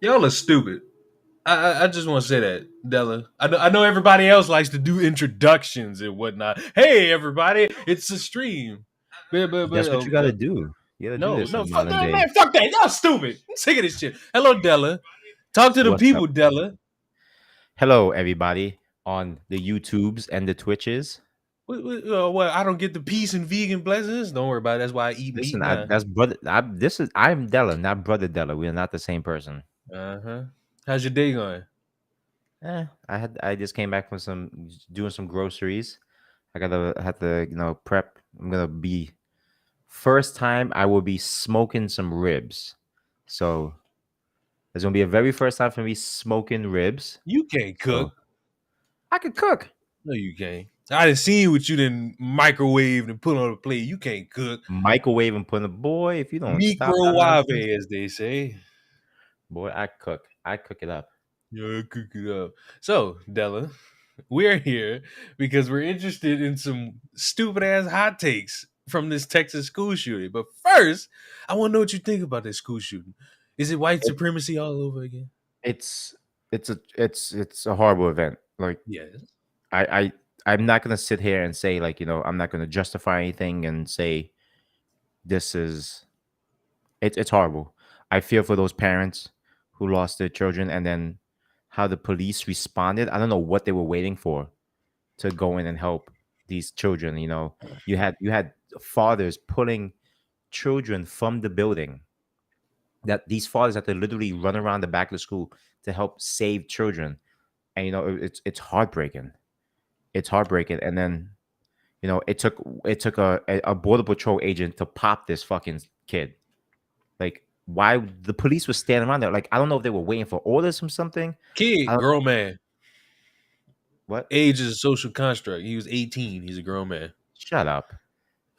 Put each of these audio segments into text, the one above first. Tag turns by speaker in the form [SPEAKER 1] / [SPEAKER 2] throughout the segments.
[SPEAKER 1] Y'all are stupid. I just want to say that, Della. I know everybody else likes to do introductions and whatnot. Hey, everybody, it's a stream.
[SPEAKER 2] That's what you got to do. You got to do
[SPEAKER 1] No,
[SPEAKER 2] this
[SPEAKER 1] no,
[SPEAKER 2] in
[SPEAKER 1] fuck
[SPEAKER 2] modern
[SPEAKER 1] that,
[SPEAKER 2] day.
[SPEAKER 1] man. Fuck that. Y'all stupid. I'm sick of this shit. Hello, Della. Talk to the
[SPEAKER 2] What's
[SPEAKER 1] people,
[SPEAKER 2] up?
[SPEAKER 1] Della.
[SPEAKER 2] Hello, everybody on the YouTubes and the Twitches.
[SPEAKER 1] What? I don't get the peace and vegan blessings. Don't worry about it. That's why I eat meat
[SPEAKER 2] Listen,
[SPEAKER 1] now.
[SPEAKER 2] that's brother. I'm Della, not brother Della. We are not the same person.
[SPEAKER 1] Uh huh. How's your day going?
[SPEAKER 2] I just came back from doing some groceries. I had to prep. I'm gonna be first time I will be smoking some ribs. So it's gonna be a very first time for me smoking ribs.
[SPEAKER 1] You can't cook.
[SPEAKER 2] So I could cook.
[SPEAKER 1] No, you can't. I didn't see what you didn't microwave and put on a plate. You can't cook.
[SPEAKER 2] Microwave and put in a boy. If you don't stop that
[SPEAKER 1] Microwave,
[SPEAKER 2] nonsense,
[SPEAKER 1] as they say.
[SPEAKER 2] boy, I cook. I cook it up.
[SPEAKER 1] Yeah, cook it up. So, Della, we're here because we're interested in some stupid ass hot takes from this Texas school shooting. But first, I want to know what you think about this school shooting. Is it white
[SPEAKER 2] It,
[SPEAKER 1] supremacy all over again?
[SPEAKER 2] it's it's a horrible event. Like
[SPEAKER 1] Yes.
[SPEAKER 2] I I I'm not gonna sit here and say like I'm not gonna justify anything and say this is it's horrible. I feel for those parents who lost their children and then how the police responded. I don't know what they were waiting for to go in and help these children. You had fathers pulling children from the building. That these fathers had to literally run around the back of the school to help save children, and it's heartbreaking. It's heartbreaking, and then it took a border patrol agent to pop this fucking kid. Like, why the police was standing around there? Like, I don't know if they were waiting for orders from something. I
[SPEAKER 1] Kid,
[SPEAKER 2] don't
[SPEAKER 1] grown man.
[SPEAKER 2] what.
[SPEAKER 1] Age is a social construct. He was 18. He's a grown man.
[SPEAKER 2] Shut up.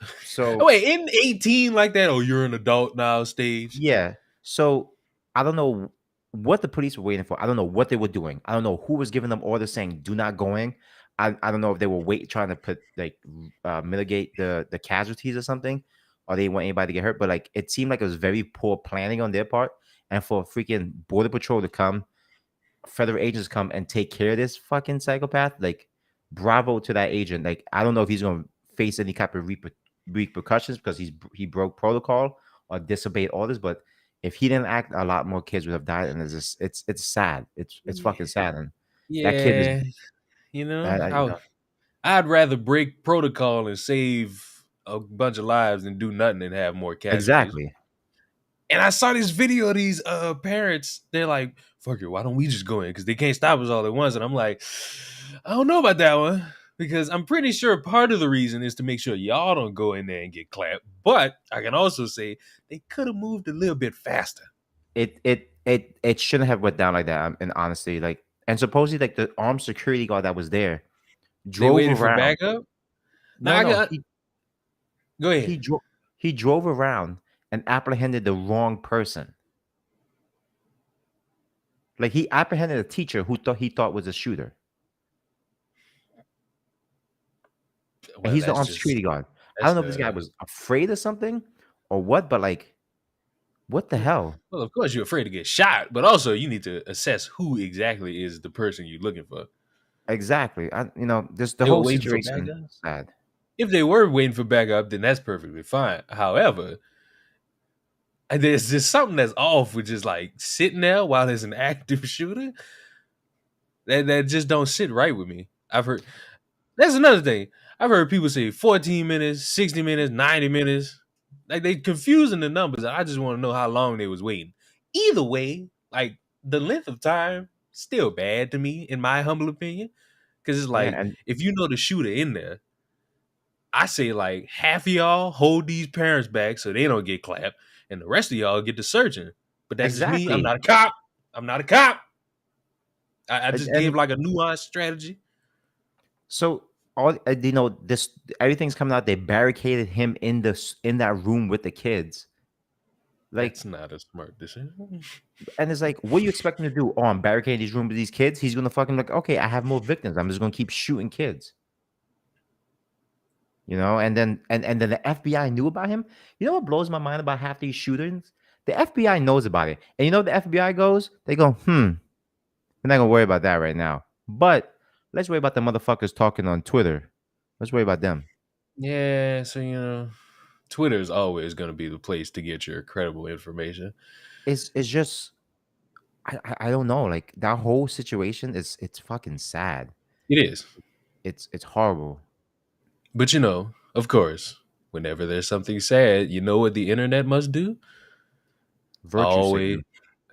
[SPEAKER 1] Oh,
[SPEAKER 2] So
[SPEAKER 1] wait, in 18 like that? Oh, you're an adult now stage?
[SPEAKER 2] yeah. So I don't know what the police were waiting for. I don't know what they were doing. I don't know who was giving them orders saying do not go in. I don't know if they were trying to put like mitigate the casualties or something, or they want anybody to get hurt. But like it seemed like it was very poor planning on their part, and for freaking border patrol to come, federal agents come and take care of this fucking psychopath. Like, bravo to that agent. Like, I don't know if he's gonna face any type of repercussions because he broke protocol or disobeyed orders, but if he didn't act, a lot more kids would have died, and it's sad. It's fucking sad, and that kid is
[SPEAKER 1] Yeah. You know,
[SPEAKER 2] I, you
[SPEAKER 1] I,
[SPEAKER 2] know
[SPEAKER 1] I'd rather break protocol and save a bunch of lives than do nothing and have more casualties.
[SPEAKER 2] exactly.
[SPEAKER 1] And I saw this video of these parents. They're like, "Fuck it, why don't we just go in? Because they can't stop us all at once." And I'm like, I don't know about that one because I'm pretty sure part of the reason is to make sure y'all don't go in there and get clapped. But I can also say they could have moved a little bit faster.
[SPEAKER 2] It shouldn't have went down like that. And honestly, like, and supposedly like the armed security guard that was there
[SPEAKER 1] They
[SPEAKER 2] drove
[SPEAKER 1] waited for
[SPEAKER 2] around.
[SPEAKER 1] backup. Now
[SPEAKER 2] No,
[SPEAKER 1] I
[SPEAKER 2] no,
[SPEAKER 1] got go
[SPEAKER 2] he
[SPEAKER 1] ahead.
[SPEAKER 2] drove he drove around and apprehended the wrong person. Like, he apprehended a teacher who he thought was a shooter, and
[SPEAKER 1] Well,
[SPEAKER 2] he's the armed security guard. I don't
[SPEAKER 1] that's
[SPEAKER 2] know if this guy
[SPEAKER 1] the
[SPEAKER 2] was afraid of something or what, but like, what the hell?
[SPEAKER 1] well, of course you're afraid to get shot, but also you need to assess who exactly is the person you're looking for.
[SPEAKER 2] Exactly. This the
[SPEAKER 1] They were
[SPEAKER 2] whole
[SPEAKER 1] waiting for
[SPEAKER 2] situation
[SPEAKER 1] backup.
[SPEAKER 2] sad.
[SPEAKER 1] If they were waiting for backup, then that's perfectly fine. However, there's just something that's off with just like sitting there while there's an active shooter. That just don't sit right with me. I've heard that's another thing. I've heard people say 14 minutes, 60 minutes, 90 minutes. Like they confusing the numbers. I just want to know how long they was waiting. Either way, like the length of time still bad to me, in my humble opinion. Cause it's
[SPEAKER 2] Yeah,
[SPEAKER 1] like
[SPEAKER 2] and
[SPEAKER 1] if you know the shooter in there, I say like half of y'all hold these parents back so they don't get clapped, and the rest of y'all get the searching. But that's just me. I'm
[SPEAKER 2] exactly.
[SPEAKER 1] not a cop. I'm not a cop. I
[SPEAKER 2] And,
[SPEAKER 1] just gave
[SPEAKER 2] and
[SPEAKER 1] like a nuanced strategy.
[SPEAKER 2] so all this everything's coming out. They barricaded him in that room with the kids. Like,
[SPEAKER 1] That's not a smart decision.
[SPEAKER 2] and it's like, what are you expecting to do? Oh, I'm barricading these rooms with these kids. He's gonna fucking like, okay, I have more victims. I'm just gonna keep shooting kids. And then the FBI knew about him. You know what blows my mind about half these shootings? The FBI knows about it. And you know the FBI goes? They go, we're not gonna worry about that right now. But let's worry about the motherfuckers talking on Twitter. Let's worry about them.
[SPEAKER 1] Yeah, so Twitter is always going to be the place to get your credible information.
[SPEAKER 2] It's just I don't know. Like that whole situation is it's fucking sad.
[SPEAKER 1] It is.
[SPEAKER 2] It's horrible.
[SPEAKER 1] But of course, whenever there's something sad, you know what the internet must do?
[SPEAKER 2] Virtue
[SPEAKER 1] Always,
[SPEAKER 2] signal.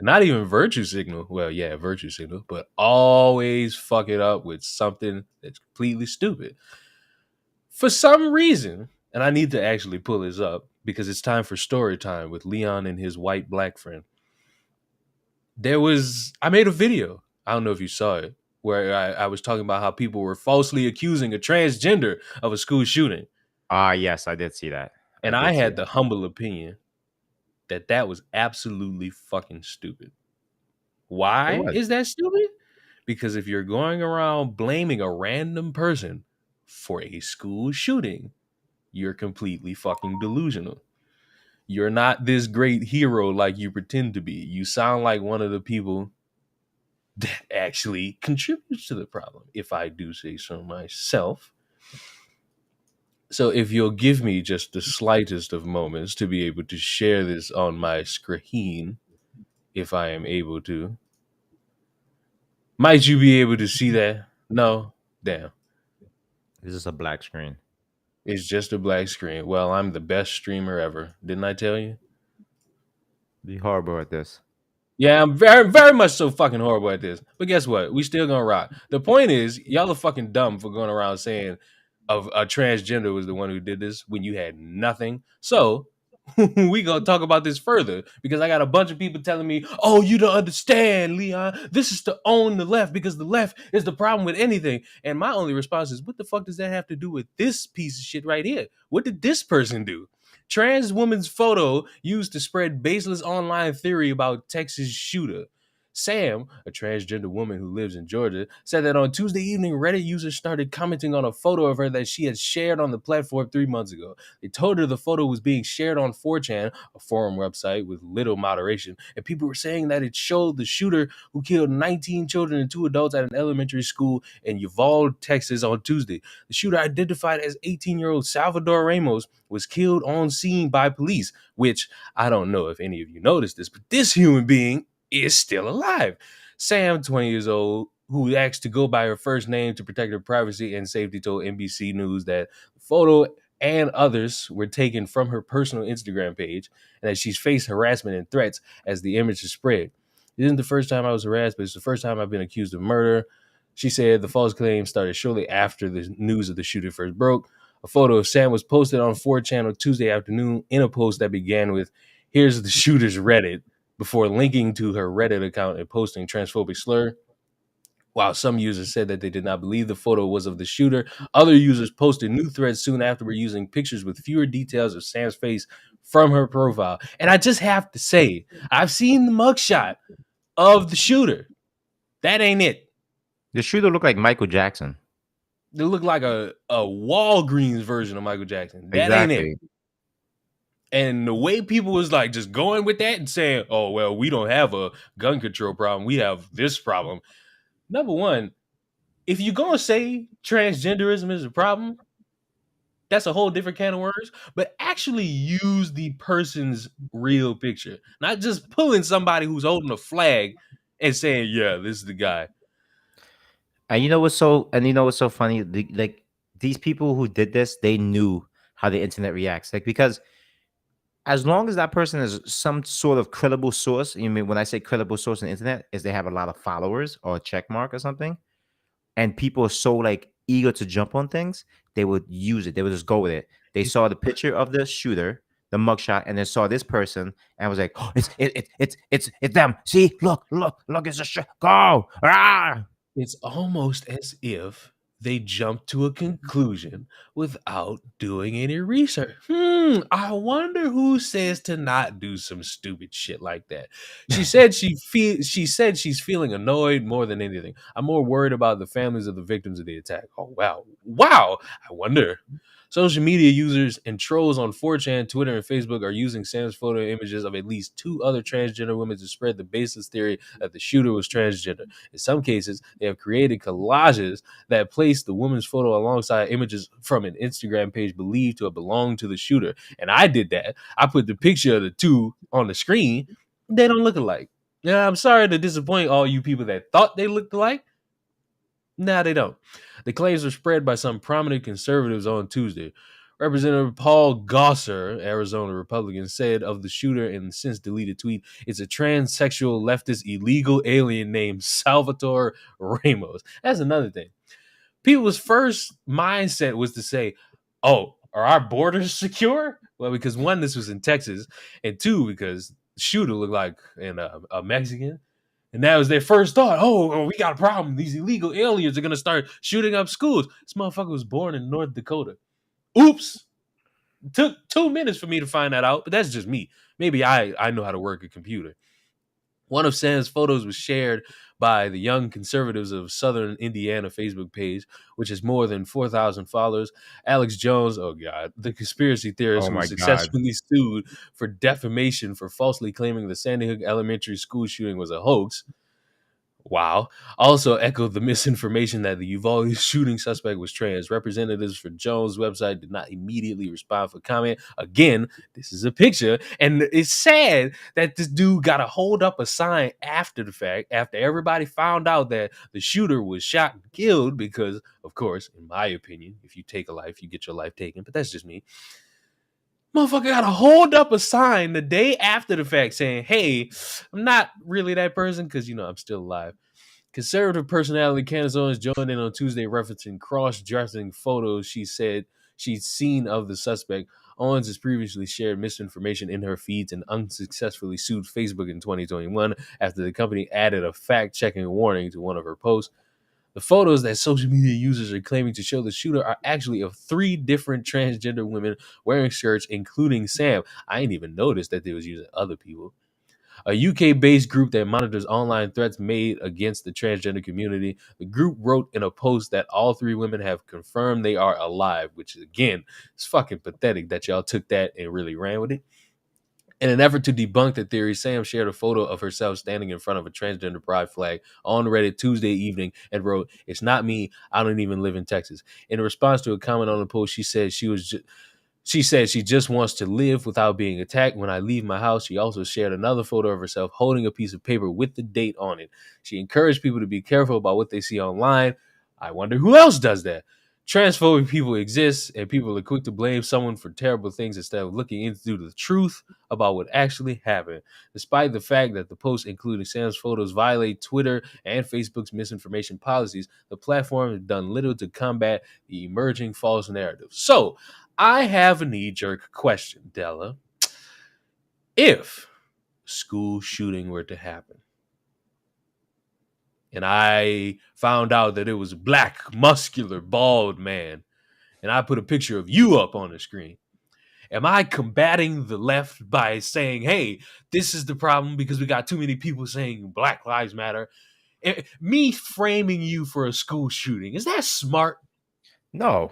[SPEAKER 1] not even virtue signal. Well, yeah, virtue signal, but always fuck it up with something that's completely stupid. For some reason, and I need to actually pull this up because it's time for story time with Leon and his white black friend. I made a video. I don't know if you saw it, where I was talking about how people were falsely accusing a transgender of a school shooting.
[SPEAKER 2] Ah, yes, I did see that. I
[SPEAKER 1] And I
[SPEAKER 2] did see
[SPEAKER 1] had
[SPEAKER 2] that.
[SPEAKER 1] the humble opinion that was absolutely fucking stupid.
[SPEAKER 2] It
[SPEAKER 1] Why
[SPEAKER 2] was.
[SPEAKER 1] is that stupid? Because if you're going around blaming a random person for a school shooting, you're completely fucking delusional. You're not this great hero like you pretend to be. You sound like one of the people that actually contributes to the problem, if I do say so myself. So if you'll give me just the slightest of moments to be able to share this on my screen, if I am able to, might you be able to see that? No? Damn.
[SPEAKER 2] This is a black screen.
[SPEAKER 1] It's just a black screen. Well, I'm the best streamer ever. Didn't I tell you?
[SPEAKER 2] Be horrible at this.
[SPEAKER 1] Yeah, I'm very, very much so fucking horrible at this. But guess what? We still gonna rock. The point is, y'all are fucking dumb for going around saying of a transgender was the one who did this when you had nothing. So we gonna talk about this further because I got a bunch of people telling me, "Oh, you don't understand, Leon. This is to own the left because the left is the problem with anything." And my only response is, "What the fuck does that have to do with this piece of shit right here? What did this person do?" Trans woman's photo used to spread baseless online theory about Texas shooter. Sam, a transgender woman who lives in Georgia, said that on Tuesday evening, Reddit users started commenting on a photo of her that she had shared on the platform 3 months ago. They told her the photo was being shared on 4chan, a forum website with little moderation, and people were saying that it showed the shooter who killed 19 children and 2 adults at an elementary school in Uvalde, Texas on Tuesday. The shooter, identified as 18-year-old Salvador Ramos, was killed on scene by police, which I don't know if any of you noticed this, but this human being is still alive. Sam, 20 years old, who asked to go by her first name to protect her privacy and safety, told NBC News that the photo and others were taken from her personal Instagram page and that she's faced harassment and threats as the image is spread. It isn't the first time I was harassed, but it's the first time I've been accused of murder. She said the false claims started shortly after the news of the shooting first broke. A photo of Sam was posted on 4chan on Tuesday afternoon in a post that began with, "Here's the shooter's Reddit," before linking to her Reddit account and posting transphobic slur. While some users said that they did not believe the photo was of the shooter, other users posted new threads soon afterward using pictures with fewer details of Sam's face from her profile. And I just have to say, I've seen the mugshot of the shooter. That ain't it.
[SPEAKER 2] The shooter looked like Michael Jackson.
[SPEAKER 1] They look like a Walgreens version of Michael Jackson. That ain't it.
[SPEAKER 2] Exactly.
[SPEAKER 1] And the way people was like just going with that and saying, "Oh, well, we don't have a gun control problem. We have this problem." Number one, if you're going to say transgenderism is a problem, that's a whole different can of worms, but actually use the person's real picture, not just pulling somebody who's holding a flag and saying, "Yeah, this is the guy."
[SPEAKER 2] And you know what's so funny? Like these people who did this, they knew how the internet reacts. Like because as long as that person is some sort of credible source, you mean when I say credible source on the internet, is they have a lot of followers or a check mark or something, and people are so like eager to jump on things, they would use it. They would just go with it. They saw the picture of the shooter, the mugshot, and they saw this person and was like, "Oh, it's them. See, look, it's a go. Ah!"
[SPEAKER 1] It's almost as if they jump to a conclusion without doing any research. I wonder who says to not do some stupid shit like that. She said she's feeling annoyed more than anything. I'm more worried about the families of the victims of the attack. Oh wow. Wow. I wonder. Social media users and trolls on 4chan, Twitter, and Facebook are using Sam's photo images of at least two other transgender women to spread the baseless theory that the shooter was transgender. In some cases, they have created collages that placed the woman's photo alongside images from an Instagram page believed to have belonged to the shooter. And I did that. I put the picture of the two on the screen. They don't look alike. Yeah, I'm sorry to disappoint all you people that thought they looked alike. Nah, they don't. The claims were spread by some prominent conservatives on Tuesday. Representative Paul Gosar, Arizona Republican, said of the shooter in the since deleted tweet, it's a transsexual leftist illegal alien named Salvatore Ramos. That's another thing. People's first mindset was to say, oh, are our borders secure? Well, because one, this was in Texas, and two, because the shooter looked like a Mexican. And that was their first thought. Oh, we got a problem. These illegal aliens are going to start shooting up schools. This motherfucker was born in North Dakota. Oops. It took 2 minutes for me to find that out, but that's just me. Maybe I know how to work a computer. One of Sam's photos was shared by the Young Conservatives of Southern Indiana Facebook page, which has more than 4,000 followers. Alex Jones, oh God, the conspiracy theorist
[SPEAKER 2] Oh
[SPEAKER 1] who
[SPEAKER 2] my
[SPEAKER 1] was
[SPEAKER 2] God.
[SPEAKER 1] successfully sued for defamation for falsely claiming the Sandy Hook Elementary School shooting was a hoax. Wow. Also echoed the misinformation that the Uvalde shooting suspect was trans. Representatives for Jones' website did not immediately respond for comment. Again, this is a picture. And it's sad that this dude got to hold up a sign after the fact, after everybody found out that the shooter was shot and killed, because, of course, in my opinion, if you take a life, you get your life taken. But that's just me. Motherfucker got to hold up a sign the day after the fact saying, hey, I'm not really that person because, I'm still alive. Conservative personality Candace Owens joined in on Tuesday referencing cross-dressing photos she said she'd seen of the suspect. Owens has previously shared misinformation in her feeds and unsuccessfully sued Facebook in 2021 after the company added a fact-checking warning to one of her posts. The photos that social media users are claiming to show the shooter are actually of three different transgender women wearing skirts, including Sam. I didn't even notice that they was using other people. A UK-based group that monitors online threats made against the transgender community. The group wrote in a post that all three women have confirmed they are alive, which again, is fucking pathetic that y'all took that and really ran with it. In an effort to debunk the theory, Sam shared a photo of herself standing in front of a transgender pride flag on Reddit Tuesday evening and wrote, "It's not me. I don't even live in Texas." In response to a comment on the post, she said she said she just wants to live without being attacked when I leave my house. She also shared another photo of herself holding a piece of paper with the date on it. She encouraged people to be careful about what they see online. I wonder who else does that. Transphobic people exist, and people are quick to blame someone for terrible things instead of looking into the truth about what actually happened. Despite the fact that the posts, including Sam's photos, violate Twitter and Facebook's misinformation policies, the platform has done little to combat the emerging false narrative. So, I have a knee-jerk question, Della. If a school shooting were to happen, and I found out that it was a black, muscular, bald man, and I put a picture of you up on the screen, am I combating the left by saying, hey, this is the problem because we got too many people saying Black Lives Matter? Me framing you for a school shooting, is that smart?
[SPEAKER 2] No.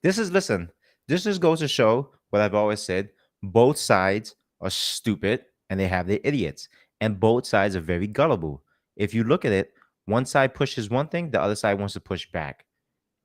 [SPEAKER 2] Listen, this just goes to show what I've always said. Both sides are stupid and they have their idiots. And both sides are very gullible. If you look at it, one side pushes one thing, the other side wants to push back.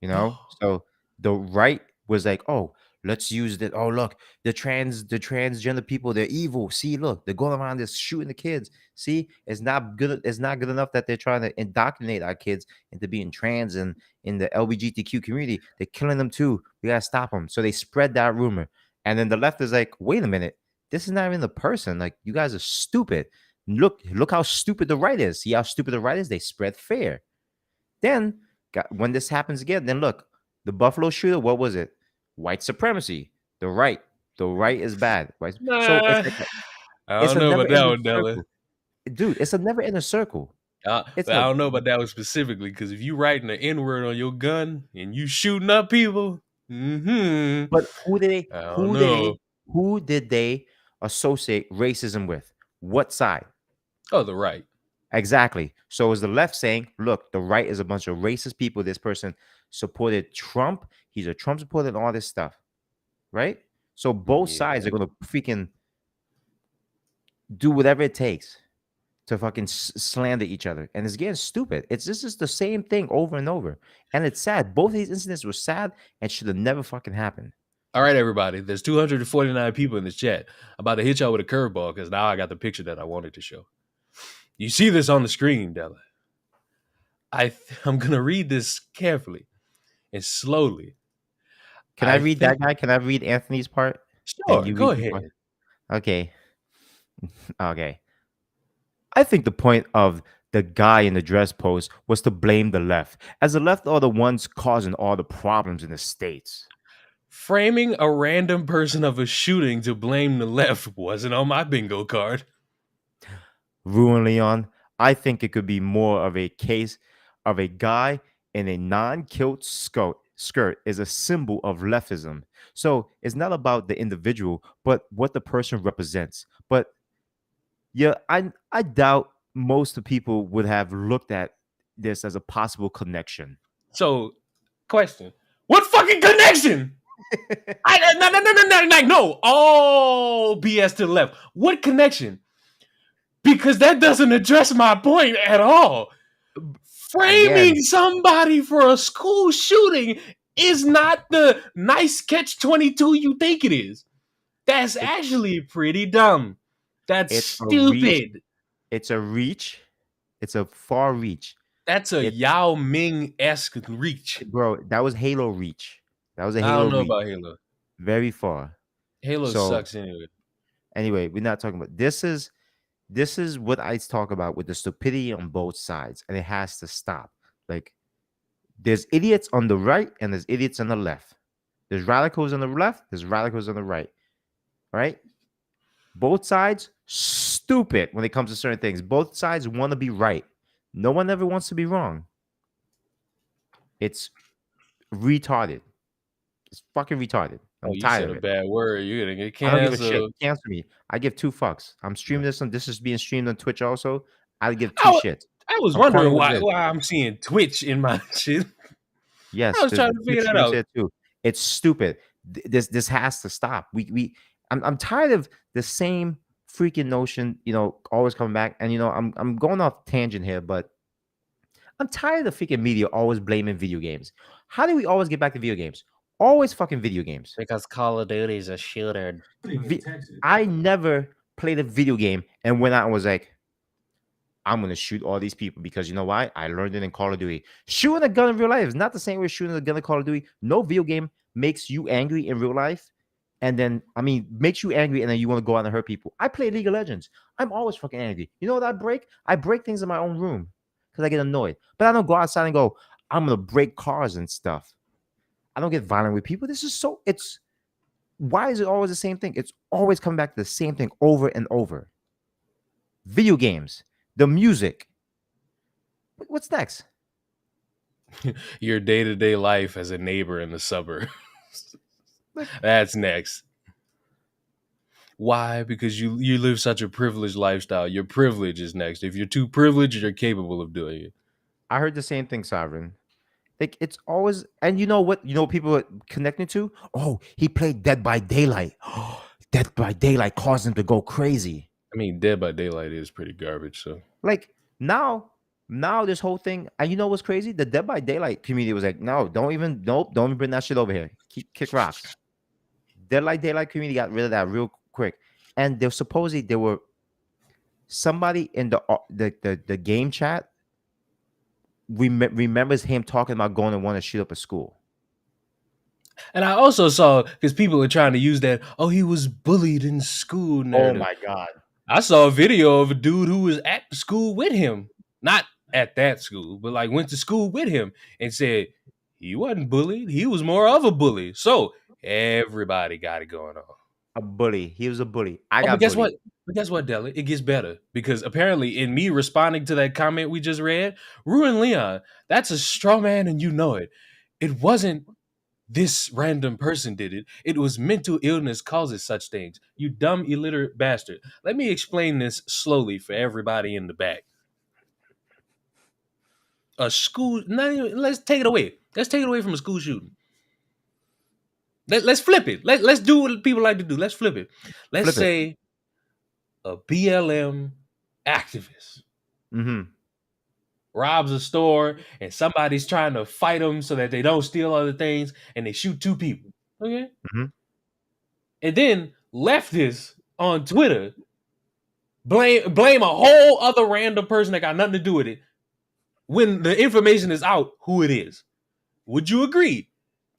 [SPEAKER 2] So the right was like, oh, let's use that. Oh, look, the transgender people, they're evil. See, look, they're going around just shooting the kids. See, it's not good enough that they're trying to indoctrinate our kids into being trans and in the LGBTQ community. They're killing them too. We gotta stop them. So they spread that rumor. And then the left is like, wait a minute, this is not even the person. Like, you guys are stupid. Look how stupid the right is. See how stupid the right is? They spread fear. Then, when this happens again, then look, the Buffalo shooter, what was it? White supremacy. The right. The right is bad. Right. So
[SPEAKER 1] Nah, I
[SPEAKER 2] it's
[SPEAKER 1] don't
[SPEAKER 2] a
[SPEAKER 1] know
[SPEAKER 2] never
[SPEAKER 1] about that
[SPEAKER 2] ending
[SPEAKER 1] one, Della.
[SPEAKER 2] circle. Dude, it's a never ending circle. It's
[SPEAKER 1] But I
[SPEAKER 2] like,
[SPEAKER 1] don't know about that one specifically because if you writing the N word on your gun and you shooting up people,
[SPEAKER 2] but
[SPEAKER 1] I don't know.
[SPEAKER 2] who did they associate racism with? What side?
[SPEAKER 1] Oh, the right.
[SPEAKER 2] Exactly. So is the left saying, look, the right is a bunch of racist people. This person supported Trump. He's a Trump supporter and all this stuff, right? So both sides are
[SPEAKER 1] Yeah.
[SPEAKER 2] going to freaking do whatever it takes to fucking slander each other. And it's getting stupid. It's This is the same thing over and over. And it's sad. Both of these incidents were sad and should have never fucking happened.
[SPEAKER 1] All right, everybody. There's 249 people in this chat. I'm about to hit y'all with a curveball because now I got the picture that I wanted to show. You see this on the screen, Della. I'm gonna read this carefully and slowly.
[SPEAKER 2] Can I
[SPEAKER 1] I
[SPEAKER 2] read
[SPEAKER 1] think
[SPEAKER 2] that guy? Can I read Anthony's part? And
[SPEAKER 1] sure,
[SPEAKER 2] you
[SPEAKER 1] go
[SPEAKER 2] read this part?
[SPEAKER 1] ahead.
[SPEAKER 2] Okay. Okay. I think the point of the guy in the dress pose was to blame the left, as the left are the ones causing all the problems in the States.
[SPEAKER 1] Framing a random person of a shooting to blame the left wasn't on my bingo card.
[SPEAKER 2] Ruin Leon, I think it could be more of a case of a guy in a non-kilt skirt is a symbol of leftism. So it's not about the individual, but what the person represents. But yeah, I doubt most of the people would have looked at this as a possible connection.
[SPEAKER 1] So, question: what fucking connection? No, all BS to the left. What connection? Because that doesn't address my point at all. Framing
[SPEAKER 2] Again,
[SPEAKER 1] somebody for a school shooting is not the nice catch 22 you think it is. That's
[SPEAKER 2] it
[SPEAKER 1] actually pretty dumb. That's
[SPEAKER 2] it's a reach.
[SPEAKER 1] stupid.
[SPEAKER 2] It's a reach. It's a far reach.
[SPEAKER 1] That's a
[SPEAKER 2] It's
[SPEAKER 1] Yao Ming esque reach.
[SPEAKER 2] bro. That was Halo reach. That was a
[SPEAKER 1] I
[SPEAKER 2] Halo
[SPEAKER 1] don't know
[SPEAKER 2] reach.
[SPEAKER 1] about Halo.
[SPEAKER 2] Very far.
[SPEAKER 1] Halo
[SPEAKER 2] So
[SPEAKER 1] sucks anyway.
[SPEAKER 2] anyway, we're not talking about this is what I talk about with the stupidity on both sides, and it has to stop. Like there's idiots on the right and there's idiots on the left. There's radicals on the left, there's radicals on the right. Right? Both sides stupid when it comes to certain things. Both sides want to be right. No one ever wants to be wrong. It's retarded. It's fucking retarded.
[SPEAKER 1] Oh,
[SPEAKER 2] I'm
[SPEAKER 1] you
[SPEAKER 2] tired
[SPEAKER 1] said
[SPEAKER 2] of
[SPEAKER 1] a
[SPEAKER 2] it.
[SPEAKER 1] bad word. You're gonna get
[SPEAKER 2] I don't give a shit.
[SPEAKER 1] canceled.
[SPEAKER 2] Cancel me. I give two fucks. I'm streaming this and this is being streamed on Twitch also. I give
[SPEAKER 1] I,
[SPEAKER 2] two
[SPEAKER 1] wa-
[SPEAKER 2] shits.
[SPEAKER 1] I was
[SPEAKER 2] I'm calling
[SPEAKER 1] wondering
[SPEAKER 2] it what
[SPEAKER 1] why
[SPEAKER 2] it is.
[SPEAKER 1] why I'm seeing Twitch in my shit. I
[SPEAKER 2] Yes,
[SPEAKER 1] was trying
[SPEAKER 2] the
[SPEAKER 1] to
[SPEAKER 2] Twitch
[SPEAKER 1] figure that
[SPEAKER 2] streams
[SPEAKER 1] out.
[SPEAKER 2] here too. It's stupid. This has to stop. I'm tired of the same freaking notion, always coming back. And I'm going off tangent here, but I'm tired of freaking media always blaming video games. How do we always get back to video games? Always fucking video games.
[SPEAKER 1] Because Call of Duty is a shooter.
[SPEAKER 2] Vi- I never played a video game and went out and was like, I'm gonna shoot all these people because you know why? I learned it in Call of Duty. Shooting a gun in real life is not the same way shooting a gun in Call of Duty. No video game makes you angry in real life, and then makes you angry, and then you want to go out and hurt people. I play League of Legends. I'm always fucking angry. You know what I break? I break things in my own room because I get annoyed. But I don't go outside and go, I'm gonna break cars and stuff. I don't get violent with people. It's why is it always the same thing? It's always coming back to the same thing over and over. Video games, the music. What's next?
[SPEAKER 1] Your day to day life as a neighbor in the suburbs. That's next. Why? Because you live such a privileged lifestyle. Your privilege is next. If you're too privileged, you're capable of doing it.
[SPEAKER 2] I heard the same thing, Sovereign. Like it's always, and you know what? You know what people are connecting to? Oh, he played Dead by Daylight. Dead by Daylight caused him to go crazy.
[SPEAKER 1] I mean, Dead by Daylight is pretty garbage. So
[SPEAKER 2] Like now this whole thing, and you know what's crazy? The Dead by Daylight community was like, no, nope, don't even bring that shit over here. Kick rocks. Daylight community got rid of that real quick, and they're supposedly there were somebody in the game chat remembers him talking about going to want to shoot up a school.
[SPEAKER 1] and I also saw because people are trying to use that, oh, he was bullied in school
[SPEAKER 2] Oh
[SPEAKER 1] narrative.
[SPEAKER 2] my god.
[SPEAKER 1] I saw a video of a dude who was at the school with him. Not at that school, but like went to school with him and said he wasn't bullied. He was more of a bully. So everybody got it going on.
[SPEAKER 2] A bully. He was a bully. I
[SPEAKER 1] Oh, but
[SPEAKER 2] got
[SPEAKER 1] guess what?
[SPEAKER 2] bullied.
[SPEAKER 1] But guess what, Della? It gets better because apparently, in me responding to that comment we just read, Ruin Leon, that's a straw man, and you know it. It wasn't this random person did it. It was mental illness causes such things. You dumb illiterate bastard. Let me explain this slowly for everybody in the back. A school, not even, let's take it away. Let's take it away from a school shooting. Let's flip it. Let's do what people like to do. Let's flip it. Let's
[SPEAKER 2] Flip it.
[SPEAKER 1] say a BLM activist
[SPEAKER 2] Mm-hmm.
[SPEAKER 1] robs a store and somebody's trying to fight them so that they don't steal other things and they shoot two people. Okay.
[SPEAKER 2] Mm-hmm.
[SPEAKER 1] And then leftists on Twitter blame a whole other random person that got nothing to do with it when the information is out who it is. Would you agree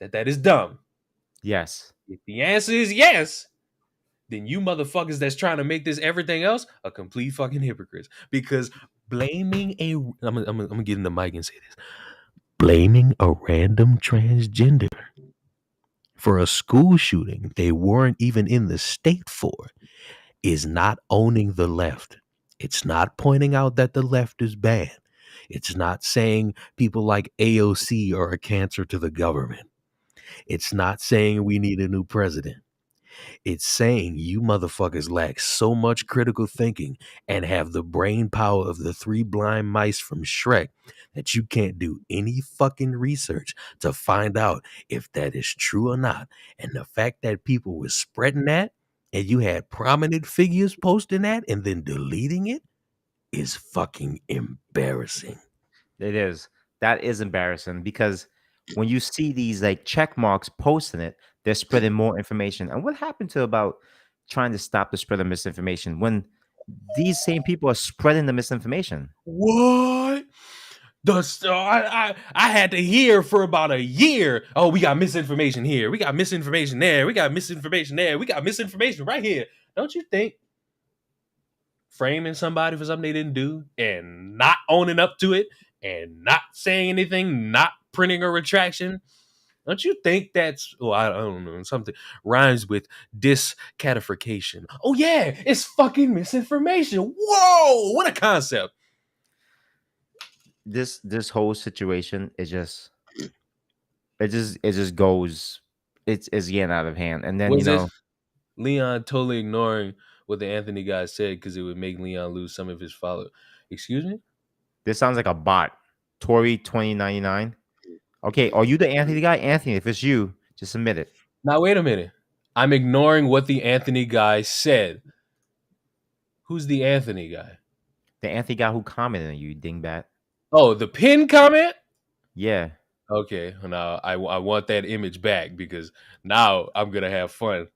[SPEAKER 1] that that is dumb?
[SPEAKER 2] Yes.
[SPEAKER 1] If the answer is yes, then you motherfuckers that's trying to make this everything else a complete fucking hypocrites. Because blaming a I'm gonna get in the mic and say this. Blaming a random transgender for a school shooting they weren't even in the state for is not owning the left. It's not pointing out that the left is bad. It's not saying people like AOC are a cancer to the government. It's not saying we need a new president. It's saying you motherfuckers lack so much critical thinking and have the brain power of the three blind mice from Shrek that you can't do any fucking research to find out if that is true or not. And the fact that people were spreading that and you had prominent figures posting that and then deleting it is fucking embarrassing.
[SPEAKER 2] It is. That is embarrassing because when you see these like check marks posting it, they're spreading more information. And what happened to about trying to stop the spread of misinformation when these same people are spreading the misinformation?
[SPEAKER 1] What? I had to hear for about a year. Oh, we got misinformation here. We got misinformation there. We got misinformation there. We got misinformation right here. Don't you think framing somebody for something they didn't do and not owning up to it and not saying anything, not printing a retraction? Don't you think that's I don't know, something rhymes with discatification? Oh yeah, it's fucking misinformation. Whoa, what a concept.
[SPEAKER 2] This whole situation is just it just goes it's getting out of hand. And then
[SPEAKER 1] Was it Leon totally ignoring what the Anthony guy said because it would make Leon lose some of his follow? Excuse me?
[SPEAKER 2] this sounds like a bot. Tory 2099. Okay, are you the Anthony guy? Anthony, if it's you, just submit it.
[SPEAKER 1] Now wait a minute. I'm ignoring what the Anthony guy said. Who's the Anthony guy?
[SPEAKER 2] The Anthony guy who commented on you, dingbat.
[SPEAKER 1] Oh, the pin comment?
[SPEAKER 2] Yeah.
[SPEAKER 1] Okay, now I want that image back because now I'm gonna have fun.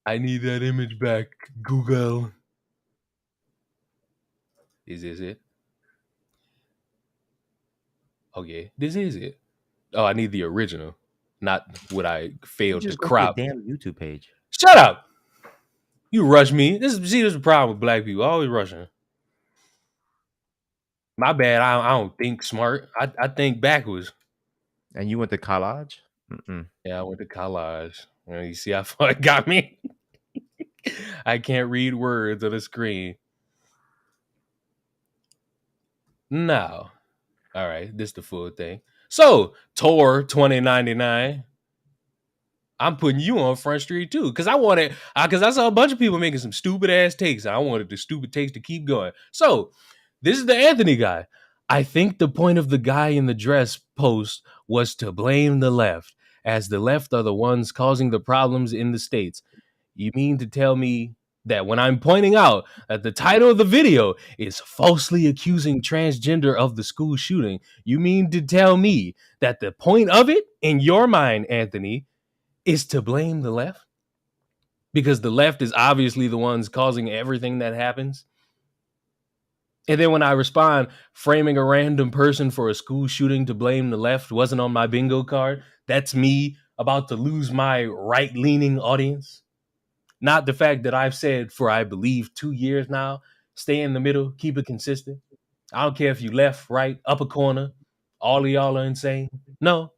[SPEAKER 1] I need that image back, Google. Is this it? Okay, this is it. Oh, I need the original, not what I
[SPEAKER 2] You
[SPEAKER 1] failed to
[SPEAKER 2] just go to the
[SPEAKER 1] crop.
[SPEAKER 2] damn YouTube page.
[SPEAKER 1] Shut up! You rush me. This is the problem with black people. Always rushing. My bad. I don't think smart. I think backwards.
[SPEAKER 2] And you went to college? Mm-mm.
[SPEAKER 1] Yeah, I went to college. You see how far it got me? I can't read words on the screen. No. All right, this is the full thing. So, Tor 2099. I'm putting you on Front Street too, because because I saw a bunch of people making some stupid ass takes. I wanted the stupid takes to keep going. So, this is the Anthony guy. I think the point of the guy in the dress post was to blame the left, as the left are the ones causing the problems in the States. You mean to tell me that when I'm pointing out that the title of the video is falsely accusing transgender of the school shooting, you mean to tell me that the point of it, in your mind, Anthony, is to blame the left? Because the left is obviously the ones causing everything that happens. And then when I respond, framing a random person for a school shooting to blame the left wasn't on my bingo card. That's me about to lose my right-leaning audience. Not the fact that I've said for, I believe, 2 years now, stay in the middle, keep it consistent. I don't care if you left, right, upper corner, all of y'all are insane. No.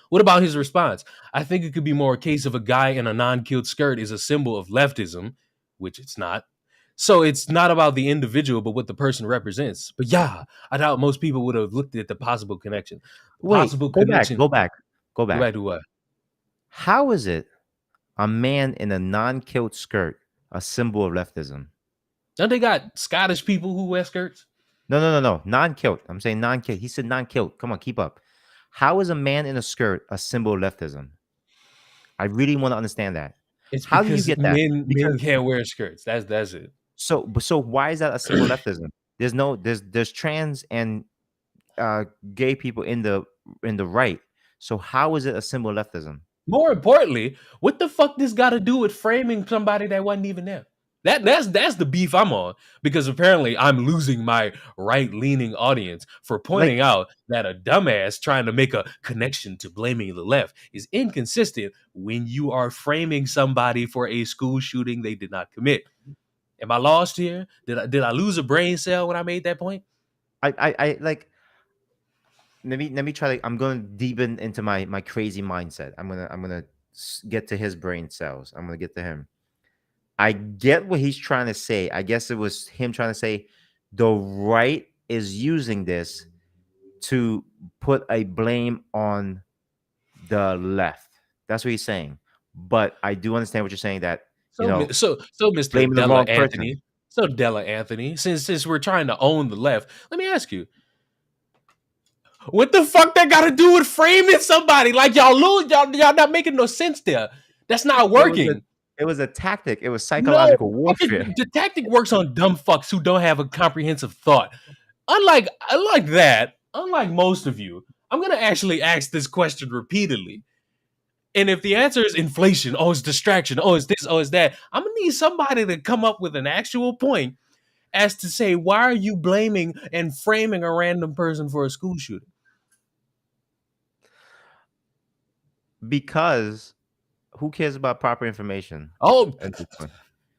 [SPEAKER 1] What about his response? I think it could be more a case of a guy in a non-killed skirt is a symbol of leftism, which it's not. So it's not about the individual, but what the person represents. But yeah, I doubt most people would have looked at the possible connection. The
[SPEAKER 2] Wait,
[SPEAKER 1] possible
[SPEAKER 2] go back,
[SPEAKER 1] connection.
[SPEAKER 2] go back, go
[SPEAKER 1] Go
[SPEAKER 2] back.
[SPEAKER 1] back to what?
[SPEAKER 2] How is it a man in a non-kilt skirt a symbol of leftism?
[SPEAKER 1] Don't they got Scottish people who wear skirts?
[SPEAKER 2] No, no, no, no. Non-kilt. I'm saying non-kilt. He said non-kilt. Come on, keep up. How is a man in a skirt a symbol of leftism? I really want to understand that.
[SPEAKER 1] It's
[SPEAKER 2] How do you
[SPEAKER 1] because
[SPEAKER 2] get that?
[SPEAKER 1] men
[SPEAKER 2] Because
[SPEAKER 1] can't wear skirts. That's it.
[SPEAKER 2] so why is that a symbol of leftism? There's trans and gay people in the right. So how is it a symbol of leftism?
[SPEAKER 1] More importantly, what the fuck this got to do with framing somebody that wasn't even there? That's the beef I'm on, because apparently I'm losing my right leaning audience for
[SPEAKER 2] Like
[SPEAKER 1] pointing out that a dumbass trying to make a connection to blaming the left is inconsistent when you are framing somebody for a school shooting they did not commit. Am I lost here? Did I lose a brain cell when I made that point?
[SPEAKER 2] I like let me try to I'm going to deepen into my crazy mindset. I'm gonna get to his brain cells. I'm gonna get to him. I get what he's trying to say. I guess it was him trying to say the right is using this to put a blame on the left. That's what he's saying. But I do understand what you're saying that, you know,
[SPEAKER 1] So Mr.
[SPEAKER 2] blaming the
[SPEAKER 1] Della
[SPEAKER 2] wrong person.
[SPEAKER 1] Anthony. So Della Anthony, since we're trying to own the left, let me ask you, what the fuck that got to do with framing somebody? Like y'all not making no sense there. That's not
[SPEAKER 2] It was a
[SPEAKER 1] working.
[SPEAKER 2] it was a tactic. It was
[SPEAKER 1] No,
[SPEAKER 2] psychological warfare.
[SPEAKER 1] the tactic works on dumb fucks who don't have a comprehensive thought. Unlike most of you, I'm gonna actually ask this question repeatedly. And if the answer is inflation, oh, it's distraction, oh, it's this, oh, it's that, I'm gonna need somebody to come up with an actual point as to say, why are you blaming and framing a random person for a school shooting?
[SPEAKER 2] Because who cares about proper information
[SPEAKER 1] Oh,
[SPEAKER 2] at this point?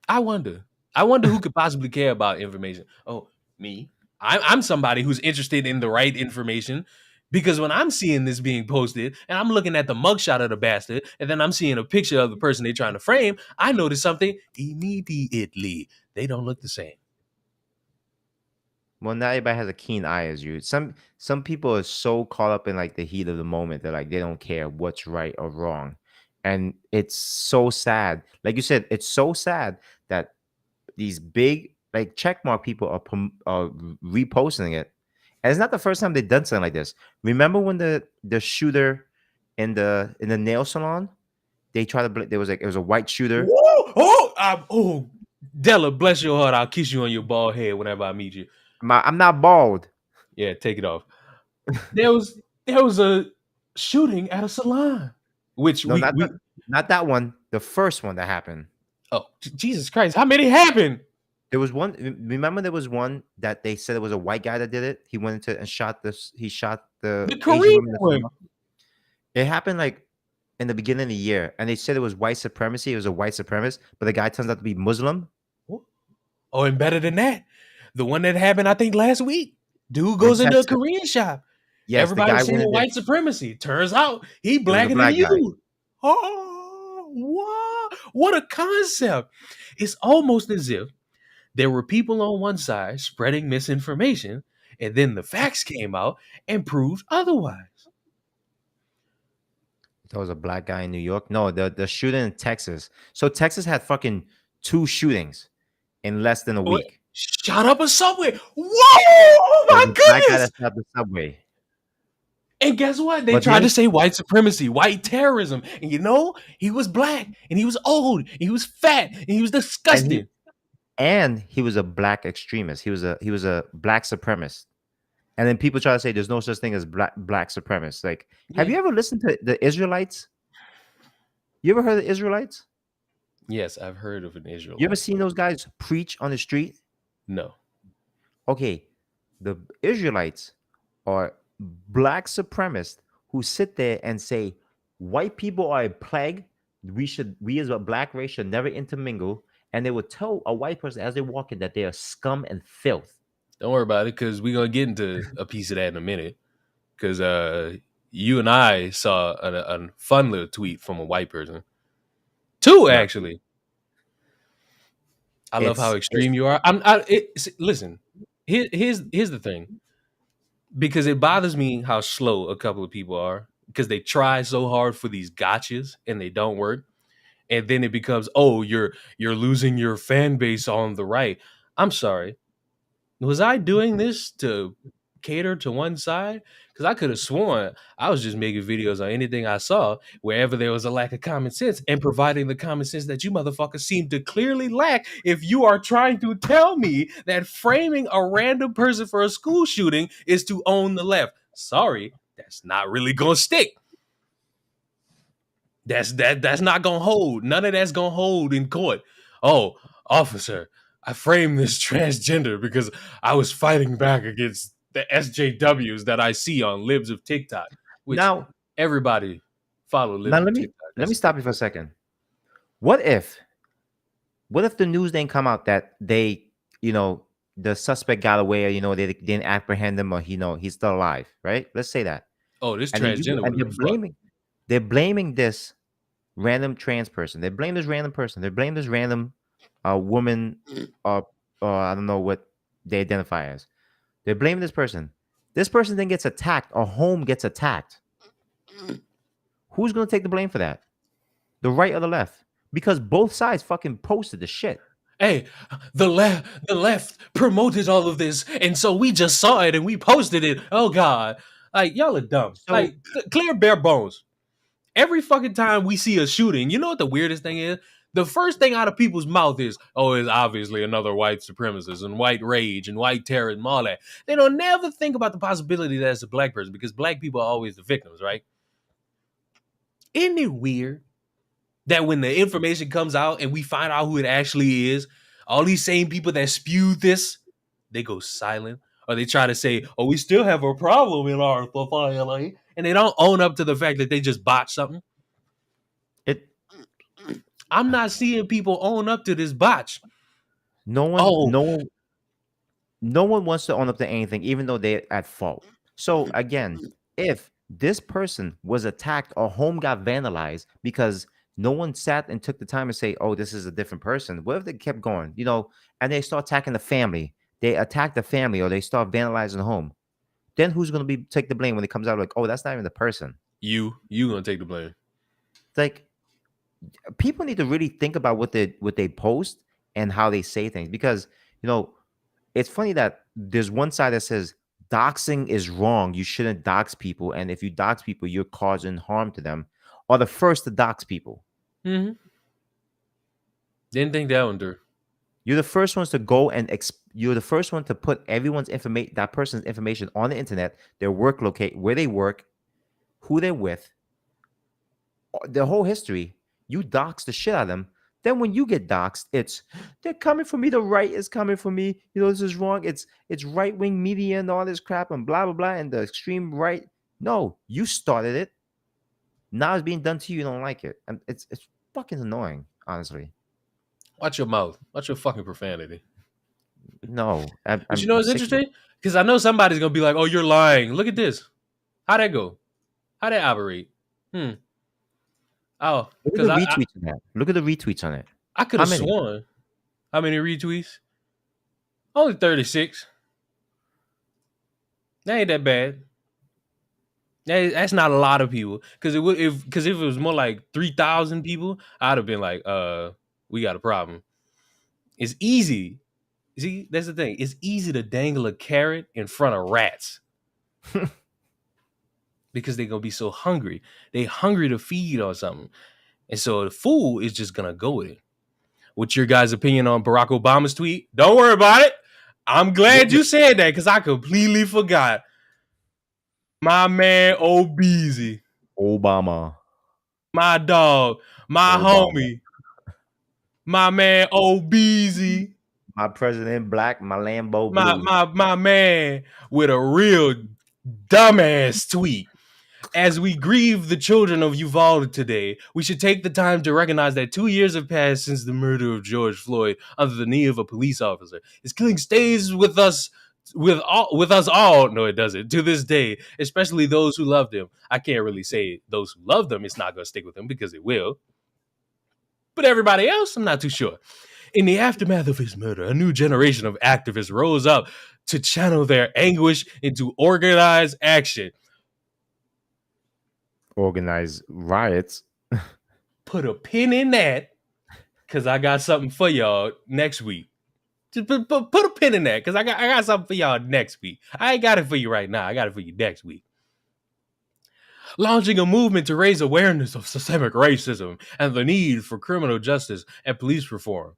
[SPEAKER 1] I wonder. I wonder who could possibly care about information. Oh, me. I'm somebody who's interested in the right information, because when I'm seeing this being posted and I'm looking at the mugshot of the bastard and then I'm seeing a picture of the person they're trying to frame, I notice something immediately. They don't look the same.
[SPEAKER 2] Well, not everybody has a keen eye as you. Some people are so caught up in like the heat of the moment that like they don't care what's right or wrong, and it's so sad. Like you said, it's so sad that these big like checkmark people are reposting it, and it's not the first time they've done something like this. Remember when the shooter in the nail salon, they tried to there was like it was a white shooter.
[SPEAKER 1] Whoa! Oh, Della, bless your heart. I'll kiss you on your bald head whenever I meet you.
[SPEAKER 2] I'm not bald.
[SPEAKER 1] Yeah, take it off. There was a shooting at a salon, which
[SPEAKER 2] No,
[SPEAKER 1] we
[SPEAKER 2] not that one. The first one that happened.
[SPEAKER 1] oh, Jesus Christ, how many happened?
[SPEAKER 2] There was one. Remember, there was one that they said it was a white guy that did it. He went into and shot this. He shot the
[SPEAKER 1] The
[SPEAKER 2] Asian
[SPEAKER 1] Korean
[SPEAKER 2] woman.
[SPEAKER 1] one.
[SPEAKER 2] It happened like in the beginning of the year, and they said it was white supremacy. It was a white supremacist, but the guy turns out to be Muslim.
[SPEAKER 1] Oh, and better than that, the one that happened, I think, last week. Dude
[SPEAKER 2] In
[SPEAKER 1] goes into a
[SPEAKER 2] Texas.
[SPEAKER 1] Korean shop.
[SPEAKER 2] Yes, the
[SPEAKER 1] Everybody's
[SPEAKER 2] guy went
[SPEAKER 1] saying
[SPEAKER 2] in there.
[SPEAKER 1] white supremacy. Turns out he
[SPEAKER 2] It was a
[SPEAKER 1] blacker than
[SPEAKER 2] black guy.
[SPEAKER 1] you. Oh, what a concept. It's almost as if there were people on one side spreading misinformation, and then the facts came out and proved otherwise.
[SPEAKER 2] There was a black guy in New York. No, the shooting in Texas. So Texas had fucking 2 shootings in less than a
[SPEAKER 1] What?
[SPEAKER 2] week.
[SPEAKER 1] Shot up a subway. Whoa! Oh
[SPEAKER 2] There was
[SPEAKER 1] my
[SPEAKER 2] a black guy
[SPEAKER 1] goodness!
[SPEAKER 2] that shot the subway.
[SPEAKER 1] And guess what? They
[SPEAKER 2] But
[SPEAKER 1] tried to
[SPEAKER 2] here's
[SPEAKER 1] say white supremacy, white terrorism. And you know, he was black and he was old, and he was fat, and he was
[SPEAKER 2] and he
[SPEAKER 1] disgusting.
[SPEAKER 2] and he was a black extremist. He was a black supremacist. And then people try to say there's no such thing as black supremacists. Like, have
[SPEAKER 1] Yeah.
[SPEAKER 2] you ever listened to the Israelites? You ever heard of the Israelites?
[SPEAKER 1] Yes, I've heard of an
[SPEAKER 2] You ever
[SPEAKER 1] Israelite.
[SPEAKER 2] seen those guys preach on the street?
[SPEAKER 1] No.
[SPEAKER 2] Okay, the Israelites are black supremacists who sit there and say white people are a plague. We as a black race should never intermingle. And they would tell a white person as they walk in that they are scum and filth.
[SPEAKER 1] Don't worry about it, because we're gonna get into a piece of that in a minute. Because You and I saw a fun little tweet from a white person. Two,
[SPEAKER 2] No,
[SPEAKER 1] actually. I love how
[SPEAKER 2] it's
[SPEAKER 1] extreme you are. Listen, here's the thing. Because it bothers me how slow a couple of people are because they try so hard for these gotchas and they don't work. And then it becomes, oh, you're losing your fan base on the right. I'm sorry. Was I doing this to cater to one side? Because I could have sworn I was just making videos on anything I saw wherever there was a lack of common sense and providing the common sense that you motherfuckers seem to clearly lack if you are trying to tell me that framing a random person for a school shooting is to own the left. Sorry, that's not really gonna stick. That's not gonna hold. None of that's gonna hold in court. Oh, officer, I framed this transgender because I was fighting back against the SJWs that I see on libs of TikTok, which
[SPEAKER 2] now
[SPEAKER 1] everybody follow
[SPEAKER 2] now
[SPEAKER 1] libs of TikTok.
[SPEAKER 2] let
[SPEAKER 1] That's
[SPEAKER 2] me
[SPEAKER 1] the thing.
[SPEAKER 2] stop you for a second. What if what if the news didn't come out that they, you know, the suspect got away, or they didn't apprehend him, or he's still alive, right? Let's say that.
[SPEAKER 1] Oh, this
[SPEAKER 2] And then
[SPEAKER 1] transgender would
[SPEAKER 2] and
[SPEAKER 1] have been fucked.
[SPEAKER 2] they're blaming this random trans person. They blame this random person. They blame this random woman, or I don't know what they identify as. They blame this person. This person then gets attacked. A home gets attacked. Who's gonna take the blame for that? The right or the left? Because both sides fucking posted the shit.
[SPEAKER 1] Hey, the left promoted all of this, and so we just saw it and we posted it. Oh God, like y'all are dumb.
[SPEAKER 2] So
[SPEAKER 1] Like clear bare bones. Every fucking time we see a shooting, you know what the weirdest thing is? The first thing out of people's mouth is, oh, it's obviously another white supremacist and white rage and white terror and all that. They don't never think about the possibility that it's a black person because black people are always the victims, right? Isn't it weird that when the information comes out and we find out who it actually is, all these same people that spewed this, they go silent or they try to say, oh, we still have a problem in our society, and they don't own up to the fact that they just botched something.
[SPEAKER 2] it
[SPEAKER 1] I'm not seeing people own up to this botch.
[SPEAKER 2] no one
[SPEAKER 1] Oh,
[SPEAKER 2] no one no one wants to own up to anything, even though they're at fault. So again, if this person was attacked or home got vandalized because no one sat and took the time to say, "Oh, this is a different person," what if they kept going, and they start attacking the family? They attack the family, or they start vandalizing the home. Then who's going to be take the blame when it comes out like, "Oh, that's not even the person"?
[SPEAKER 1] you gonna take the blame.
[SPEAKER 2] It's like people need to really think about what they post and how they say things, because you know it's funny that there's one side that says doxing is wrong. You shouldn't dox people. And if you dox people, you're causing harm to them. Or the first to dox people.
[SPEAKER 1] Mm-hmm. Didn't think that one through.
[SPEAKER 2] You're the first ones to go and you're the first one to put everyone's information, that person's information on the internet, their work locate, where they work, who they're with, their whole history. You dox the shit out of them. Then when you get doxxed, it's they're coming for me. The right is coming for me. This is wrong. It's right wing media and all this crap and blah blah blah and the extreme right. No, you started it. Now it's being done to you. You don't like it, and it's fucking annoying. Honestly,
[SPEAKER 1] Watch your mouth. Watch your fucking profanity.
[SPEAKER 2] no,
[SPEAKER 1] But you
[SPEAKER 2] I'm
[SPEAKER 1] know what's
[SPEAKER 2] sick.
[SPEAKER 1] interesting? Because I know somebody's gonna be like, "Oh, you're lying. Look at this. How'd that go? How'd that operate?" Hmm. Oh,
[SPEAKER 2] Look at
[SPEAKER 1] because
[SPEAKER 2] the
[SPEAKER 1] I
[SPEAKER 2] retweets on that. Look at the retweets on it.
[SPEAKER 1] I could
[SPEAKER 2] How
[SPEAKER 1] have
[SPEAKER 2] many?
[SPEAKER 1] sworn. How many retweets? Only 36. That ain't that bad. That's not a lot of people. Because it would if it was more like 3,000 people, I'd have been like, we got a problem. It's easy. See, that's the thing. It's easy to dangle a carrot in front of rats because they're gonna be so hungry. They hungry to feed on something. And so the fool is just gonna go with it. What's your guys' opinion on Barack Obama's tweet? Don't worry about it. I'm glad you said that because I completely forgot. My man Obeezy,
[SPEAKER 2] Obama.
[SPEAKER 1] my dog, my
[SPEAKER 2] Obama.
[SPEAKER 1] homie, my man Obeezy,
[SPEAKER 2] My president black. My Lambo
[SPEAKER 1] my
[SPEAKER 2] blue.
[SPEAKER 1] my my man with a real dumbass tweet. As we grieve the children of Uvalde today, we should take the time to recognize that 2 years have passed since the murder of George Floyd under the knee of a police officer. His killing stays with us with us all. No, it doesn't. To this day, especially those who loved him. I can't really say those who loved him. It's not going to stick with him because it will. But everybody else, I'm not too sure. In the aftermath of his murder, a new generation of activists rose up to channel their anguish into organized action.
[SPEAKER 2] Organized riots.
[SPEAKER 1] Put a pin in that, because I got something for y'all next week. Just put a pin in that, because I got something for y'all next week. I ain't got it for you right now. I got it for you next week. Launching a movement to raise awareness of systemic racism and the need for criminal justice and police reform.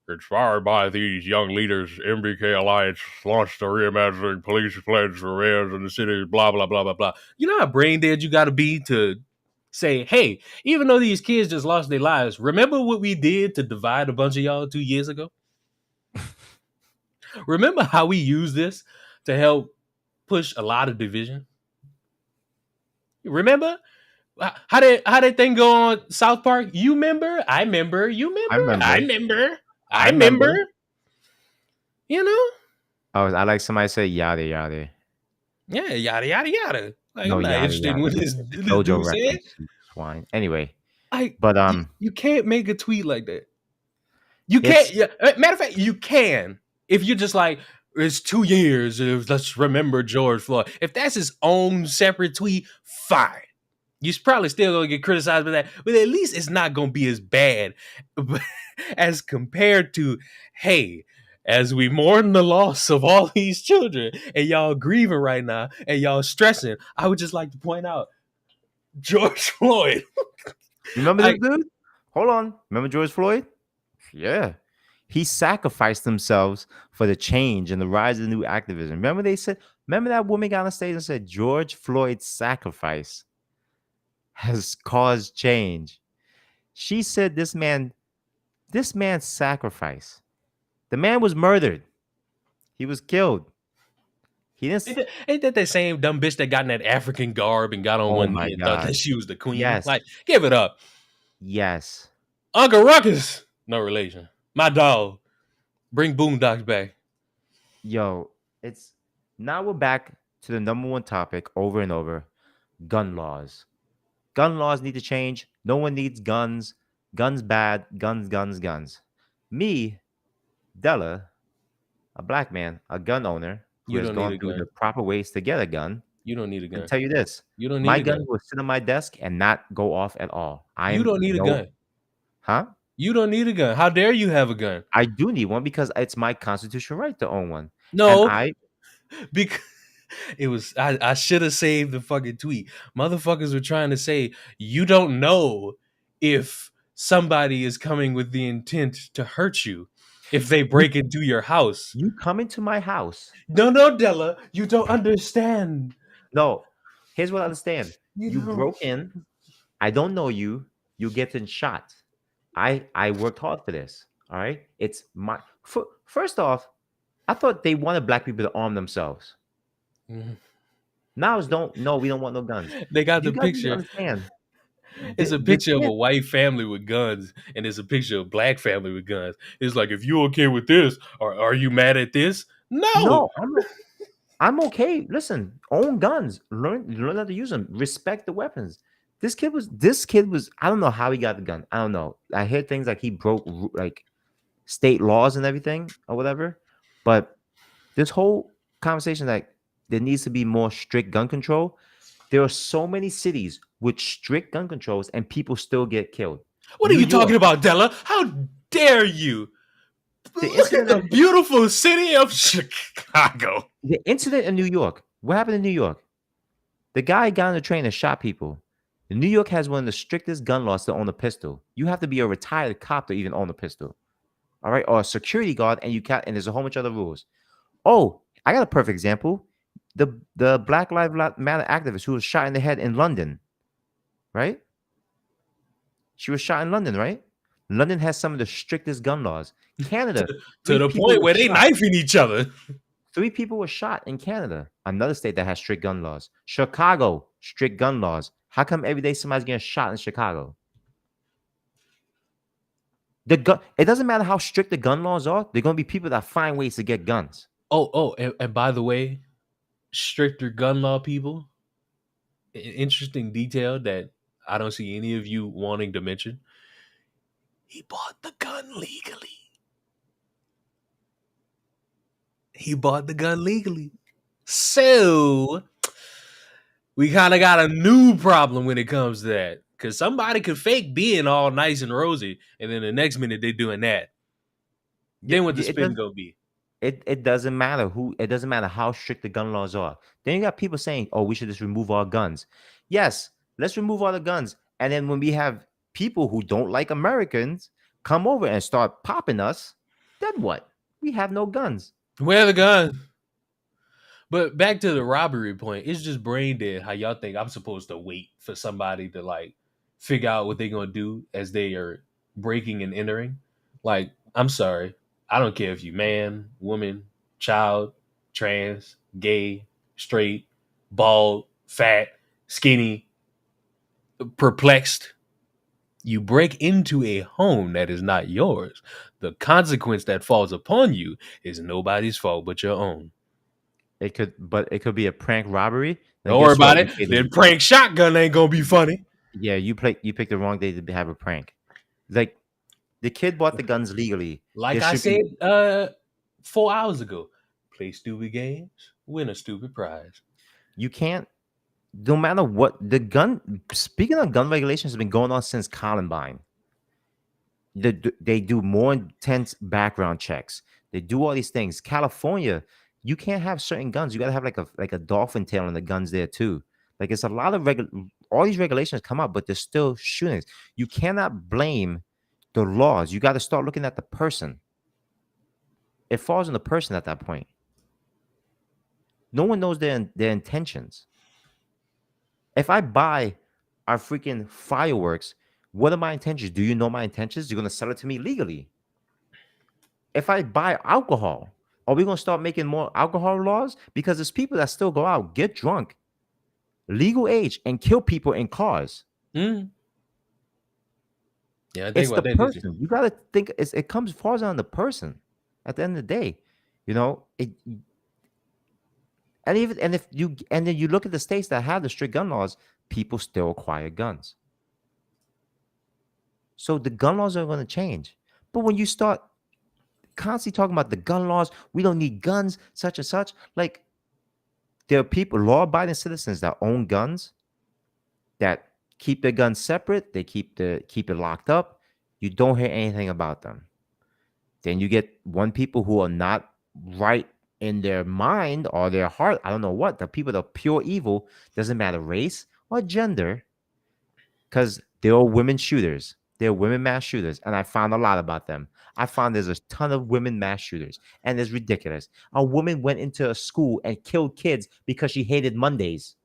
[SPEAKER 1] Inspired by these young leaders, MBK Alliance launched a reimagining police pledge for mayors in the city, blah, blah, blah, blah, blah. You know how brain dead you got to be to say, hey, even though these kids just lost their lives, remember what we did to divide a bunch of y'all 2 years ago? Remember how we used this to help push a lot of division? Remember? How did thing go on South Park? You remember? I remember. You
[SPEAKER 2] I
[SPEAKER 1] remember? I
[SPEAKER 2] remember.
[SPEAKER 1] remember.
[SPEAKER 2] I
[SPEAKER 1] I
[SPEAKER 2] remember.
[SPEAKER 1] remember. You know?
[SPEAKER 2] I like somebody say yada yada.
[SPEAKER 1] Yeah, yada yada yada. Like
[SPEAKER 2] No
[SPEAKER 1] I'm not
[SPEAKER 2] yada
[SPEAKER 1] interested in what
[SPEAKER 2] yada.
[SPEAKER 1] this
[SPEAKER 2] JoJo
[SPEAKER 1] dude said.
[SPEAKER 2] reference, you swine. Anyway,
[SPEAKER 1] I
[SPEAKER 2] but
[SPEAKER 1] you can't make a tweet like that. You can't.
[SPEAKER 2] it's
[SPEAKER 1] Yeah, matter of fact, you can if you're just like it's 2 years. Let's remember George Floyd. If that's his own separate tweet, fine. You're probably still gonna get criticized by that, but at least it's not gonna be as bad as compared to, hey, as we mourn the loss of all these children and y'all grieving right now and y'all stressing, I would just like to point out George Floyd.
[SPEAKER 2] remember this
[SPEAKER 1] Like,
[SPEAKER 2] dude? Hold on. Remember George Floyd? Yeah. He sacrificed themselves for the change and the rise of the new activism. Remember that woman got on stage and said George Floyd's sacrifice has caused change. She said this man's sacrifice. The man was murdered. He was killed. He didn't.
[SPEAKER 1] ain't that same dumb bitch that got in that African garb and got on
[SPEAKER 2] Oh
[SPEAKER 1] one
[SPEAKER 2] my
[SPEAKER 1] knee and thought that
[SPEAKER 2] God.
[SPEAKER 1] she was the queen?
[SPEAKER 2] Yes.
[SPEAKER 1] Like, give it up.
[SPEAKER 2] Yes.
[SPEAKER 1] Uncle Ruckus, no relation. My dog. Bring Boondocks back.
[SPEAKER 2] Yo, it's now we're back to the number one topic over and over: gun laws. Gun laws need to change. No one needs guns. Guns bad. Guns, guns, guns. Me, Della, a black man, a gun owner who
[SPEAKER 1] You
[SPEAKER 2] has
[SPEAKER 1] don't need
[SPEAKER 2] gone
[SPEAKER 1] a
[SPEAKER 2] through the
[SPEAKER 1] gun.
[SPEAKER 2] proper ways to get a gun,
[SPEAKER 1] You don't need a
[SPEAKER 2] can
[SPEAKER 1] gun.
[SPEAKER 2] tell you this:
[SPEAKER 1] You don't need
[SPEAKER 2] my
[SPEAKER 1] a
[SPEAKER 2] gun
[SPEAKER 1] gun.
[SPEAKER 2] will sit on my desk and not go off at all. I
[SPEAKER 1] You
[SPEAKER 2] am
[SPEAKER 1] don't need a
[SPEAKER 2] no,
[SPEAKER 1] gun.
[SPEAKER 2] huh?
[SPEAKER 1] You don't need a gun. How dare you have a gun?
[SPEAKER 2] I do need one because it's my constitutional right to own one, and
[SPEAKER 1] No,
[SPEAKER 2] I
[SPEAKER 1] because it was I should have saved the fucking tweet. Motherfuckers were trying to say you don't know if somebody is coming with the intent to hurt you if they
[SPEAKER 2] you
[SPEAKER 1] break into your house.
[SPEAKER 2] you come into my house.
[SPEAKER 1] No, Della, you don't understand.
[SPEAKER 2] No, here's what I understand.
[SPEAKER 1] You
[SPEAKER 2] You
[SPEAKER 1] don't.
[SPEAKER 2] broke in. I don't know you. You getting shot. I worked hard for this. All right. It's my first off. I thought they wanted black people to arm themselves. Now it's don't no. We don't want no guns.
[SPEAKER 1] They got
[SPEAKER 2] You
[SPEAKER 1] the
[SPEAKER 2] guys need to
[SPEAKER 1] picture.
[SPEAKER 2] understand.
[SPEAKER 1] It's a
[SPEAKER 2] The
[SPEAKER 1] picture of a
[SPEAKER 2] kid.
[SPEAKER 1] white family with guns, and it's a picture of a black family with guns. It's like, if you okay with this, or are you mad at this? No.
[SPEAKER 2] No, I'm okay. Listen, own guns. Learn how to use them. Respect the weapons. This kid was. I don't know how he got the gun. I don't know. I heard things like he broke like state laws and everything or whatever. But this whole conversation, like there needs to be more strict gun control. There are so many cities with strict gun controls and people still get killed.
[SPEAKER 1] What are
[SPEAKER 2] New
[SPEAKER 1] you talking
[SPEAKER 2] York,
[SPEAKER 1] about, Della? How dare you?
[SPEAKER 2] the
[SPEAKER 1] Look at
[SPEAKER 2] incident,
[SPEAKER 1] the beautiful city of Chicago.
[SPEAKER 2] the incident in New York. What happened in New York? The guy got on the train and shot people. New York has one of the strictest gun laws to own a pistol. You have to be a retired cop to even own a pistol. All right, or a security guard, and you can't. And there's a whole bunch of other rules. Oh, I got a perfect example. The Black Lives Matter activist who was shot in the head in London, right? She was shot in London, right? London has some of the strictest gun laws. Canada,
[SPEAKER 1] To
[SPEAKER 2] three
[SPEAKER 1] the
[SPEAKER 2] people
[SPEAKER 1] point
[SPEAKER 2] were
[SPEAKER 1] where they
[SPEAKER 2] shot.
[SPEAKER 1] knifing each other.
[SPEAKER 2] 3 people were shot in Canada, another state that has strict gun laws. Chicago, strict gun laws. How come every day somebody's getting shot in Chicago? It doesn't matter how strict the gun laws are. There are going to be people that find ways to get guns.
[SPEAKER 1] and by the way, stricter gun law people. Interesting detail that I don't see any of you wanting to mention. He bought the gun legally. He bought the gun legally. So we kind of got a new problem when it comes to that. Because somebody could fake being all nice and rosy, and then the next minute they doing that. Then what the
[SPEAKER 2] It
[SPEAKER 1] spin
[SPEAKER 2] does.
[SPEAKER 1] gonna be?
[SPEAKER 2] It doesn't matter who. It doesn't matter how strict the gun laws are. Then you got people saying, "Oh, we should just remove all guns." Yes, let's remove all the guns. And then when we have people who don't like Americans come over and start popping us, then what? We have no guns.
[SPEAKER 1] Where the gun? But back to the robbery point, it's just brain dead how y'all think I'm supposed to wait for somebody to like figure out what they're gonna do as they are breaking and entering. Like, I'm sorry. I don't care if you man, woman, child, trans, gay, straight, bald, fat, skinny, perplexed. You break into a home that is not yours. The consequence that falls upon you is nobody's fault but your own.
[SPEAKER 2] But it could be a prank robbery. Then
[SPEAKER 1] Don't worry
[SPEAKER 2] guess
[SPEAKER 1] about
[SPEAKER 2] what?
[SPEAKER 1] it. Then prank shotgun ain't gonna be funny.
[SPEAKER 2] Yeah, you picked the wrong day to have a prank. Like the kid bought the guns legally. There
[SPEAKER 1] Like I
[SPEAKER 2] should
[SPEAKER 1] said
[SPEAKER 2] be
[SPEAKER 1] 4 hours ago, play stupid games, win a stupid prize.
[SPEAKER 2] you can't no matter what the gun. Speaking of gun regulations, has been going on since Columbine. They do more intense background checks. They do all these things. California, you can't have certain guns. You got to have like a dolphin tail on the guns there too. Like it's a lot of all these regulations come up, but there's still shootings. You cannot blame the laws. You got to start looking at the person. It falls on the person at that point. No one knows their intentions. If I buy our freaking fireworks, what are my intentions? Do you know my intentions? You're gonna sell it to me legally. If I buy alcohol, are we gonna start making more alcohol laws? Because there's people that still go out, get drunk, legal age, and kill people in cars.
[SPEAKER 1] Mm. Yeah, I think
[SPEAKER 2] It's the
[SPEAKER 1] about that. Did you?
[SPEAKER 2] person. You gotta think it comes falls on the person at the end of the day. You know, and then you look at the states that have the strict gun laws, people still acquire guns. So the gun laws are gonna change. But when you start constantly talking about the gun laws, we don't need guns, such and such. Like there are people, law-abiding citizens that own guns that keep their guns separate. They keep it locked up. You don't hear anything about them. Then you get one people who are not right in their mind or their heart. I don't know what. The people that are pure evil, doesn't matter race or gender, because they're all women shooters. They're women mass shooters. And I found a lot about them. I found there's a ton of women mass shooters. And it's ridiculous. A woman went into a school and killed kids because she hated Mondays.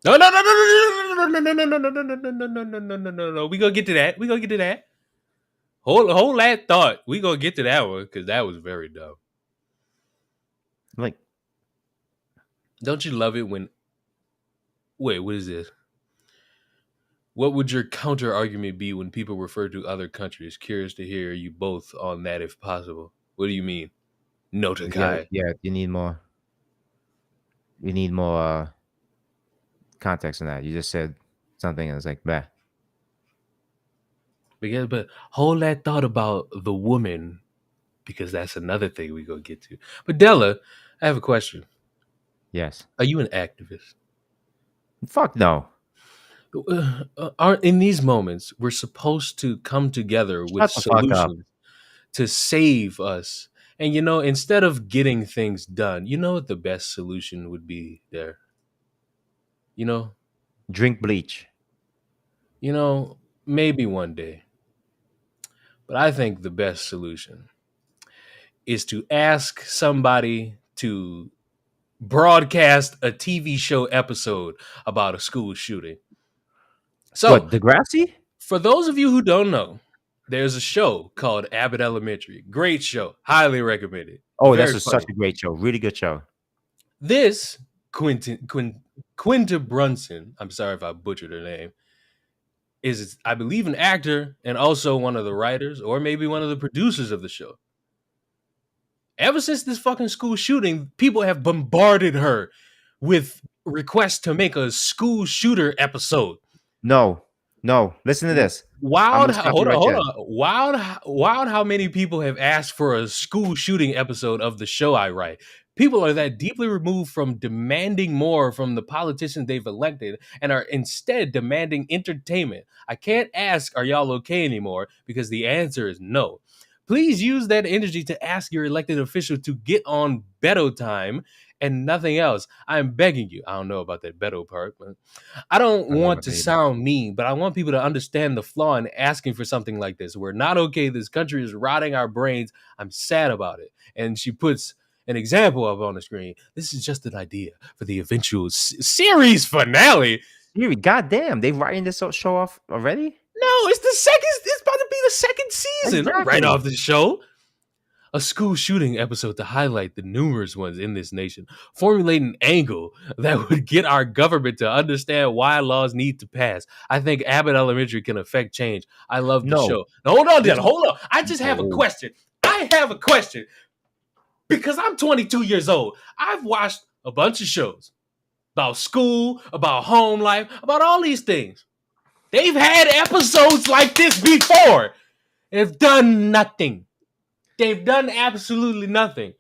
[SPEAKER 1] No, no, no, no, no, no, no, no, no, no, no, no, no, no, no, no, no, no, no. We gonna get to that. We gonna get to that. Hold that thought. We gonna get to that one because that was very dumb.
[SPEAKER 2] Like,
[SPEAKER 1] Don't you love it when? Wait, what is this? What would your counter argument be when people refer to other countries? Curious to hear you both on that, if possible. What do you mean? No to Kai.
[SPEAKER 2] yeah, you need more. You need more context in that. You just said something and it's like, bah.
[SPEAKER 1] Because, but hold that thought about the woman because that's another thing we gonna get to. But Della, I have a question.
[SPEAKER 2] Yes.
[SPEAKER 1] Are you an activist?
[SPEAKER 2] Fuck no.
[SPEAKER 1] Aren't in these moments we're supposed to come together with
[SPEAKER 2] Shut the fuck up.
[SPEAKER 1] solutions to save us? And instead of getting things done, you know what the best solution would be there? You know,
[SPEAKER 2] Drink bleach.
[SPEAKER 1] maybe one day. But I think the best solution is to ask somebody to broadcast a TV show episode about a school shooting. So,
[SPEAKER 2] What, Degrassi?
[SPEAKER 1] for those of you who don't know, there's a show called Abbott Elementary. Great show. Highly recommended.
[SPEAKER 2] Oh,
[SPEAKER 1] Very
[SPEAKER 2] that's such
[SPEAKER 1] funny.
[SPEAKER 2] a great show. Really good show.
[SPEAKER 1] This Quinta Brunson, I'm sorry if I butchered her name, is, I believe, an actor and also one of the writers or maybe one of the producers of the show. Ever since this fucking school shooting, people have bombarded her with requests to make a school shooter episode.
[SPEAKER 2] No, no. Listen to this. I'm
[SPEAKER 1] Wild,
[SPEAKER 2] gonna stop you
[SPEAKER 1] hold on,
[SPEAKER 2] right
[SPEAKER 1] hold
[SPEAKER 2] there.
[SPEAKER 1] on. Wild, how many people have asked for a school shooting episode of the show I write? People are that deeply removed from demanding more from the politicians they've elected and are instead demanding entertainment. I can't ask, are y'all okay anymore? Because the answer is no. Please use that energy to ask your elected official to get on Beto time and nothing else. I'm begging you. I don't know about that Beto part, but I don't
[SPEAKER 2] I love
[SPEAKER 1] want
[SPEAKER 2] it,
[SPEAKER 1] to
[SPEAKER 2] baby.
[SPEAKER 1] sound mean, but I want people to understand the flaw in asking for something like this. We're not okay. This country is rotting our brains. I'm sad about it. And she puts an example up on the screen. This is just an idea for the eventual series finale.
[SPEAKER 2] Siri, goddamn, they writing this show off already?
[SPEAKER 1] No, it's the second. It's about to be the second season. Don't write
[SPEAKER 2] Exactly.
[SPEAKER 1] off the show. A school shooting episode to highlight the numerous ones in this nation, formulate an angle that would get our government to understand why laws need to pass. I think Abbott Elementary can affect change. I love the
[SPEAKER 2] No,
[SPEAKER 1] show. Now, hold on,
[SPEAKER 2] this
[SPEAKER 1] then.
[SPEAKER 2] is
[SPEAKER 1] Hold on. I just have a
[SPEAKER 2] no.
[SPEAKER 1] question. I have a question because I'm 22 years old. I've watched a bunch of shows about school, about home life, about all these things. They've had episodes like this before. They've done nothing. They've done absolutely nothing.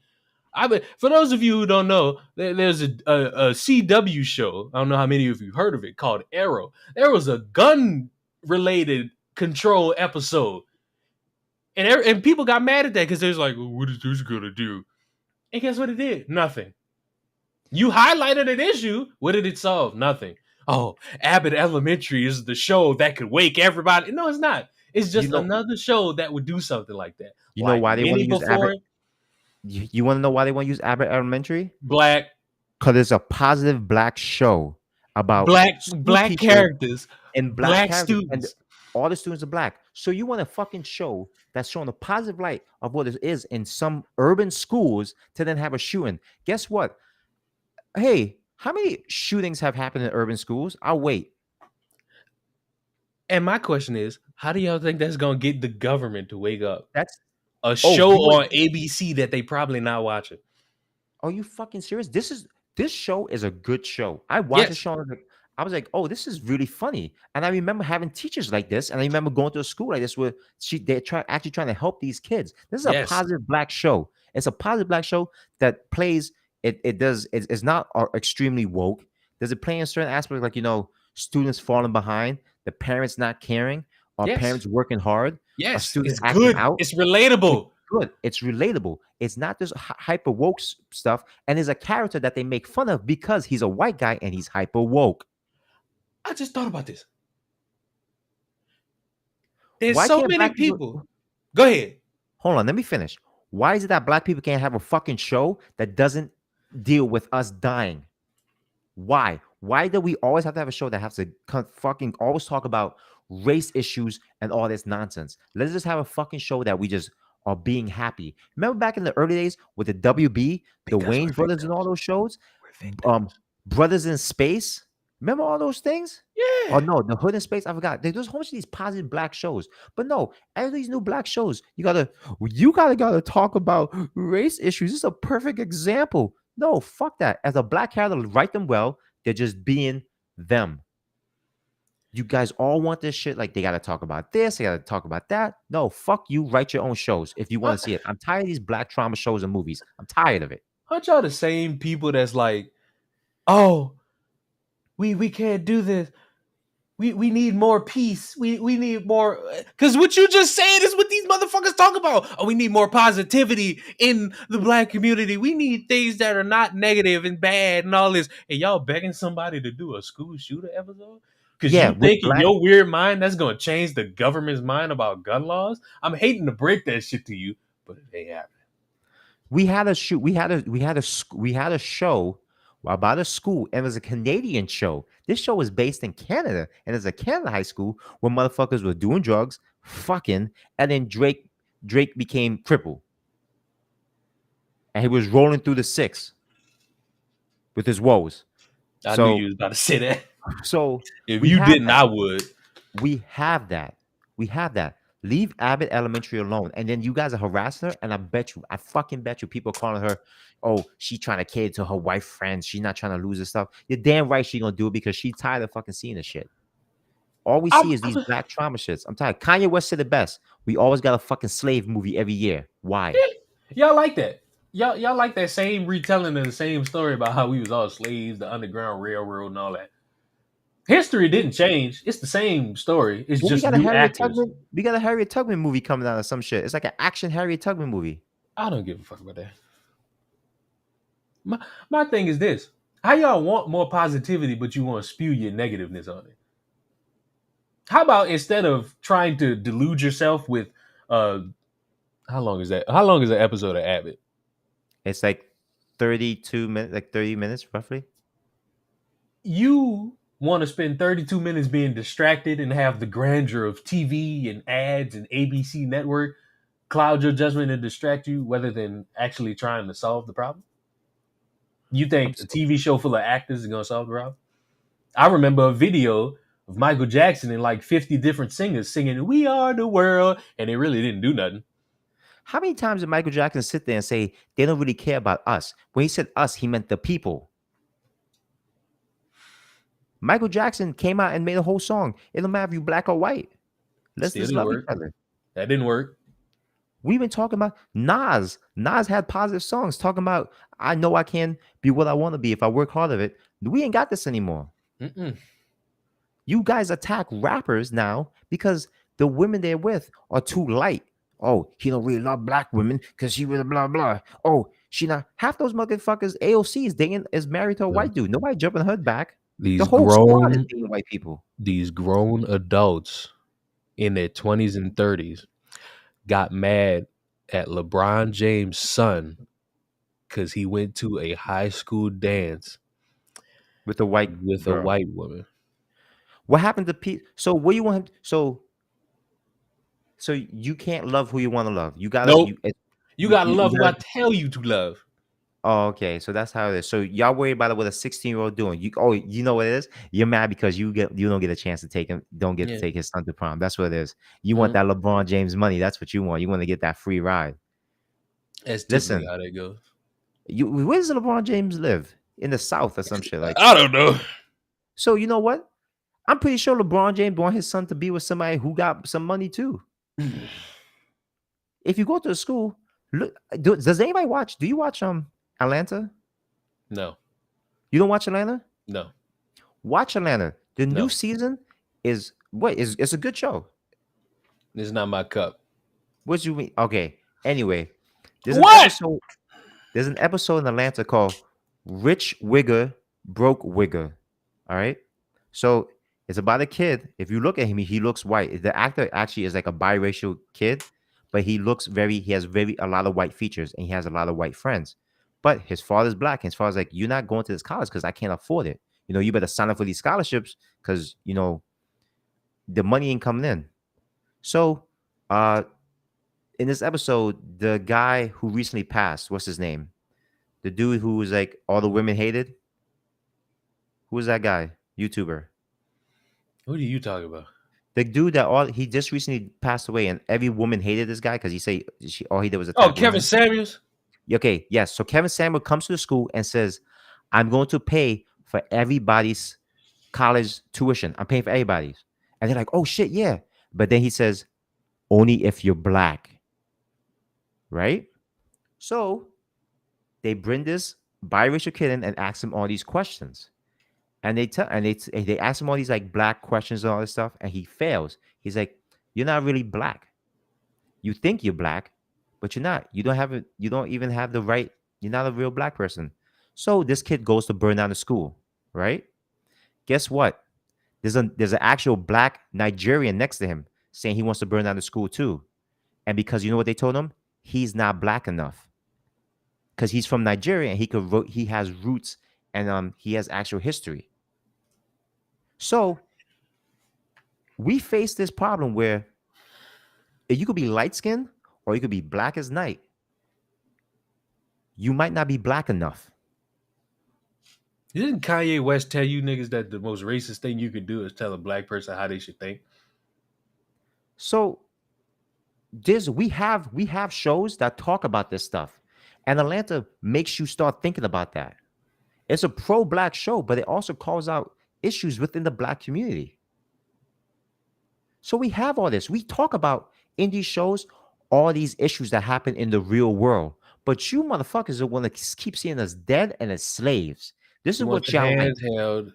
[SPEAKER 1] For those of you who don't know, there's a CW show. I don't know how many of you heard of it called Arrow. There was a gun related control episode, and people got mad at that because they're like, well, "What is this gonna do?" And guess what it did? Nothing. You highlighted an issue. What did it solve? Nothing. Oh, Abbott Elementary is the show that could wake everybody. No, it's not. It's
[SPEAKER 2] You
[SPEAKER 1] just
[SPEAKER 2] know,
[SPEAKER 1] another show that would do something like that.
[SPEAKER 2] you know
[SPEAKER 1] Like
[SPEAKER 2] why they want
[SPEAKER 1] many
[SPEAKER 2] to use
[SPEAKER 1] before
[SPEAKER 2] Abbott?
[SPEAKER 1] it,
[SPEAKER 2] You want to know why they want to use Abbott Elementary?
[SPEAKER 1] black
[SPEAKER 2] Because it's a positive black show about school
[SPEAKER 1] black
[SPEAKER 2] teachers
[SPEAKER 1] characters,
[SPEAKER 2] and black
[SPEAKER 1] black
[SPEAKER 2] characters, and
[SPEAKER 1] students.
[SPEAKER 2] all the students are black. So you want a fucking show that's showing the positive light of what it is in some urban schools to then have a shooting. Guess what? Hey, how many shootings have happened in urban schools? I'll wait.
[SPEAKER 1] And my question is, how do y'all think that's gonna get the government to wake up?
[SPEAKER 2] That's
[SPEAKER 1] A
[SPEAKER 2] oh,
[SPEAKER 1] show
[SPEAKER 2] you want
[SPEAKER 1] on ABC that they probably not watching.
[SPEAKER 2] are you fucking serious? This show is a good show. I watched the
[SPEAKER 1] Yes,
[SPEAKER 2] show and I was like, oh, this is really funny. And I remember having teachers like this, and I remember going to a school like this where they're actually trying to help these kids. This is a
[SPEAKER 1] yes,
[SPEAKER 2] positive black show. It's a positive black show that plays. It's not extremely woke. Does it play in certain aspects like students falling behind, the parents not caring, or
[SPEAKER 1] yes,
[SPEAKER 2] parents working hard, or
[SPEAKER 1] yes.
[SPEAKER 2] students
[SPEAKER 1] It's
[SPEAKER 2] acting
[SPEAKER 1] good.
[SPEAKER 2] out?
[SPEAKER 1] It's
[SPEAKER 2] It's
[SPEAKER 1] relatable.
[SPEAKER 2] good. It's relatable. It's not just hyper woke stuff. And there's a character that they make fun of because he's a white guy and he's hyper woke.
[SPEAKER 1] I just thought about this. There's
[SPEAKER 2] Why
[SPEAKER 1] so
[SPEAKER 2] can't
[SPEAKER 1] many
[SPEAKER 2] black people?
[SPEAKER 1] people. Go ahead.
[SPEAKER 2] Hold on, let me finish. Why is it that black people can't have a fucking show that doesn't deal with us dying? Why? Why do we always have to have a show that has to fucking always talk about race issues and all this nonsense? Let's just have a fucking show that we just are being happy. Remember back in the early days with the WB, the
[SPEAKER 1] Because we're
[SPEAKER 2] Wayne brothers, and all
[SPEAKER 1] victims.
[SPEAKER 2] those shows?
[SPEAKER 1] We're victims.
[SPEAKER 2] Um, Brothers in Space. Remember all those things? Oh
[SPEAKER 1] Yeah.
[SPEAKER 2] no, the Hood in Space. I forgot. There's a whole bunch of these positive black shows, but no, all these new black shows, you gotta talk about race issues. This is a perfect example. No, fuck that. As a black character, write them well. They're just being them. You guys all want this shit. Like they gotta talk about this, they gotta talk about that. No, fuck you. Write your own shows if you want to see it. I'm tired of these black trauma shows and movies. I'm tired of it.
[SPEAKER 1] Aren't y'all the same people that's like, oh, we can't do this. We need more peace. We need more, because what you just said is what these motherfuckers talk about. Oh, we need more positivity in the black community. We need things that are not negative and bad and all this. And y'all begging somebody to do a school shooter episode because
[SPEAKER 2] Yeah,
[SPEAKER 1] you
[SPEAKER 2] with
[SPEAKER 1] think in
[SPEAKER 2] black
[SPEAKER 1] your weird mind that's gonna change the government's mind about gun laws. I'm hating to break that shit to you, but it ain't happening.
[SPEAKER 2] we had a shoot. We had a show about a school, and it was a Canadian show. This show was based in Canada, and it's a Canada high school where motherfuckers were doing drugs, fucking, and then Drake became crippled, and he was rolling through the six with his woes.
[SPEAKER 1] I knew
[SPEAKER 2] So
[SPEAKER 1] you was about to say that.
[SPEAKER 2] so
[SPEAKER 1] If
[SPEAKER 2] we
[SPEAKER 1] you
[SPEAKER 2] have
[SPEAKER 1] didn't,
[SPEAKER 2] that.
[SPEAKER 1] I would.
[SPEAKER 2] We have that. We have that. Leave Abbott Elementary alone. And then you guys are harassing her. And I fucking bet you people are calling her, oh, she trying to cater to her wife friends. She's not trying to lose her stuff. You're damn right she gonna do it because she's tired of fucking seeing this shit. All we see is these
[SPEAKER 1] I'm,
[SPEAKER 2] black trauma shits. I'm tired. Kanye West said it best. We always got a fucking slave movie every year. Why?
[SPEAKER 1] y'all like that. Y'all like that same retelling of the same story about how we was all slaves, the Underground Railroad, and all that. History didn't change. It's the same story. It's
[SPEAKER 2] Well, we
[SPEAKER 1] just
[SPEAKER 2] got a
[SPEAKER 1] new
[SPEAKER 2] Harriet
[SPEAKER 1] actors.
[SPEAKER 2] Tubman. We got a Harriet Tubman movie coming out or some shit. It's like an action Harriet Tubman movie.
[SPEAKER 1] I don't give a fuck about that. My thing is this: how y'all want more positivity, but you want to spew your negativeness on it? How about instead of trying to delude yourself with uh how long is that? How long is an episode of Abbott?
[SPEAKER 2] It's like 32 minutes, like 30 minutes roughly.
[SPEAKER 1] You want to spend 32 minutes being distracted and have the grandeur of TV and ads and ABC network cloud your judgment and distract you rather than actually trying to solve the problem? You
[SPEAKER 2] I'm
[SPEAKER 1] think a
[SPEAKER 2] so
[SPEAKER 1] TV show full of actors is going to solve the problem? I remember a video of Michael Jackson and like 50 different singers singing "We Are the World," and it really didn't do nothing.
[SPEAKER 2] How many times did Michael Jackson sit there and say they don't really care about us? When he said us, he meant the people. Michael Jackson came out and made a whole song. It don't matter if you black or white. Let's
[SPEAKER 1] Still
[SPEAKER 2] just
[SPEAKER 1] didn't
[SPEAKER 2] love each
[SPEAKER 1] work.
[SPEAKER 2] other.
[SPEAKER 1] That didn't work.
[SPEAKER 2] We've been talking about Nas. Nas had positive songs talking about I know I can be what I want to be if I work hard of it. We ain't got this anymore.
[SPEAKER 1] Mm-mm.
[SPEAKER 2] You guys attack rappers now because the women they're with are too light. Oh, he don't really love black women because she was blah blah. Oh, she not half those motherfuckers AOC is married to a
[SPEAKER 1] Yeah.
[SPEAKER 2] white dude. Nobody jumping her back. The
[SPEAKER 1] These
[SPEAKER 2] whole squad is
[SPEAKER 1] grown
[SPEAKER 2] being white people.
[SPEAKER 1] these grown adults in their 20s and 30s got mad at LeBron James' son because he went to a high school dance
[SPEAKER 2] With a white
[SPEAKER 1] with a
[SPEAKER 2] girl.
[SPEAKER 1] white woman.
[SPEAKER 2] What happened to Pete? So what do you want him? So you can't love who you want to love. You gotta
[SPEAKER 1] Nope.
[SPEAKER 2] you
[SPEAKER 1] You gotta
[SPEAKER 2] you
[SPEAKER 1] love who I
[SPEAKER 2] gotta.
[SPEAKER 1] tell you to love.
[SPEAKER 2] Oh, okay. So that's how it is. So y'all worry about it what a 16-year-old doing. You know what it is? You're mad because you don't get a chance to take him, don't get to
[SPEAKER 1] Yeah.
[SPEAKER 2] take his son to prom. That's what it is. You want
[SPEAKER 1] Mhm.
[SPEAKER 2] that LeBron James money. That's what you want. You want to get that free ride.
[SPEAKER 1] That's typically
[SPEAKER 2] Listen,
[SPEAKER 1] how that goes.
[SPEAKER 2] where does LeBron James live? In the South or some shit like.
[SPEAKER 1] I don't know.
[SPEAKER 2] So you know what? I'm pretty sure LeBron James want his son to be with somebody who got some money too. If you go to a school, look, does anybody watch? Do you watch Atlanta?
[SPEAKER 1] No,
[SPEAKER 2] You don't watch Atlanta?
[SPEAKER 1] no,
[SPEAKER 2] Watch Atlanta. The new
[SPEAKER 1] no.
[SPEAKER 2] season is what is it's a good show.
[SPEAKER 1] This is not my cup.
[SPEAKER 2] What you mean? Okay. Anyway, there's an
[SPEAKER 1] What?
[SPEAKER 2] episode. There's an episode in Atlanta called "Rich Wigger, Broke Wigger." All right. So it's about a kid. If you look at him, he looks white. The actor actually is like a biracial kid, but he has very a lot of white features and he has a lot of white friends. But his father's black. And his father's like, you're not going to this college because I can't afford it. You better sign up for these scholarships because the money ain't coming in. So uh in this episode, the guy who recently passed, what's his name? The dude who was like all the women hated. Who was that guy? YouTuber.
[SPEAKER 1] What are you talking about?
[SPEAKER 2] The dude that all he just recently passed away, and every woman hated this guy because all he did was
[SPEAKER 1] Oh,
[SPEAKER 2] attack
[SPEAKER 1] Kevin
[SPEAKER 2] women.
[SPEAKER 1] Samuels.
[SPEAKER 2] Okay, yes. So Kevin Samuel comes to the school and says, "I'm going to pay for everybody's college tuition. I'm paying for everybody's." And they're like, "Oh shit, yeah!" But then he says, "Only if you're black, right?" So they bring this biracial kid in and ask him all these questions. And they ask him all these like black questions and all this stuff, and he fails. He's like, "You're not really black. You think you're black, but you're not. You don't have it. You don't even have the right. You're not a real black person." So this kid goes to burn down the school, right? Guess what? There's an actual black Nigerian next to him saying he wants to burn down the school too. And because you know what they told him, he's not black enough because he's from Nigeria and he has roots and he has actual history. So we face this problem where you could be light skinned or you could be black as night. You might not be black enough.
[SPEAKER 1] Didn't Kanye West tell you niggas that the most racist thing you could do is tell a black person how they should think?
[SPEAKER 2] So We have shows that talk about this stuff, and Atlanta makes you start thinking about that. It's a pro-black show, but it also calls out issues within the black community. So we have all this. We talk about in these shows all these issues that happen in the real world. But you motherfuckers are want to keep seeing us dead and as slaves. This
[SPEAKER 1] They
[SPEAKER 2] is
[SPEAKER 1] want
[SPEAKER 2] what
[SPEAKER 1] their
[SPEAKER 2] y'all like.
[SPEAKER 1] hands held.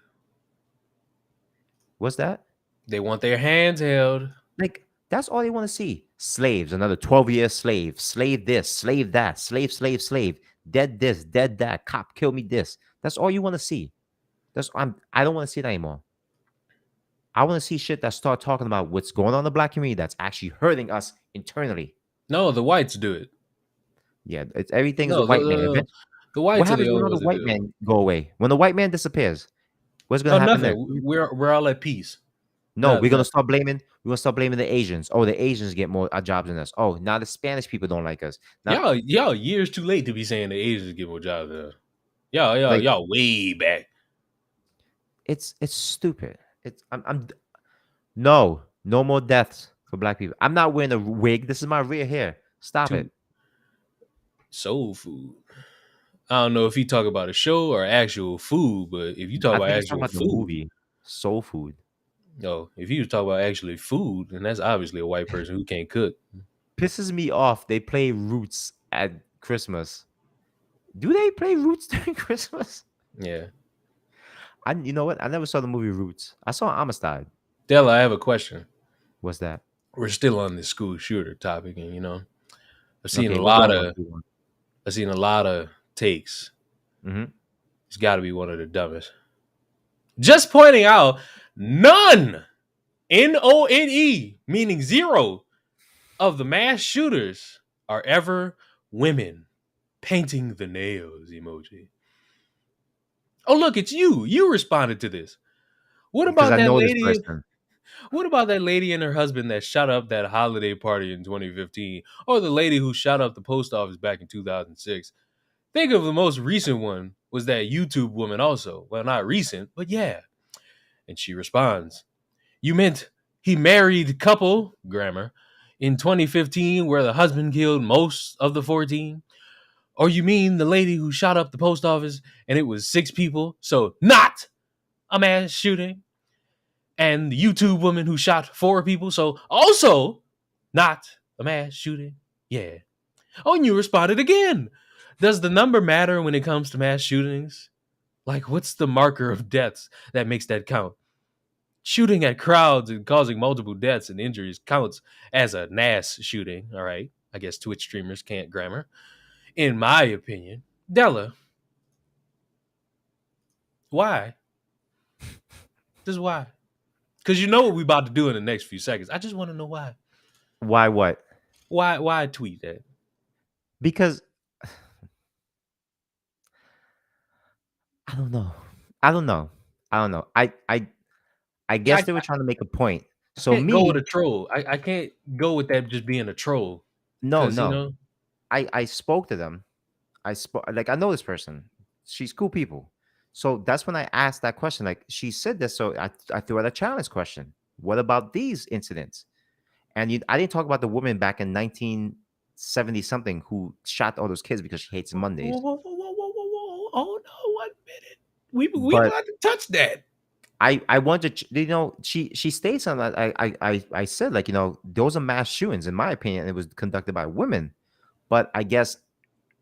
[SPEAKER 2] What's that?
[SPEAKER 1] They want their hands held.
[SPEAKER 2] Like, that's all they want to see. Slaves, another 12-year slave, slave this, slave that, slave, slave, slave, dead this, dead that, cop kill me this. That's all you want to see. I don't want to see that anymore. I want to see shit that start talking about what's going on in the black community that's actually hurting us internally.
[SPEAKER 1] No, the whites do it.
[SPEAKER 2] Yeah, everything's a
[SPEAKER 1] No,
[SPEAKER 2] white man.
[SPEAKER 1] the
[SPEAKER 2] What
[SPEAKER 1] whites are the
[SPEAKER 2] happens when
[SPEAKER 1] only
[SPEAKER 2] all the
[SPEAKER 1] ones that
[SPEAKER 2] white
[SPEAKER 1] do it.
[SPEAKER 2] men go away? When the white man disappears, what's gonna
[SPEAKER 1] Oh,
[SPEAKER 2] happen there?
[SPEAKER 1] nothing. We're all at peace.
[SPEAKER 2] No,
[SPEAKER 1] No,
[SPEAKER 2] we're
[SPEAKER 1] no.
[SPEAKER 2] gonna start blaming. We're gonna start blaming the Asians. Oh, the Asians get more jobs than us. Oh, now the Spanish people don't like us. Now,
[SPEAKER 1] Y'all years too late to be saying the Asians get more jobs than us.
[SPEAKER 2] like,
[SPEAKER 1] Y'all way back.
[SPEAKER 2] it's stupid. No, no more deaths for black people. I'm not wearing a wig. This is my real hair. Stop it.
[SPEAKER 1] Too soul food. I don't know if you talk about a show or actual food, but if you talk
[SPEAKER 2] I
[SPEAKER 1] about
[SPEAKER 2] think he's talking
[SPEAKER 1] actual
[SPEAKER 2] about the
[SPEAKER 1] food,
[SPEAKER 2] movie Soul Food.
[SPEAKER 1] no, if you talk about actually food, then that's obviously a white person who can't cook.
[SPEAKER 2] Pisses me off. They play Roots at Christmas. Do they play Roots during Christmas?
[SPEAKER 1] Yeah.
[SPEAKER 2] You know what? I never saw the movie Roots. I saw Amistad.
[SPEAKER 1] Della, I have a question.
[SPEAKER 2] What's that?
[SPEAKER 1] We're still on this school shooter topic, and I've seen
[SPEAKER 2] Okay,
[SPEAKER 1] a
[SPEAKER 2] what's
[SPEAKER 1] lot
[SPEAKER 2] going on?
[SPEAKER 1] of I've seen a lot of takes.
[SPEAKER 2] Mm-hmm.
[SPEAKER 1] It's got to be one of the dumbest. Just pointing out, none, NONE, meaning zero, of the mass shooters are ever women. Painting the nails emoji. Oh, look, it's you. You responded to this. What
[SPEAKER 2] Because
[SPEAKER 1] about
[SPEAKER 2] I
[SPEAKER 1] that
[SPEAKER 2] know this
[SPEAKER 1] lady?
[SPEAKER 2] person.
[SPEAKER 1] What about that lady and her husband that shot up that holiday party in 2015? Or the lady who shot up the post office back in 2006? Think of the most recent one was that YouTube woman also. Well, not recent, but yeah. And she responds, "You meant he married couple, grammar, in 2015 where the husband killed most of the 14? Or you mean the lady who shot up the post office and it was 6 people, so not a mass shooting? And the YouTube woman who shot 4 people, so also not a mass shooting? Yeah." Oh, and you responded again. Does the number matter when it comes to mass shootings? Like, what's the marker of deaths that makes that count? Shooting at crowds and causing multiple deaths and injuries counts as a NAS shooting, all right? I guess Twitch streamers can't grammar. In my opinion. Della, why? Just why? Because you know what we about to do in the next few seconds. I just want to know why.
[SPEAKER 2] Why what?
[SPEAKER 1] Why tweet that?
[SPEAKER 2] Because I don't know. I don't know. I don't know. I
[SPEAKER 1] Yeah,
[SPEAKER 2] guess they were trying to make a point.
[SPEAKER 1] I
[SPEAKER 2] So
[SPEAKER 1] can't go with
[SPEAKER 2] me,
[SPEAKER 1] a troll. I can't go with that just being a troll.
[SPEAKER 2] no,
[SPEAKER 1] Because,
[SPEAKER 2] no. I spoke to them. I spoke like I know this person. She's cool people. So that's when I asked that question. Like she said this, so I threw out a challenge question. What about these incidents? And I didn't talk about the woman back in 1970 something who shot all those kids because she hates
[SPEAKER 1] whoa,
[SPEAKER 2] Mondays.
[SPEAKER 1] whoa, whoa, whoa, whoa, whoa, whoa. Oh no, 1 minute. We
[SPEAKER 2] But
[SPEAKER 1] about to touch that.
[SPEAKER 2] I wanted to, she states on that I said like those are mass shootings in my opinion. It was conducted by women, but I guess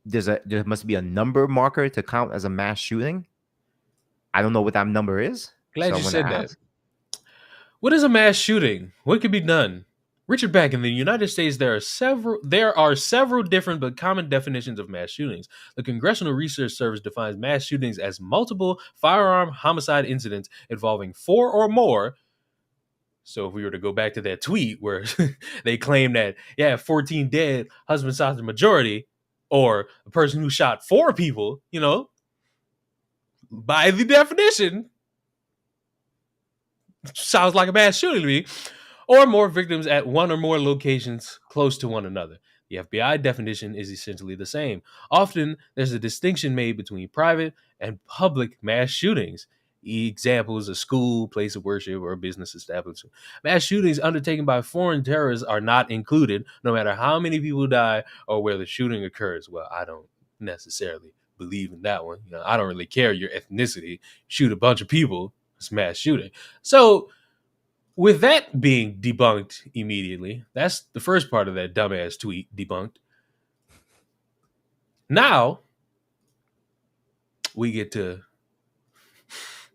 [SPEAKER 2] there must be a number marker to count as a mass shooting. I don't know what that number is, so
[SPEAKER 1] Glad
[SPEAKER 2] I
[SPEAKER 1] you
[SPEAKER 2] want to
[SPEAKER 1] said that.
[SPEAKER 2] ask.
[SPEAKER 1] What is a mass shooting? What can be done? Richard Beck, in the United States, there are several different but common definitions of mass shootings. The Congressional Research Service defines mass shootings as multiple firearm homicide incidents involving 4 or more. So if we were to go back to that tweet where they claim that, yeah, 14 dead, husband shot the majority, or a person who shot 4 people, by the definition, sounds like a mass shooting to me, or more victims at one or more locations close to one another. The FBI definition is essentially the same. Often, there's a distinction made between private and public mass shootings. Examples: a school, place of worship, or a business establishment. Mass shootings undertaken by foreign terrorists are not included, no matter how many people die or where the shooting occurs. Well, I don't necessarily believe in that one. I don't really care your ethnicity. Shoot a bunch of people, it's mass shooting. So, with that being debunked immediately, that's the first part of that dumbass tweet debunked. Now we get to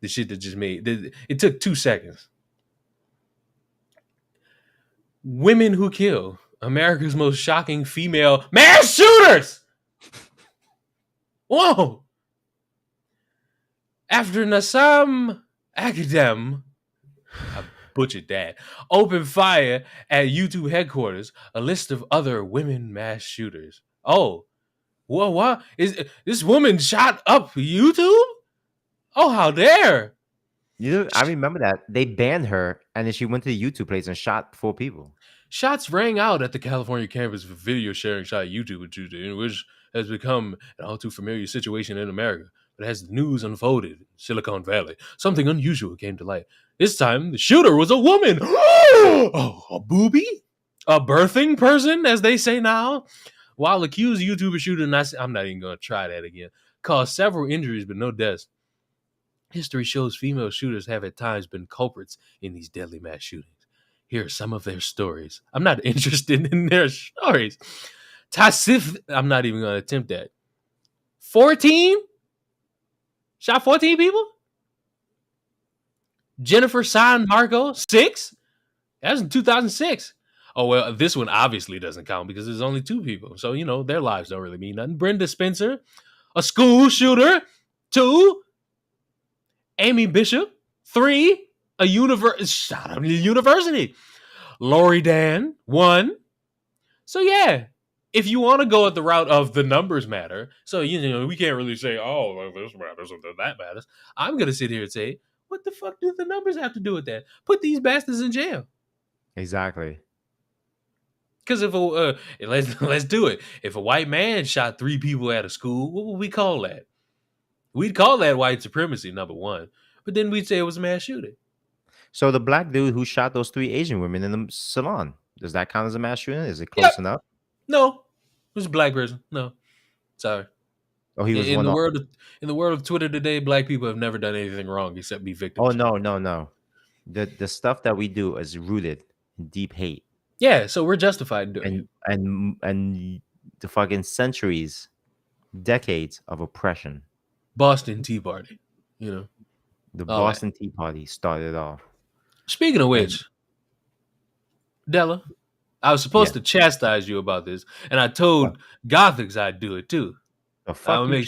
[SPEAKER 1] the shit that just made it took 2 seconds. Women who kill, America's most shocking female mass shooters. Whoa! After Nassam Akadem, I butchered that, opened fire at YouTube headquarters, a list of other women mass shooters. Oh, what? Is this woman shot up YouTube? Oh, how dare!
[SPEAKER 2] I remember that they banned her, and then she went to the YouTube place and shot 4 people.
[SPEAKER 1] Shots rang out at the California campus of video sharing site YouTube Tuesday, which has become an all too familiar situation in America. But as the news unfolded in Silicon Valley, something unusual came to light. This time, the shooter was a woman. Oh, a booby? A birthing person, as they say now? While accused YouTuber shooter, I'm not even going to try that again, caused several injuries but no deaths. History shows female shooters have at times been culprits in these deadly mass shootings. Here are some of their stories. I'm not interested in their stories. Tassif, I'm not even going to attempt that. 14? Shot 14 people? Jennifer San Marco, 6? That was in 2006. Oh, well, this one obviously doesn't count because there's only 2 people. So, their lives don't really mean nothing. Brenda Spencer, a school shooter, 2. Amy Bishop, 3. A shot up in the university. Lori Dan, 1. So yeah, if you want to go at the route of the numbers matter, so we can't really say, oh, this matters or that matters. I'm gonna sit here and say, what the fuck do the numbers have to do with that? Put these bastards in jail.
[SPEAKER 2] Exactly.
[SPEAKER 1] Because if let's do it. If a white man shot 3 people at a school, what would we call that? We'd call that white supremacy, number one. But then we'd say it was a mass shooting.
[SPEAKER 2] So the black dude who shot those 3 Asian women in the salon, does that count as a mass shooting? Is it close enough?
[SPEAKER 1] No, it was a black person. No, sorry.
[SPEAKER 2] Oh, he was
[SPEAKER 1] in
[SPEAKER 2] one
[SPEAKER 1] the
[SPEAKER 2] off.
[SPEAKER 1] world in the world of Twitter today, black people have never done anything wrong except be victims.
[SPEAKER 2] Oh no. The stuff that we do is rooted in deep hate.
[SPEAKER 1] Yeah, so we're justified in doing it.
[SPEAKER 2] And the fucking centuries, decades of oppression.
[SPEAKER 1] Boston Tea Party,
[SPEAKER 2] The Boston Tea Party started off.
[SPEAKER 1] Speaking of which, Della, I was supposed to chastise you about this, and I told Gothics I'd do it too.
[SPEAKER 2] The fuck you,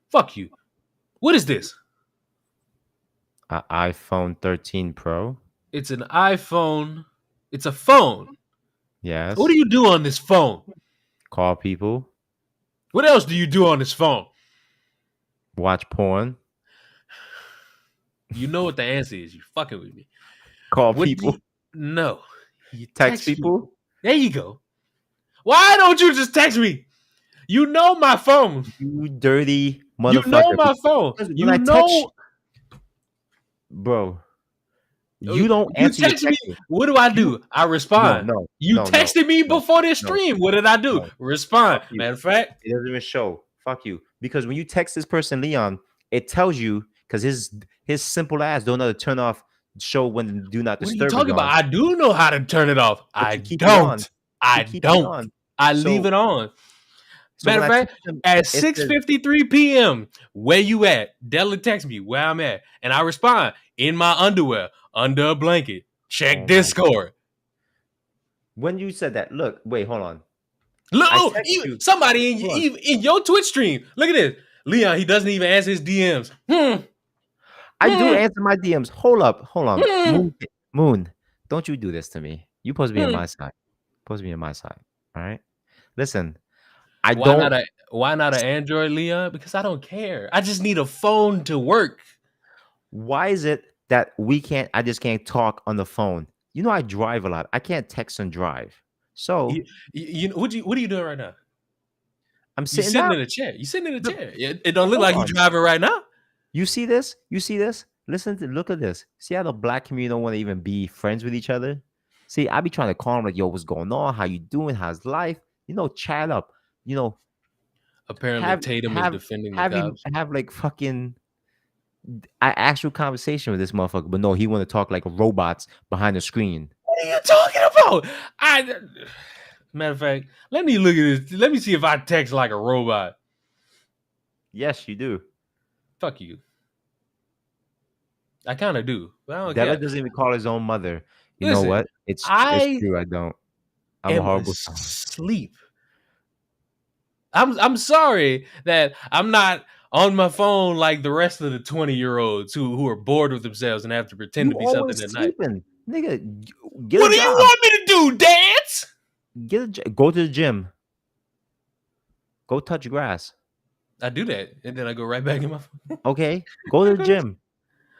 [SPEAKER 1] fuck you. What is this?
[SPEAKER 2] An iPhone 13 Pro.
[SPEAKER 1] It's an iPhone. It's a phone.
[SPEAKER 2] Yes.
[SPEAKER 1] What do you do on this phone?
[SPEAKER 2] Call people.
[SPEAKER 1] What else do you do on this phone?
[SPEAKER 2] Watch porn.
[SPEAKER 1] You know what the answer is. You fucking with me.
[SPEAKER 2] Call people.
[SPEAKER 1] No.
[SPEAKER 2] You text people.
[SPEAKER 1] There you go. Why don't you just text me? You know my phone.
[SPEAKER 2] You dirty motherfucker.
[SPEAKER 1] You know my phone. You know.
[SPEAKER 2] Bro. You don't answer.
[SPEAKER 1] You text me. What do I do? I respond.
[SPEAKER 2] No.
[SPEAKER 1] You texted me before this stream. What did I do? Respond. Matter of fact,
[SPEAKER 2] it doesn't even show. Fuck you. Because when you text this person, Leon, it tells you because his simple ass don't know to turn off show when do not disturb.
[SPEAKER 1] What are you talking about? I do know how to turn it off. I don't. I don't. I leave it on. Matter of fact, at 6:53 p.m., where you at? Della text me where I'm at, and I respond in my underwear under a blanket. Check Discord.
[SPEAKER 2] When you said that, look, wait, hold on.
[SPEAKER 1] Look, somebody in your Twitch stream. Look at this, Leon. He doesn't even answer his DMs.
[SPEAKER 2] I do answer my DMs. Hold on. Moon, don't you do this to me. You supposed to be on my side. All right. Listen,
[SPEAKER 1] why not an Android, Leon? Because I don't care. I just need a phone to work.
[SPEAKER 2] Why is it that I just can't talk on the phone? You know, I drive a lot. I can't text and drive. So
[SPEAKER 1] what are you doing right now?
[SPEAKER 2] I'm sitting
[SPEAKER 1] in a chair. You sitting in a chair. It don't look like you driving right now.
[SPEAKER 2] You see this? Look at this. See how the black community don't want to even be friends with each other? See, I be trying to call them like, yo, what's going on? How you doing? How's life? Chat up. You know,
[SPEAKER 1] Apparently,
[SPEAKER 2] have
[SPEAKER 1] Tatum is
[SPEAKER 2] have
[SPEAKER 1] defending the
[SPEAKER 2] have him
[SPEAKER 1] cops.
[SPEAKER 2] have like fucking actual conversation with this motherfucker. But no, he want to talk like robots behind the screen.
[SPEAKER 1] What are you talking about? Matter of fact, let me look at this. Let me see if I text like a robot.
[SPEAKER 2] Yes, you do.
[SPEAKER 1] Fuck you. I kind of do, but I don't
[SPEAKER 2] Della
[SPEAKER 1] care.
[SPEAKER 2] doesn't even call his own mother. You know
[SPEAKER 1] Listen,
[SPEAKER 2] what? It's
[SPEAKER 1] I
[SPEAKER 2] true. I don't. I'm a
[SPEAKER 1] am
[SPEAKER 2] horrible son.
[SPEAKER 1] asleep. I'm sorry that I'm not on my phone like the rest of the 20-year-olds who are bored with themselves and have to pretend
[SPEAKER 2] You
[SPEAKER 1] to be something
[SPEAKER 2] always
[SPEAKER 1] at night.
[SPEAKER 2] sleeping, nigga. Get a
[SPEAKER 1] What do you
[SPEAKER 2] job.
[SPEAKER 1] want me to do? Dance?
[SPEAKER 2] Go to the gym. Go touch grass.
[SPEAKER 1] I do that, and then I go right back in my phone.
[SPEAKER 2] Okay, go to the gym.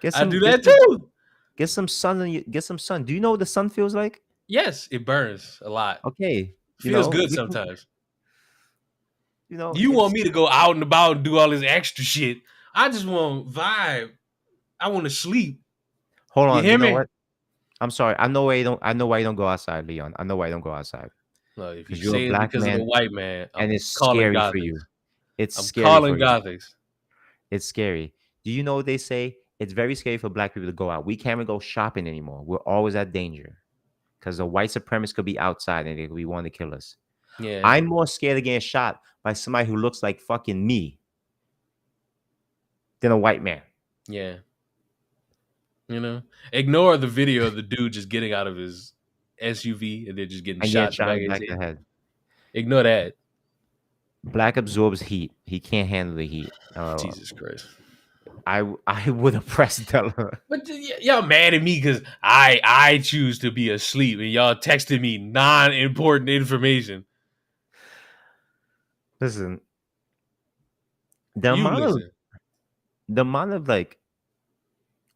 [SPEAKER 2] Get
[SPEAKER 1] I do
[SPEAKER 2] some
[SPEAKER 1] that too.
[SPEAKER 2] get some sun. Get some sun. Do you know what the sun feels like?
[SPEAKER 1] Yes, it burns a lot.
[SPEAKER 2] Okay,
[SPEAKER 1] Feels good
[SPEAKER 2] we can.
[SPEAKER 1] sometimes. You want
[SPEAKER 2] It's
[SPEAKER 1] me to go out and about and do all this extra shit? I just want vibe. I want to sleep.
[SPEAKER 2] hold
[SPEAKER 1] You
[SPEAKER 2] on.
[SPEAKER 1] hear
[SPEAKER 2] You know
[SPEAKER 1] me?
[SPEAKER 2] what? I'm sorry. I know why you don't. I know why you don't go outside, Leon. I know why you don't go outside
[SPEAKER 1] No, if you
[SPEAKER 2] because you're a
[SPEAKER 1] say it's
[SPEAKER 2] black
[SPEAKER 1] because of the
[SPEAKER 2] man,
[SPEAKER 1] white man,
[SPEAKER 2] and
[SPEAKER 1] I'm
[SPEAKER 2] it's
[SPEAKER 1] calling
[SPEAKER 2] scary for
[SPEAKER 1] Gothics.
[SPEAKER 2] you. It's
[SPEAKER 1] I'm
[SPEAKER 2] scary for
[SPEAKER 1] calling
[SPEAKER 2] you.
[SPEAKER 1] Gothics.
[SPEAKER 2] It's scary. Do you know what they say? It's very scary for black people to go out. We can't even go shopping anymore. We're always at danger because the white supremacists could be outside and they could be wanting to kill us.
[SPEAKER 1] Yeah,
[SPEAKER 2] I'm more scared of getting shot by somebody who looks like fucking me than a white man.
[SPEAKER 1] yeah. Ignore the video of the dude just getting out of his SUV and then just getting
[SPEAKER 2] And getting
[SPEAKER 1] shot in the
[SPEAKER 2] shot
[SPEAKER 1] back
[SPEAKER 2] in
[SPEAKER 1] of
[SPEAKER 2] the
[SPEAKER 1] his
[SPEAKER 2] back
[SPEAKER 1] head.
[SPEAKER 2] of the head.
[SPEAKER 1] Ignore that.
[SPEAKER 2] Black absorbs heat. He can't handle the heat.
[SPEAKER 1] Jesus Christ.
[SPEAKER 2] I would have pressed Della.
[SPEAKER 1] But y'all mad at me because I choose to be asleep and y'all texting me non-important information.
[SPEAKER 2] Listen, the
[SPEAKER 1] You
[SPEAKER 2] amount of
[SPEAKER 1] listen.
[SPEAKER 2] the amount of like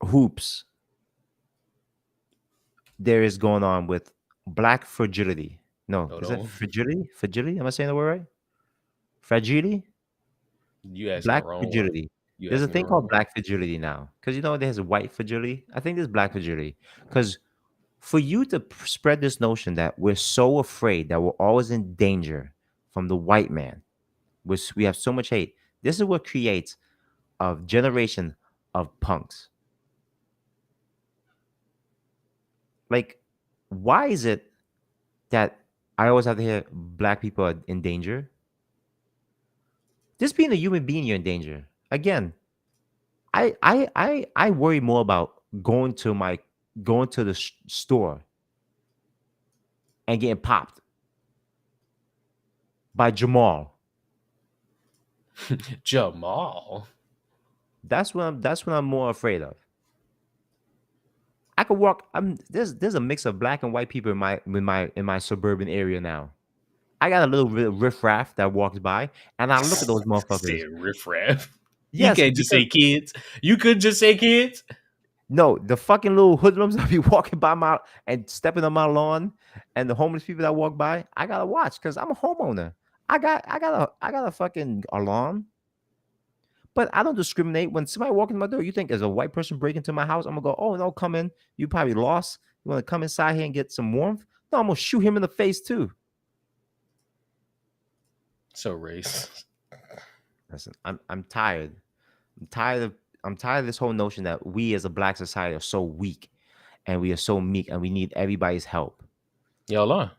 [SPEAKER 2] hoops there is going on with black fragility. No,
[SPEAKER 1] Hold
[SPEAKER 2] is it
[SPEAKER 1] on.
[SPEAKER 2] fragility? Fragility? Am I saying the word right? Fragility?
[SPEAKER 1] You asking the
[SPEAKER 2] Black
[SPEAKER 1] wrong one.
[SPEAKER 2] fragility.
[SPEAKER 1] You
[SPEAKER 2] There's a
[SPEAKER 1] asking the
[SPEAKER 2] thing
[SPEAKER 1] wrong
[SPEAKER 2] called
[SPEAKER 1] one.
[SPEAKER 2] black fragility now. Because there's white fragility. I think there's black fragility. Because for you to spread this notion that we're so afraid that we're always in danger from the white man, which we have so much hate, this is what creates a generation of punks. Like, why is it that I always have to hear black people are in danger? Just being a human being, you're in danger. Again, I worry more about going to the store and getting popped by Jamal.
[SPEAKER 1] Jamal.
[SPEAKER 2] That's what I'm more afraid of. I could walk. There's a mix of black and white people in my suburban area now. I got a little riffraff that walks by, and I look at those motherfuckers.
[SPEAKER 1] Said riffraff. You
[SPEAKER 2] Yes,
[SPEAKER 1] can't just
[SPEAKER 2] because
[SPEAKER 1] say kids. You could just say kids.
[SPEAKER 2] no, the fucking little hoodlums that be walking by my and stepping on my lawn, and the homeless people that walk by, I gotta watch because I'm a homeowner. I got a fucking alarm, but I don't discriminate. When somebody walk in my door, you think as a white person break into my house, I'm gonna go, oh no, come in. You probably lost. You want to come inside here and get some warmth? No, I'm gonna shoot him in the face too.
[SPEAKER 1] So racist.
[SPEAKER 2] Listen, I'm tired. I'm tired of I'm tired of this whole notion that we as a black society are so weak and we are so meek and we need everybody's help.
[SPEAKER 1] Y'all are.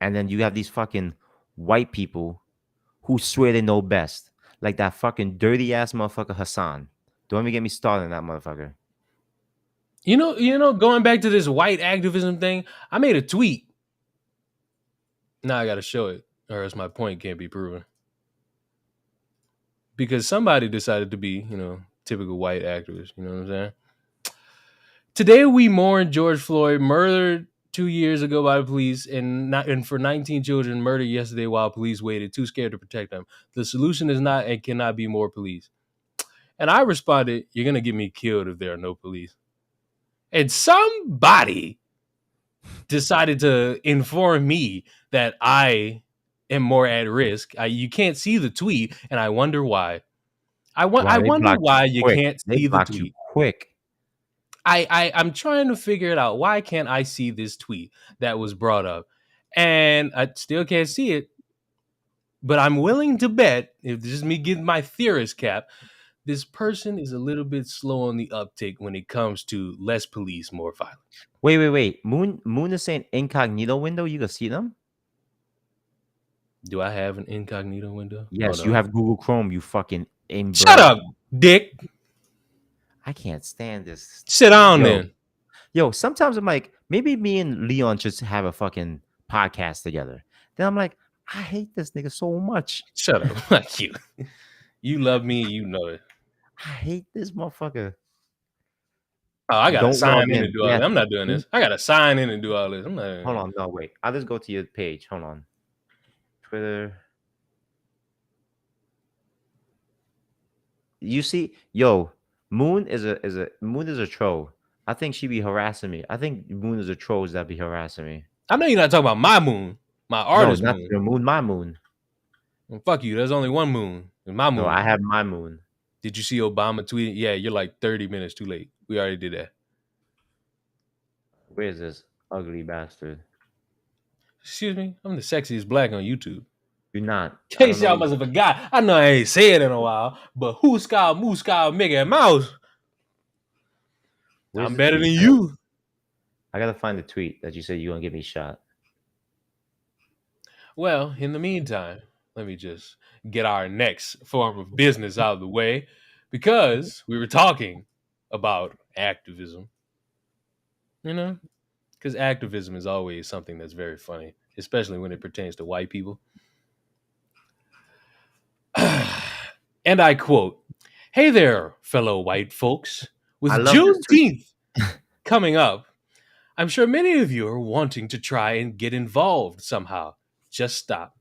[SPEAKER 2] And then you have these fucking white people who swear they know best. Like that fucking dirty ass motherfucker Hassan. Don't even get me started on that motherfucker.
[SPEAKER 1] Going back to this white activism thing, I made a tweet. Now I gotta show it, or else my point can't be proven. Because somebody decided to be, typical white activist. You know what I'm saying? Today we mourn George Floyd, murdered 2 years ago by the police, and for 19 children murdered yesterday while police waited, too scared to protect them. The solution is not and cannot be more police. And I responded, "You're gonna get me killed if there are no police." And somebody decided to inform me that I am more at risk. You can't see the tweet, and I wonder why. I
[SPEAKER 2] Wow, they
[SPEAKER 1] wonder
[SPEAKER 2] blocked you
[SPEAKER 1] why you
[SPEAKER 2] quick.
[SPEAKER 1] can't
[SPEAKER 2] They
[SPEAKER 1] see the
[SPEAKER 2] blocked you
[SPEAKER 1] tweet.
[SPEAKER 2] quick.
[SPEAKER 1] I'm trying to figure it out. Why can't I see this tweet that was brought up? And I still can't see it. But I'm willing to bet, if this is me getting my theorist cap, this person is a little bit slow on the uptick when it comes to less police, more violence.
[SPEAKER 2] Wait. Moon is saying incognito window. You can see them.
[SPEAKER 1] Do I have an incognito window? Hold
[SPEAKER 2] Yes, you
[SPEAKER 1] on.
[SPEAKER 2] have Google Chrome. You fucking
[SPEAKER 1] Shut
[SPEAKER 2] inbred.
[SPEAKER 1] up, dick.
[SPEAKER 2] I can't stand this.
[SPEAKER 1] Sit down
[SPEAKER 2] Yo,
[SPEAKER 1] then.
[SPEAKER 2] yo. Sometimes I'm like, maybe me and Leon should have a fucking podcast together. Then I'm like, I hate this nigga so much.
[SPEAKER 1] Shut up. Like you. You love me, you know it.
[SPEAKER 2] I hate this motherfucker.
[SPEAKER 1] Oh, I gotta
[SPEAKER 2] Don't log
[SPEAKER 1] sign in and
[SPEAKER 2] in.
[SPEAKER 1] do all
[SPEAKER 2] Yes.
[SPEAKER 1] this. I'm not doing this. I gotta sign in and do all this. I'm
[SPEAKER 2] Hold
[SPEAKER 1] not.
[SPEAKER 2] on. No, wait. I'll just go to your page. Hold on. Twitter. You see, yo, Moon is a troll. I think she be harassing me. I think Moon is a troll that be harassing me.
[SPEAKER 1] I know you're not talking about my moon, my
[SPEAKER 2] No,
[SPEAKER 1] artist
[SPEAKER 2] not
[SPEAKER 1] moon.
[SPEAKER 2] your Moon, my Moon.
[SPEAKER 1] Well, fuck you. There's only one moon. And my moon.
[SPEAKER 2] No, I have my Moon.
[SPEAKER 1] Did you see Obama tweeting? Yeah, you're like 30 minutes too late. We already did that.
[SPEAKER 2] Where is this ugly bastard?
[SPEAKER 1] Excuse me? I'm the sexiest black on YouTube.
[SPEAKER 2] You're not.
[SPEAKER 1] In
[SPEAKER 2] I don't
[SPEAKER 1] case
[SPEAKER 2] know.
[SPEAKER 1] y'all must have forgot. I know I ain't said it in a while, but who's Kyle, Moose Kyle, Mickey Mouse?
[SPEAKER 2] Where's
[SPEAKER 1] I'm
[SPEAKER 2] the
[SPEAKER 1] better
[SPEAKER 2] tweet?
[SPEAKER 1] than you.
[SPEAKER 2] I gotta find the tweet that you said you gonna give me shot.
[SPEAKER 1] Well, in the meantime, let me just get our next form of business out of the way because we were talking about activism. You know? Because activism is always something that's very funny, especially when it pertains to white people. And I quote, "Hey there, fellow white folks. With
[SPEAKER 2] I love this tweet.
[SPEAKER 1] Juneteenth coming up, I'm sure many of you are wanting to try and get involved somehow. Just stop.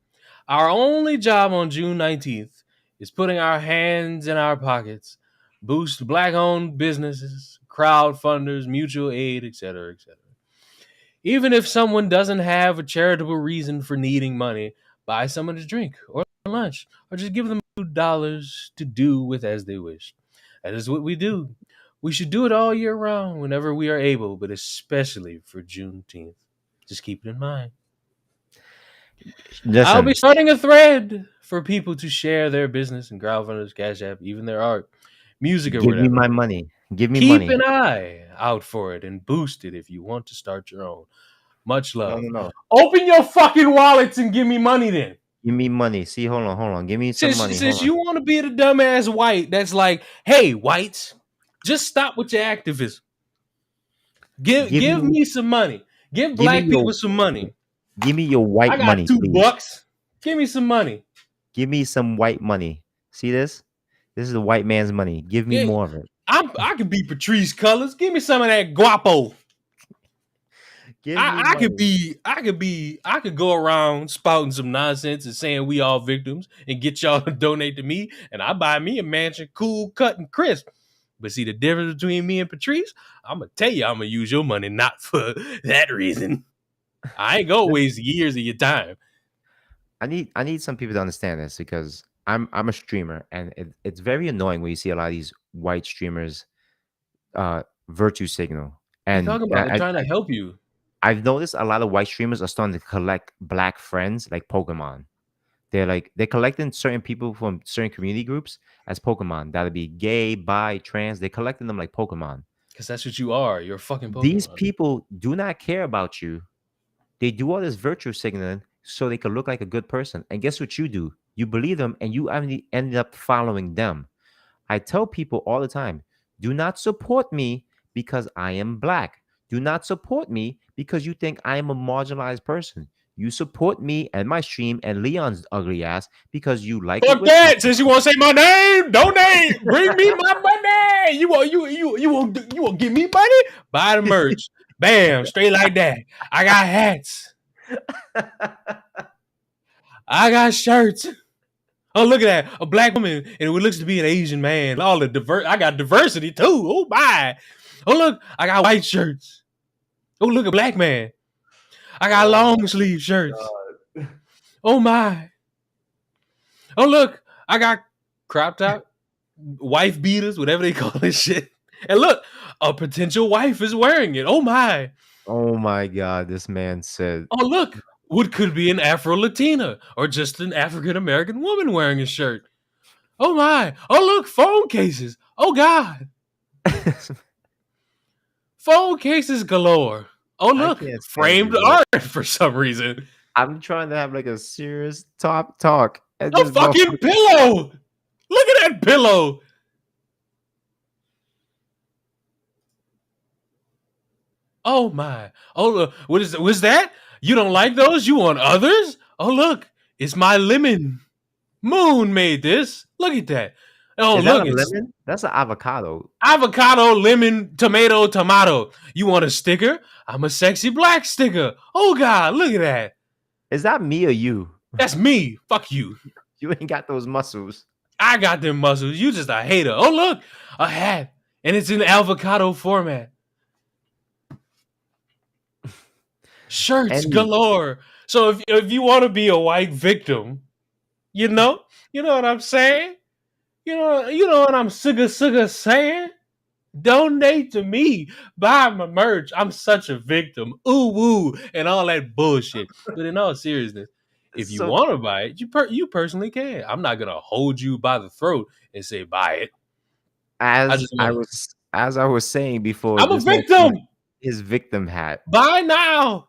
[SPEAKER 1] Our only job on June 19th is putting our hands in our pockets, boost black-owned businesses, crowdfunders, mutual aid, etc., etc. Even if someone doesn't have a charitable reason for needing money, buy someone a drink or lunch, or just give them $2 to do with as they wish. That is what we do. We should do it all year round whenever we are able, but especially for Juneteenth. Just keep it in mind. I'll
[SPEAKER 2] Listen,
[SPEAKER 1] be starting a thread for people to share their business and crowdfunders, Cash App, even their art, music, or
[SPEAKER 2] give me
[SPEAKER 1] whatever.
[SPEAKER 2] my money. Give me
[SPEAKER 1] Keep
[SPEAKER 2] money.
[SPEAKER 1] an eye out for it and boost it if you want to start your own. Much
[SPEAKER 2] No,
[SPEAKER 1] love.
[SPEAKER 2] no, no.
[SPEAKER 1] Open your fucking wallets and give me money then.
[SPEAKER 2] Give me money. See, hold on. Give me some money.
[SPEAKER 1] Since
[SPEAKER 2] Hold on.
[SPEAKER 1] you want to be the dumbass white that's like, hey, whites, just stop with your activism. Give me some money. Give black people some money.
[SPEAKER 2] Give me your white
[SPEAKER 1] I got
[SPEAKER 2] money, please.
[SPEAKER 1] $2. Give me some money.
[SPEAKER 2] Give me some white money. See this? This is the white man's money. Give me
[SPEAKER 1] Yeah,
[SPEAKER 2] more of it.
[SPEAKER 1] I could be Patrice Colors. Give me some of that guapo.
[SPEAKER 2] Give me money.
[SPEAKER 1] I could go around spouting some nonsense and saying we all victims and get y'all to donate to me, and I buy me a mansion, cool, cut, and crisp. But see the difference between me and Patrice? I'm gonna tell you, I'm gonna use your money not for that reason. I ain't gonna waste years of your time.
[SPEAKER 2] I need some people to understand this because I'm a streamer and it's very annoying when you see a lot of these white streamers virtue signal.
[SPEAKER 1] What are you
[SPEAKER 2] And
[SPEAKER 1] talking about? They're trying to help you.
[SPEAKER 2] I've noticed a lot of white streamers are starting to collect black friends like Pokemon. They're collecting certain people from certain community groups as Pokemon. That'll be gay, bi, trans. They're collecting them like Pokemon.
[SPEAKER 1] Because that's what you are. You're a fucking Pokemon.
[SPEAKER 2] These people do not care about you. They do all this virtue signaling so they can look like a good person. And guess what you do? You believe them and you ended up following them. I tell people all the time, do not support me because I am black. Do not support me because you think I am a marginalized person. You support me and my stream and Leon's ugly ass because you like
[SPEAKER 1] Fuck that! Since you want to say my name, donate. Bring me my money. You want give me money? Buy the merch. Bam, straight like that. I got hats. I got shirts. Oh, look at that. A black woman, and it looks to be an Asian man. All the I got diversity too. Oh, my. Oh, look, I got white shirts. Oh, look, a black man. I got long sleeve shirts. God. Oh, my. Oh, look, I got crop top, wife beaters, whatever they call this shit. And look, a potential wife is wearing it. Oh my.
[SPEAKER 2] Oh my God, this man said,
[SPEAKER 1] Oh look, what could be an Afro Latina or just an African American woman wearing a shirt? Oh my. Oh look, phone cases. Oh God. Phone cases galore. Oh
[SPEAKER 2] I
[SPEAKER 1] look,
[SPEAKER 2] can't stand
[SPEAKER 1] framed
[SPEAKER 2] you, bro.
[SPEAKER 1] art for some reason.
[SPEAKER 2] I'm trying to have like a serious top talk, and
[SPEAKER 1] A
[SPEAKER 2] this
[SPEAKER 1] fucking
[SPEAKER 2] motherfucker.
[SPEAKER 1] pillow. Look at that pillow. Oh my. Oh look, what's that? You don't like those? You want others? Oh look, it's my lemon. Moon made this. Look at that. Oh
[SPEAKER 2] Is that
[SPEAKER 1] look,
[SPEAKER 2] a
[SPEAKER 1] it's
[SPEAKER 2] lemon? That's an avocado.
[SPEAKER 1] avocado, lemon, tomato, tomato. You want a sticker? I'm a sexy black sticker. Oh God, look at that.
[SPEAKER 2] Is that me or you?
[SPEAKER 1] That's me. Fuck you.
[SPEAKER 2] You ain't got those muscles.
[SPEAKER 1] I got them muscles. You just a hater. Oh look, a hat, and it's in avocado format. Shirts
[SPEAKER 2] Any
[SPEAKER 1] galore. So if you want to be a white victim, you know, you know what I'm saying. You know what I'm sugar saying. Donate to me. Buy my merch. I'm such a victim. Ooh woo and all that bullshit. But in all seriousness, if you
[SPEAKER 2] so
[SPEAKER 1] want to buy it, you personally can. I'm not gonna hold you by the throat and say buy it. I just want.
[SPEAKER 2] as I was saying before,
[SPEAKER 1] I'm a
[SPEAKER 2] this man put
[SPEAKER 1] victim.
[SPEAKER 2] on his victim hat.
[SPEAKER 1] Buy now.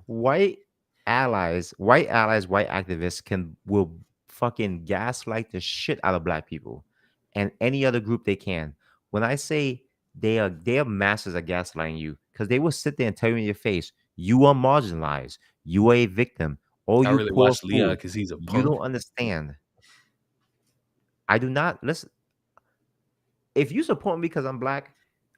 [SPEAKER 2] White white activists will fucking gaslight the shit out of black people and any other group they can. When I say they are masters at gaslighting you, because they will sit there and tell you in your face, you are marginalized, you are a victim, oh
[SPEAKER 1] I
[SPEAKER 2] you
[SPEAKER 1] really
[SPEAKER 2] poor
[SPEAKER 1] watched Leon
[SPEAKER 2] fool.
[SPEAKER 1] because he's a
[SPEAKER 2] You
[SPEAKER 1] punk.
[SPEAKER 2] don't understand. I do not listen. If you support me because I'm black,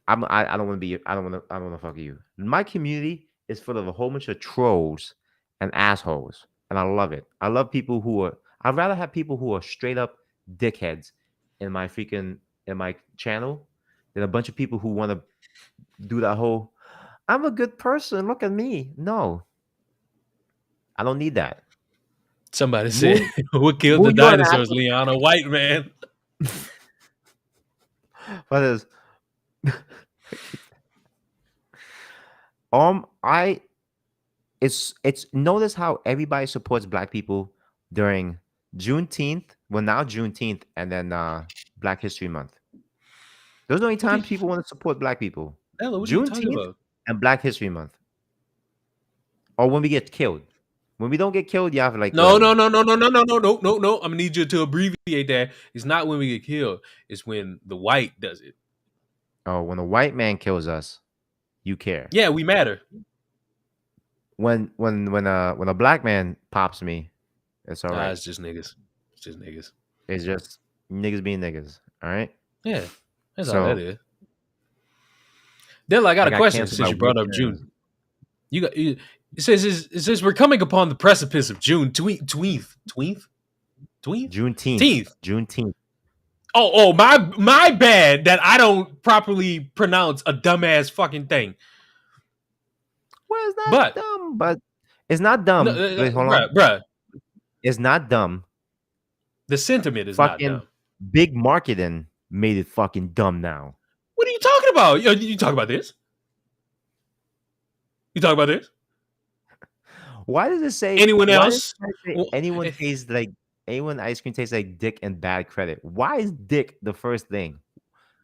[SPEAKER 2] I don't want to be I don't want to fuck you. My community is full of a whole bunch of trolls and assholes, and I love it. I love people who are. I'd rather have people who are straight up dickheads in my freaking in my channel than a bunch of people who want to do that whole. I'm a good person. Look at me. No, I don't need that.
[SPEAKER 1] Somebody said,
[SPEAKER 2] Moon,
[SPEAKER 1] "What killed the
[SPEAKER 2] Moon, you're an
[SPEAKER 1] dinosaurs?"
[SPEAKER 2] asshole.
[SPEAKER 1] Leon, a white man.
[SPEAKER 2] What is I it's notice how everybody supports black people during Juneteenth. Well, now Juneteenth and then Black History Month. Those are the only
[SPEAKER 1] What,
[SPEAKER 2] times people want to support black people.
[SPEAKER 1] Ella, what are you talking
[SPEAKER 2] Juneteenth
[SPEAKER 1] about?
[SPEAKER 2] and Black History Month. Or when we get killed. When we don't get killed, you have like
[SPEAKER 1] No, no, no, no, no, no, no, no, no, no, no. I'm gonna need you to abbreviate that. It's not when we get killed. It's when the white does it.
[SPEAKER 2] when a white man kills us, you care.
[SPEAKER 1] Yeah, we matter.
[SPEAKER 2] When a black man pops me, it's all
[SPEAKER 1] Nah,
[SPEAKER 2] right.
[SPEAKER 1] it's just niggas. It's just niggas.
[SPEAKER 2] It's just niggas being niggas. All right.
[SPEAKER 1] Yeah, that's all that
[SPEAKER 2] So
[SPEAKER 1] is. Then I got
[SPEAKER 2] I
[SPEAKER 1] a
[SPEAKER 2] got
[SPEAKER 1] question
[SPEAKER 2] canceled by
[SPEAKER 1] since you
[SPEAKER 2] white
[SPEAKER 1] brought up
[SPEAKER 2] parents.
[SPEAKER 1] June. It says we're coming upon the precipice of June. Tweenth,
[SPEAKER 2] Juneteenth.
[SPEAKER 1] teenth.
[SPEAKER 2] Juneteenth.
[SPEAKER 1] Oh, my bad that I don't properly pronounce a dumbass fucking thing.
[SPEAKER 2] Well, it's not
[SPEAKER 1] But
[SPEAKER 2] dumb, but it's not
[SPEAKER 1] no,
[SPEAKER 2] dumb. Wait, hold on.
[SPEAKER 1] bruh,
[SPEAKER 2] It's not dumb.
[SPEAKER 1] the sentiment is not
[SPEAKER 2] Fucking
[SPEAKER 1] dumb.
[SPEAKER 2] big marketing made it fucking dumb now.
[SPEAKER 1] What are you talking about? You talk about this? You talk about this?
[SPEAKER 2] Why does it say?
[SPEAKER 1] Anyone
[SPEAKER 2] Why does
[SPEAKER 1] else?
[SPEAKER 2] it say
[SPEAKER 1] Well,
[SPEAKER 2] anyone tastes like anyone ice cream tastes like dick and bad credit? Why is dick the first thing?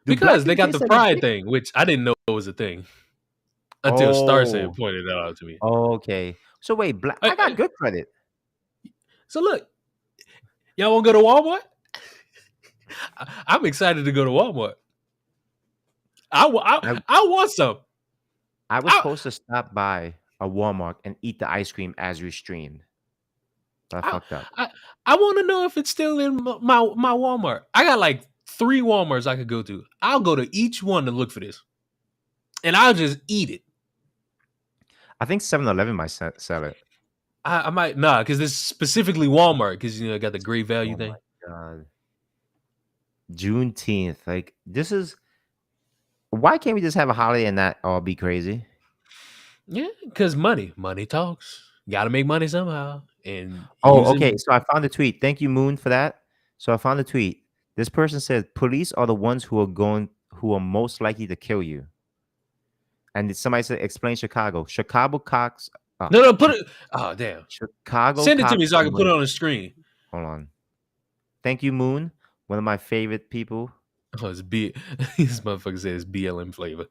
[SPEAKER 2] Do black
[SPEAKER 1] because they
[SPEAKER 2] people
[SPEAKER 1] got the
[SPEAKER 2] taste like a
[SPEAKER 1] pride
[SPEAKER 2] dick?
[SPEAKER 1] thing, which I didn't know was a thing until Starset
[SPEAKER 2] Oh,
[SPEAKER 1] pointed that out to me.
[SPEAKER 2] okay. So wait, I got good credit.
[SPEAKER 1] So look, y'all want to go to Walmart? I'm excited to go to Walmart.
[SPEAKER 2] I
[SPEAKER 1] I want some.
[SPEAKER 2] I was
[SPEAKER 1] I,
[SPEAKER 2] supposed to stop by a Walmart and eat the ice cream as we streamed. But I
[SPEAKER 1] I,
[SPEAKER 2] fucked up.
[SPEAKER 1] I want to know if it's still in my Walmart. I got like 3 Walmarts I could go to. I'll go to each one to look for this, and I'll just eat it.
[SPEAKER 2] I think 7-Eleven might sell it.
[SPEAKER 1] I might because this is specifically Walmart because I got the great value
[SPEAKER 2] Oh
[SPEAKER 1] thing.
[SPEAKER 2] my god. Juneteenth. Like this is why can't we just have a holiday and not all be crazy?
[SPEAKER 1] Yeah, because money talks. Got to make money somehow, and
[SPEAKER 2] Oh, okay.
[SPEAKER 1] using
[SPEAKER 2] So I found a tweet. Thank you, Moon, for that. So I found a tweet. This person said police are the ones who are most likely to kill you. And somebody said, explain Chicago. Chicago cops.
[SPEAKER 1] No, no, put it. Oh, damn.
[SPEAKER 2] Chicago
[SPEAKER 1] Send it to me
[SPEAKER 2] cops.
[SPEAKER 1] so I can put it on the screen.
[SPEAKER 2] Hold on. Thank you, Moon. One of my favorite people.
[SPEAKER 1] Oh, it's B. This motherfucker says BLM flavor.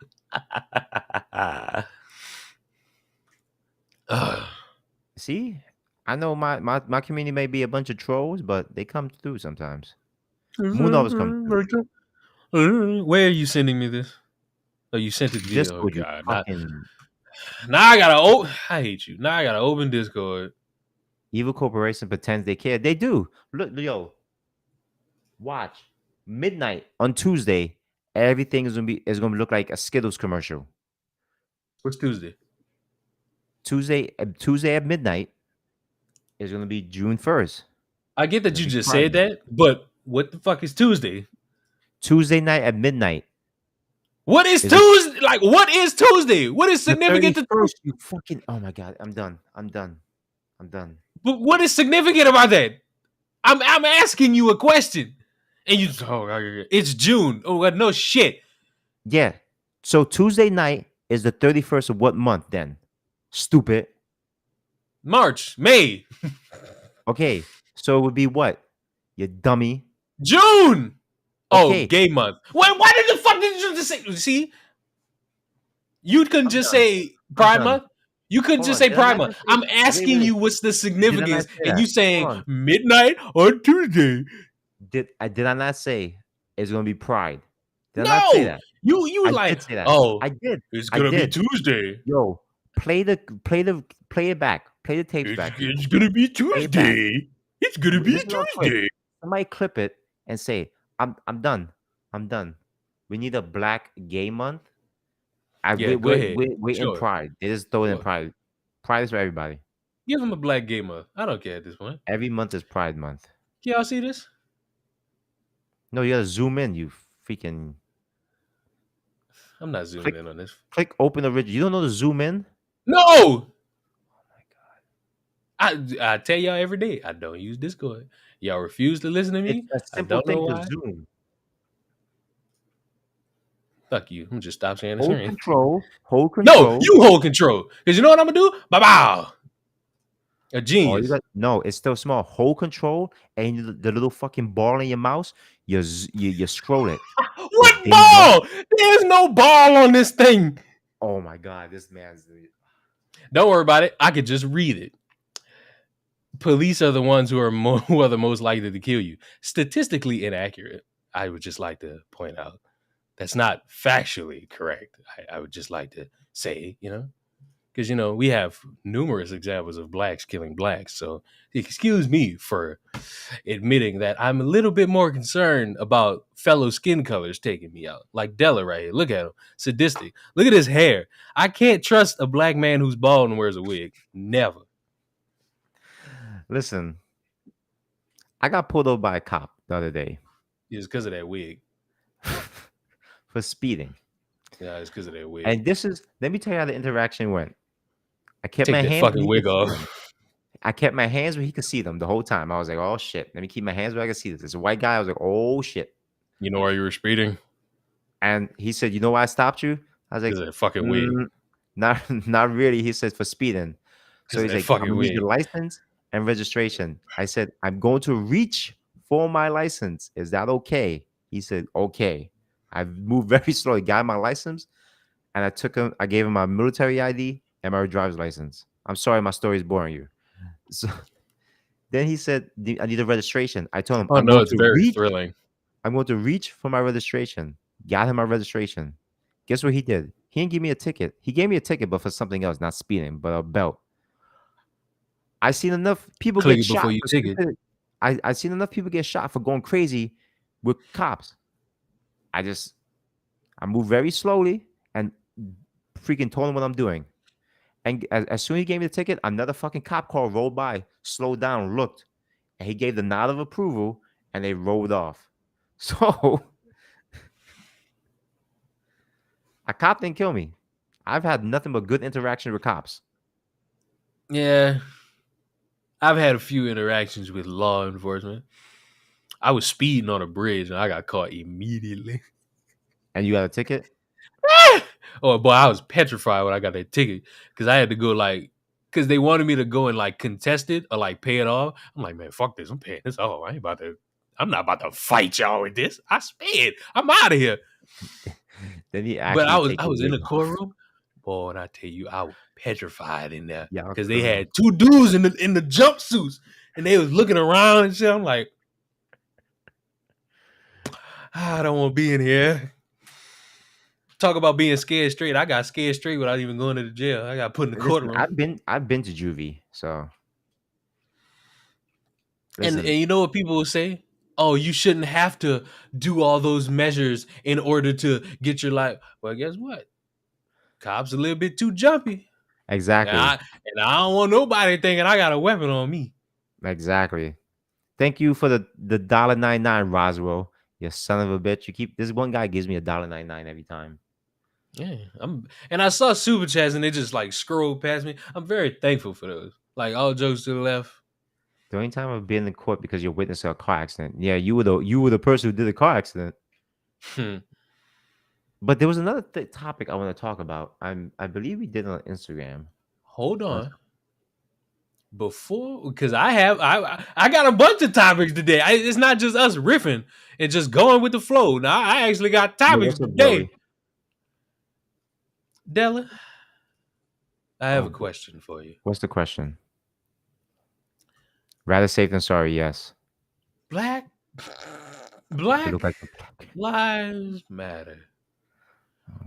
[SPEAKER 2] See, I know my community may be a bunch of trolls, but they come through sometimes. Moon always comes through.
[SPEAKER 1] Where are you sending me this? Oh, you sent it via. Oh
[SPEAKER 2] Discord, you
[SPEAKER 1] God!
[SPEAKER 2] fucking
[SPEAKER 1] Now I gotta. Oh, I hate you. Now I gotta open Discord.
[SPEAKER 2] evil corporation pretends they care. They do. Look, yo, watch. Midnight on Tuesday, everything is gonna look like a Skittles commercial.
[SPEAKER 1] What's Tuesday?
[SPEAKER 2] Tuesday at midnight is gonna be June 1st.
[SPEAKER 1] I get
[SPEAKER 2] It's
[SPEAKER 1] that
[SPEAKER 2] gonna
[SPEAKER 1] you
[SPEAKER 2] be
[SPEAKER 1] just
[SPEAKER 2] Pride
[SPEAKER 1] said
[SPEAKER 2] Month.
[SPEAKER 1] that, but what the fuck is Tuesday?
[SPEAKER 2] Tuesday night at midnight
[SPEAKER 1] What is
[SPEAKER 2] is
[SPEAKER 1] Tuesday? Like, what is Tuesday? What is
[SPEAKER 2] the
[SPEAKER 1] significant to
[SPEAKER 2] 31st. You fucking, oh my god, I'm done. I'm done. I'm done.
[SPEAKER 1] But what is significant about that? I'm asking you a question, and you just, it's June. Oh, no shit.
[SPEAKER 2] Yeah. So Tuesday night is the 31st of what month then? Stupid.
[SPEAKER 1] March, May,
[SPEAKER 2] Okay. So it would be what? You dummy.
[SPEAKER 1] June. Oh,
[SPEAKER 2] Okay.
[SPEAKER 1] gay month. Why did the fuck did you just say? See, you couldn't
[SPEAKER 2] I'm
[SPEAKER 1] just
[SPEAKER 2] done.
[SPEAKER 1] say
[SPEAKER 2] I'm
[SPEAKER 1] Pride
[SPEAKER 2] done.
[SPEAKER 1] Month. You couldn't
[SPEAKER 2] Hold
[SPEAKER 1] just
[SPEAKER 2] on.
[SPEAKER 1] say
[SPEAKER 2] Did I
[SPEAKER 1] Pride
[SPEAKER 2] not
[SPEAKER 1] Month.
[SPEAKER 2] just say
[SPEAKER 1] I'm
[SPEAKER 2] wait,
[SPEAKER 1] asking
[SPEAKER 2] wait.
[SPEAKER 1] you what's the
[SPEAKER 2] Did I not
[SPEAKER 1] significance,
[SPEAKER 2] say
[SPEAKER 1] and
[SPEAKER 2] that?
[SPEAKER 1] you saying
[SPEAKER 2] Hold on.
[SPEAKER 1] midnight on Tuesday.
[SPEAKER 2] Did I not say it's gonna be Pride? Did I not say
[SPEAKER 1] No,
[SPEAKER 2] that?
[SPEAKER 1] you
[SPEAKER 2] I
[SPEAKER 1] was like,
[SPEAKER 2] did say that.
[SPEAKER 1] oh,
[SPEAKER 2] I did.
[SPEAKER 1] it's
[SPEAKER 2] I
[SPEAKER 1] gonna be
[SPEAKER 2] did.
[SPEAKER 1] Tuesday.
[SPEAKER 2] Yo, play it back. Play the tapes back,
[SPEAKER 1] It's
[SPEAKER 2] people.
[SPEAKER 1] gonna be
[SPEAKER 2] Play it back.
[SPEAKER 1] Tuesday. It's gonna be
[SPEAKER 2] Listen real quick.
[SPEAKER 1] Tuesday.
[SPEAKER 2] Somebody clip it and say, I'm done. I'm done. We need a black gay month. I
[SPEAKER 1] Yeah, go ahead.
[SPEAKER 2] wait in
[SPEAKER 1] Sure,
[SPEAKER 2] Pride. They just throw it in
[SPEAKER 1] sure.
[SPEAKER 2] Pride. Pride is for everybody.
[SPEAKER 1] Give him a black gay month. I don't care at this point.
[SPEAKER 2] Every month is Pride month.
[SPEAKER 1] Can y'all see this?
[SPEAKER 2] No, you gotta zoom in. You freaking
[SPEAKER 1] I'm not zooming
[SPEAKER 2] click
[SPEAKER 1] in on this.
[SPEAKER 2] click open original. You don't know to zoom in?
[SPEAKER 1] No,
[SPEAKER 2] Oh my god.
[SPEAKER 1] I tell y'all every day. I don't use Discord. Y'all refuse to listen to
[SPEAKER 2] It's
[SPEAKER 1] me.
[SPEAKER 2] a
[SPEAKER 1] I
[SPEAKER 2] simple
[SPEAKER 1] don't know
[SPEAKER 2] thing to
[SPEAKER 1] why.
[SPEAKER 2] zoom.
[SPEAKER 1] Fuck you. I'm just stop sharing the
[SPEAKER 2] Hold
[SPEAKER 1] screen.
[SPEAKER 2] control. Hold
[SPEAKER 1] No,
[SPEAKER 2] control.
[SPEAKER 1] you hold control. Cause you know what I'm gonna do? Bye bye. A
[SPEAKER 2] All you
[SPEAKER 1] genius.
[SPEAKER 2] got no, it's still small. Hold control and the little fucking ball in your mouse, you scroll it. The
[SPEAKER 1] What
[SPEAKER 2] day month.
[SPEAKER 1] ball? There's no ball on this thing.
[SPEAKER 2] Oh my god, this man's
[SPEAKER 1] Don't worry about it. I could just read it. Police are the ones who are who are the most likely to kill you. Statistically inaccurate. I would just like to point out that's not factually correct. I would just like to say, because we have numerous examples of blacks killing blacks. So excuse me for admitting that I'm a little bit more concerned about fellow skin colors taking me out. Like Della right here. Look at him. Sadistic. Look at his hair. I can't trust a black man who's bald and wears a wig. Never.
[SPEAKER 2] Listen, I got pulled over by a cop the other day
[SPEAKER 1] It's because of that wig.
[SPEAKER 2] for speeding.
[SPEAKER 1] Yeah, it's because of that wig.
[SPEAKER 2] And let me tell you how the interaction went. I kept
[SPEAKER 1] Take
[SPEAKER 2] my
[SPEAKER 1] that
[SPEAKER 2] hands where
[SPEAKER 1] fucking
[SPEAKER 2] he could
[SPEAKER 1] wig
[SPEAKER 2] see
[SPEAKER 1] off.
[SPEAKER 2] them. I kept my hands where he could see them the whole time. I was like, oh shit. Let me keep my hands where I can see this. It's a white guy. I was like, oh shit.
[SPEAKER 1] You know why you were speeding?
[SPEAKER 2] And he said, you know why I stopped you? I was like,
[SPEAKER 1] Because of that fucking wig.
[SPEAKER 2] not really. He said for speeding. So
[SPEAKER 1] Because of
[SPEAKER 2] he's
[SPEAKER 1] that
[SPEAKER 2] like, I'm
[SPEAKER 1] fucking
[SPEAKER 2] gonna need
[SPEAKER 1] wig.
[SPEAKER 2] your license and registration. I said, I'm going to reach for my license. Is that okay? He said, okay. I moved very slowly, got my license, and I gave him my military ID and my driver's license. I'm sorry, my story is boring you. So then he said, I need a registration. I told him,
[SPEAKER 1] Oh no, it's very thrilling.
[SPEAKER 2] I'm going to reach for my registration. Got him my registration. Guess what he did? He didn't give me a ticket. He gave me a ticket, but for something else, not speeding, but a belt. I seen enough people
[SPEAKER 1] Click
[SPEAKER 2] get
[SPEAKER 1] it before
[SPEAKER 2] shot
[SPEAKER 1] you
[SPEAKER 2] for
[SPEAKER 1] ticket.
[SPEAKER 2] stupid. I seen enough people get shot for going crazy with cops. I move very slowly and freaking told him what I'm doing. And as soon as he gave me the ticket, another fucking cop car rolled by, slowed down, looked, and he gave the nod of approval, and they rolled off. So a cop didn't kill me. I've had nothing but good interaction with cops.
[SPEAKER 1] Yeah. I've had a few interactions with law enforcement. I was speeding on a bridge and I got caught immediately.
[SPEAKER 2] And you got a ticket?
[SPEAKER 1] Oh boy, I was petrified when I got that ticket because I had to go like because they wanted me to go and like contest it or like pay it off. I'm like, man, fuck this. I'm paying this off. I ain't about to. I'm not about to fight y'all with this. I sped. I'm out of here.
[SPEAKER 2] Then he
[SPEAKER 1] But
[SPEAKER 2] actually take
[SPEAKER 1] I
[SPEAKER 2] the
[SPEAKER 1] was in
[SPEAKER 2] wig
[SPEAKER 1] the
[SPEAKER 2] off.
[SPEAKER 1] courtroom. Boy, and I tell you, I was petrified in there
[SPEAKER 2] Y'all
[SPEAKER 1] because they had
[SPEAKER 2] criminals.
[SPEAKER 1] two dudes in the jumpsuits and they was looking around and shit. I'm like, I don't want to be in here. Talk about being scared straight. I got scared straight without even going to the jail. I got put in the
[SPEAKER 2] Listen,
[SPEAKER 1] courtroom.
[SPEAKER 2] I've been to juvie, so
[SPEAKER 1] And
[SPEAKER 2] listen.
[SPEAKER 1] you know what people will say? Oh, you shouldn't have to do all those measures in order to get your life. Well, guess what? Cops a little bit too jumpy. And I
[SPEAKER 2] Exactly.
[SPEAKER 1] and I don't want nobody thinking I got a weapon on me.
[SPEAKER 2] Exactly. Thank you for the $1.99, Roswell. You son of a bitch. You keep this one guy gives me $1.99 every time.
[SPEAKER 1] Yeah, and I saw super chats and they just like scrolled past me. I'm very thankful for those. Like all jokes to the left.
[SPEAKER 2] The only time I've been in court because you're witness of a car accident. Yeah, you were the person who did the car accident.
[SPEAKER 1] Hmm.
[SPEAKER 2] But there was another topic I want to talk about. I believe we did it on Instagram.
[SPEAKER 1] Hold
[SPEAKER 2] Uh,
[SPEAKER 1] on. Before because I got a bunch of topics today. It's not just us riffing and just going with the flow. Now I actually got
[SPEAKER 2] Yo,
[SPEAKER 1] topics
[SPEAKER 2] what's up,
[SPEAKER 1] today.
[SPEAKER 2] Joey?
[SPEAKER 1] Della, I have
[SPEAKER 2] Oh,
[SPEAKER 1] a question for you.
[SPEAKER 2] what's the question? Rather safe than sorry. Yes.
[SPEAKER 1] Black
[SPEAKER 2] They
[SPEAKER 1] Black
[SPEAKER 2] look like the black.
[SPEAKER 1] Lives Matter.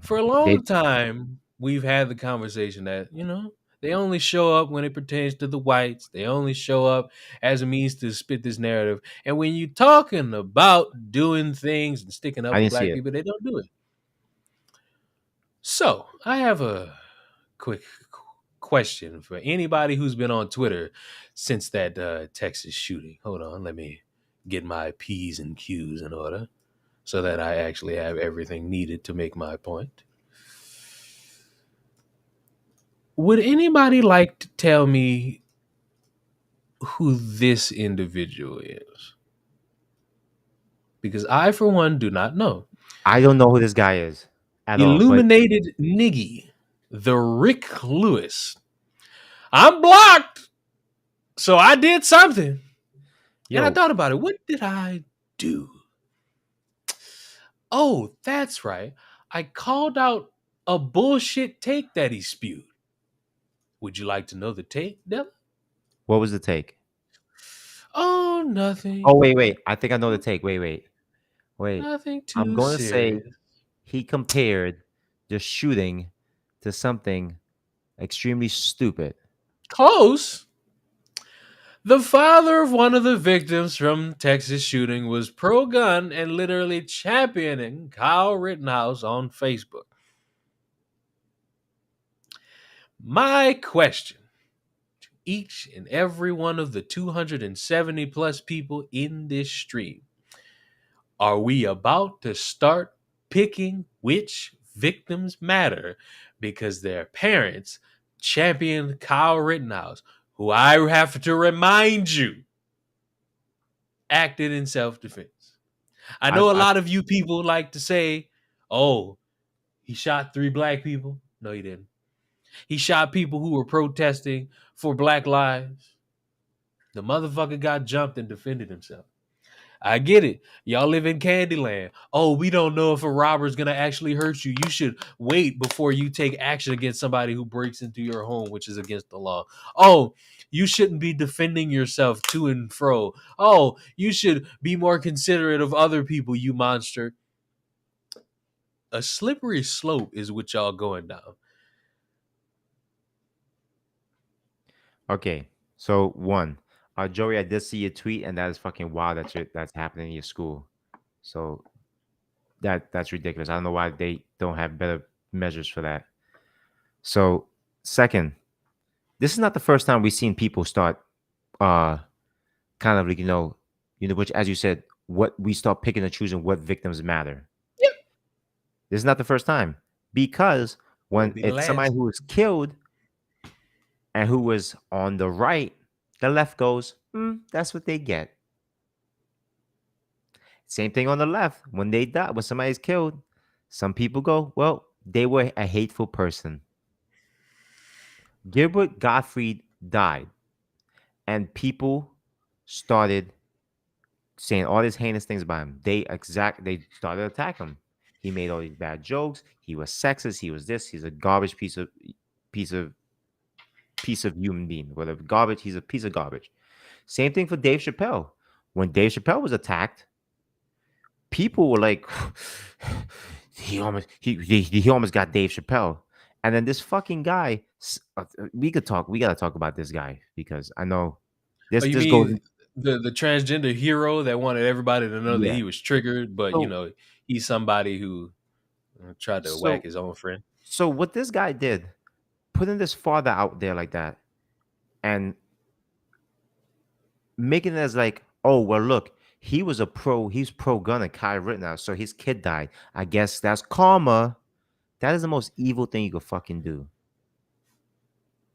[SPEAKER 1] For a
[SPEAKER 2] They
[SPEAKER 1] long time, we've had the conversation that, they only show up when it pertains to the whites. They only show up as a means to spit this narrative. And when you're talking about doing things and sticking
[SPEAKER 2] I
[SPEAKER 1] up for
[SPEAKER 2] didn't see
[SPEAKER 1] black
[SPEAKER 2] it.
[SPEAKER 1] people, they don't do it. So I have a quick question for anybody who's been on Twitter since that Texas shooting. Hold on, let me get my P's and Q's in order so that I actually have everything needed to make my point. Would anybody like to tell me who this individual is? Because I, for one, do not know.
[SPEAKER 2] I don't know who this guy is at all. But
[SPEAKER 1] Illuminated Niggy, the Rick Lewis. I'm blocked, so I did something. And I
[SPEAKER 2] yo,
[SPEAKER 1] thought about it. What did I do? Oh, that's right. I called out a bullshit take that he spewed. Would you like to know the take, Della?
[SPEAKER 2] what was the take?
[SPEAKER 1] Oh,
[SPEAKER 2] Oh,
[SPEAKER 1] nothing.
[SPEAKER 2] wait. I think I know the take. Wait.
[SPEAKER 1] Nothing
[SPEAKER 2] I'm
[SPEAKER 1] too
[SPEAKER 2] going to say
[SPEAKER 1] serious.
[SPEAKER 2] he compared the shooting to something extremely stupid.
[SPEAKER 1] Close. The father of one of the victims from Texas shooting was pro gun and literally championing Kyle Rittenhouse on Facebook. My question to each and every one of the 270 plus people in this stream: are we about to start picking which victims matter because their parents championed Kyle Rittenhouse, who I have to remind you acted in self defense? I
[SPEAKER 2] I,
[SPEAKER 1] know a
[SPEAKER 2] I
[SPEAKER 1] lot of you people like to say, oh, he shot 3 black people. No, he didn't. He shot people who were protesting for black lives. The motherfucker got jumped and defended himself. I get it. Y'all live in Candyland. Oh, we don't know if a robber's gonna actually hurt you. You should wait before you take action against somebody who breaks into your home, which is against the law. Oh, you shouldn't be defending yourself to and fro. Oh, you should be more considerate of other people, you monster. A slippery slope is what y'all going down.
[SPEAKER 2] okay. So one, Joey, I did see your tweet, and that is fucking wild. That's happening in your school. So that's ridiculous. I don't know why they don't have better measures for that. So second, this is not the first time we've seen people start uh kind of like which as you said, what we start picking and choosing what victims matter.
[SPEAKER 1] Yep.
[SPEAKER 2] This is not the first time because
[SPEAKER 1] Won't
[SPEAKER 2] when
[SPEAKER 1] be the
[SPEAKER 2] it's somebody
[SPEAKER 1] last.
[SPEAKER 2] who was killed and who was on the right, the left goes, that's what they get. Same thing on the left. When they die, when somebody's killed, Some people go, well, they were a hateful person. Gilbert Gottfried died, and people started saying all these heinous things about him. They started attacking him. He made all these bad jokes. He was sexist. He was this. He's a garbage piece of piece of human being. Whatever garbage. He's a piece of garbage. Same thing for Dave Chappelle. When Dave Chappelle was attacked, people were like, he almost got Dave Chappelle. And then this fucking guy, we gotta talk about this guy because I know
[SPEAKER 1] Oh, you
[SPEAKER 2] this goes
[SPEAKER 1] mean the transgender hero that wanted everybody to know that
[SPEAKER 2] yeah.
[SPEAKER 1] he was triggered, but
[SPEAKER 2] So
[SPEAKER 1] he's somebody who tried to whack
[SPEAKER 2] so
[SPEAKER 1] his own friend.
[SPEAKER 2] so what this guy did, putting this father out there like that and making it as like, oh well, look, he's pro gun and Kyle Rittenhouse, so his kid died. I guess that's karma. That is the most evil thing you could fucking do.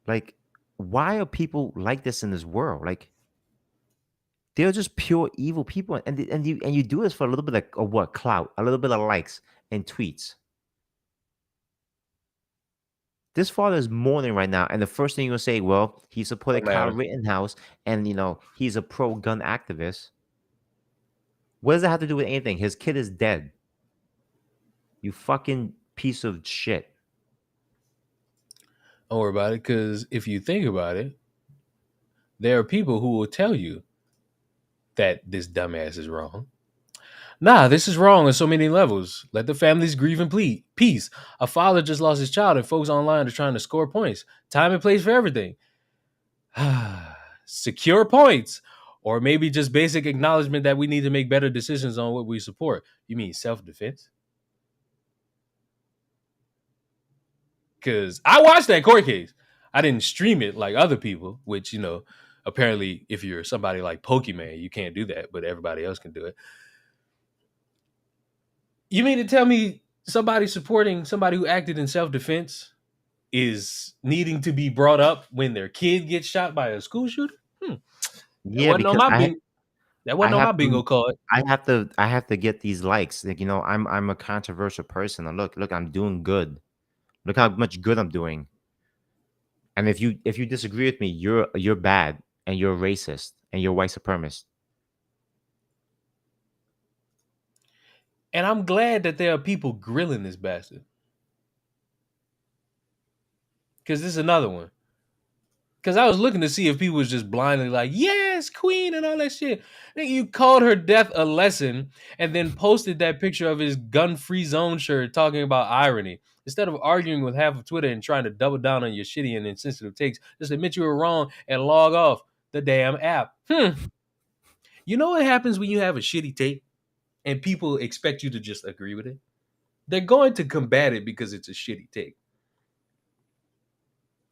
[SPEAKER 2] Like, why are people like this in this world? Like, they're just pure evil people, and you do this for a little bit of what clout, a little bit of likes and tweets. This father is mourning right now, and the first thing you're gonna say, well, he supported
[SPEAKER 1] Don't
[SPEAKER 2] Kyle
[SPEAKER 1] matter.
[SPEAKER 2] Rittenhouse, and he's a pro gun activist. What does that have to do with anything? His kid is dead. You fucking piece of shit.
[SPEAKER 1] Don't worry about it, because if you think about it, there are people who will tell you that this dumbass is wrong. Nah, this is wrong on so many levels. Let the families grieve and plead. Peace. A father just lost his child, and folks online are trying to score points. Time and place for everything. Secure points. Or maybe just basic acknowledgement that we need to make better decisions on what we support. You mean self defense? Because I watched that court case. I didn't stream it like other people, which, apparently if you're somebody like Pokemon, you can't do that, but everybody else can do it. You mean to tell me somebody supporting somebody who acted in self defense is needing to be brought up when their kid gets shot by a school shooter? That
[SPEAKER 2] Yeah,
[SPEAKER 1] wasn't on
[SPEAKER 2] because
[SPEAKER 1] my bing. That
[SPEAKER 2] I
[SPEAKER 1] wasn't on
[SPEAKER 2] have
[SPEAKER 1] my
[SPEAKER 2] to
[SPEAKER 1] bingo card.
[SPEAKER 2] I have to get these likes. Like, I'm a controversial person. And look, I'm doing good. Look how much good I'm doing. And if you disagree with me, you're bad and you're racist and you're white supremacist.
[SPEAKER 1] And I'm glad that there are people grilling this bastard. Because this is another one. Because I was looking to see if people was just blindly like, yes, queen, and all that shit. Then you called her death a lesson and then posted that picture of his gun-free zone shirt talking about irony. Instead of arguing with half of Twitter and trying to double down on your shitty and insensitive takes, just admit you were wrong and log off the damn app. You know what happens when you have a shitty take and people expect you to just agree with it? They're going to combat it because it's a shitty take.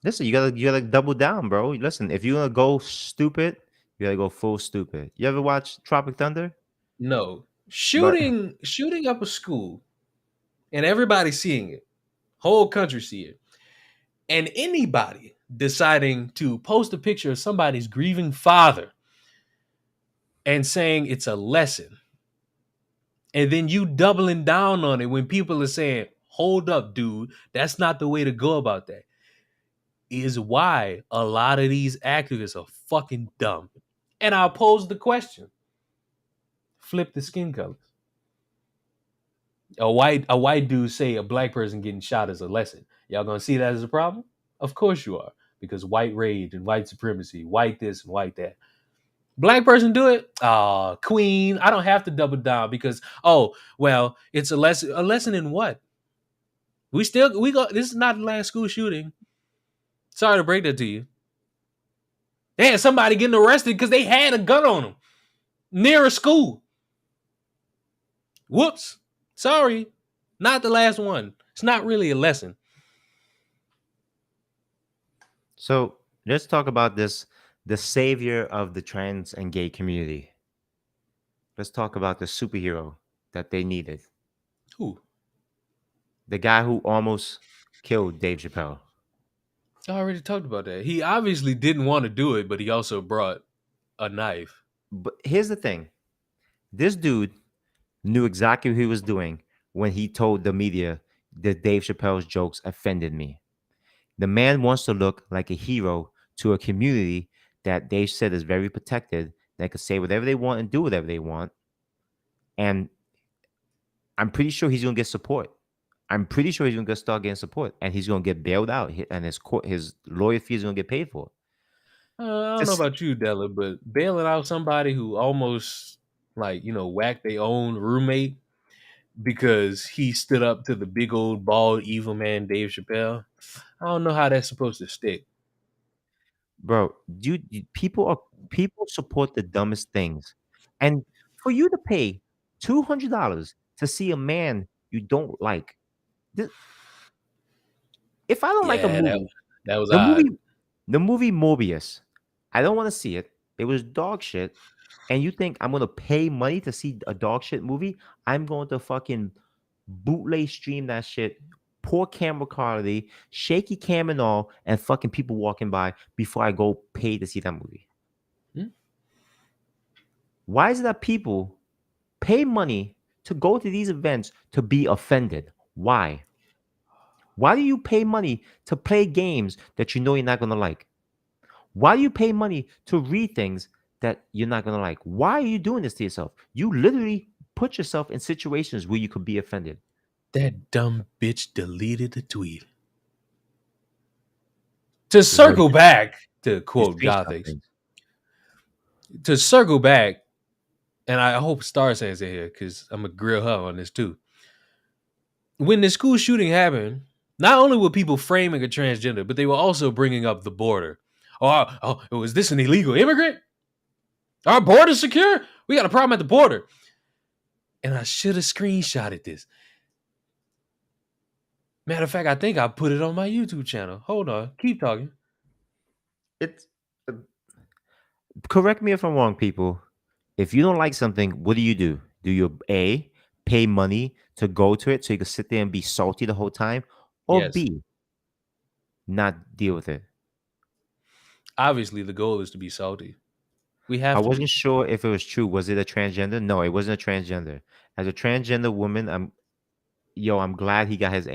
[SPEAKER 2] Listen, you gotta double down, bro. Listen, if you're gonna go stupid, you gotta go full stupid. You ever watch Tropic Thunder?
[SPEAKER 1] No.
[SPEAKER 2] But
[SPEAKER 1] Shooting up a school and everybody seeing it, whole country see it, and anybody deciding to post a picture of somebody's grieving father and saying it's a lesson, and then you doubling down on it when people are saying, hold up, dude, that's not the way to go about that, is why a lot of these activists are fucking dumb. And I'll pose the question: flip the skin colors. A white dude say a black person getting shot is a lesson. Y'all gonna see that as a problem? Of course you are, because white rage and white supremacy, white this and white that. Black person do it. Queen. I don't have to double down because well, it's a lesson. A lesson in what? We go. This is not the last school shooting. Sorry to break that to you. They had somebody getting arrested because they had a gun on them near a school. Whoops. Sorry. Not the last one. It's not really a lesson.
[SPEAKER 2] so let's talk about this, the savior of the trans and gay community. Let's talk about the superhero that they needed.
[SPEAKER 1] Who?
[SPEAKER 2] The guy who almost killed Dave Chappelle.
[SPEAKER 1] I already talked about that. He obviously didn't want to do it, but he also brought a knife.
[SPEAKER 2] But here's the thing. This dude knew exactly what he was doing when he told the media that Dave Chappelle's jokes offended me. The man wants to look like a hero to a community that Dave said is very protected, that can say whatever they want and do whatever they want. And I'm pretty sure he's gonna get support. I'm pretty sure he's gonna start getting support, and he's gonna get bailed out, and his lawyer fees are gonna get paid for.
[SPEAKER 1] I don't know
[SPEAKER 2] Just,
[SPEAKER 1] about you, Della, but bailing out somebody who almost whacked their own roommate because he stood up to the big old bald evil man Dave Chappelle. I don't know how that's supposed to stick.
[SPEAKER 2] bro, people support the dumbest things, and for you to pay $200 to see a man you don't like, th- if I don't like a
[SPEAKER 1] Yeah, that
[SPEAKER 2] movie,
[SPEAKER 1] that was
[SPEAKER 2] the
[SPEAKER 1] odd.
[SPEAKER 2] movie, the movie Morbius, I don't want to see it. It was dog shit. And you think I'm gonna pay money to see a dog shit movie? I'm going to fucking bootleg stream that shit, poor camera quality, shaky cam and all, and fucking people walking by before I go pay to see that movie.
[SPEAKER 1] Hmm?
[SPEAKER 2] Why is it that people pay money to go to these events to be offended? Why? Why do you pay money to play games that you know you're not gonna like? Why do you pay money to read things that you're not gonna like? Why are you doing this to yourself? You literally put yourself in situations where you could be offended.
[SPEAKER 1] That dumb bitch deleted the tweet. To
[SPEAKER 2] There's no
[SPEAKER 1] circle back, to
[SPEAKER 2] you
[SPEAKER 1] quote
[SPEAKER 2] screenshot
[SPEAKER 1] Gothics,
[SPEAKER 2] things.
[SPEAKER 1] to circle back, and I hope Star says it here because I'm gonna grill her on this too. When the school shooting happened, not only were people framing a transgender, but they were also bringing up the border. Oh, is this an illegal immigrant? Our border's secure? We got a problem at the border. And I should have screenshotted this. Matter of fact, I think I put it on my YouTube channel. Hold on. Keep talking.
[SPEAKER 2] It's correct me if I'm wrong, people. If you don't like something, what do? Do you A, pay money to go to it so you can sit there and be salty the whole time? Or
[SPEAKER 1] Yes.
[SPEAKER 2] B, not deal with it?
[SPEAKER 1] Obviously, the goal is to be salty. We
[SPEAKER 2] I
[SPEAKER 1] have to
[SPEAKER 2] wasn't
[SPEAKER 1] be.
[SPEAKER 2] sure if it was true. Was it a transgender? No, it wasn't a transgender. As a transgender woman, I'm glad he got his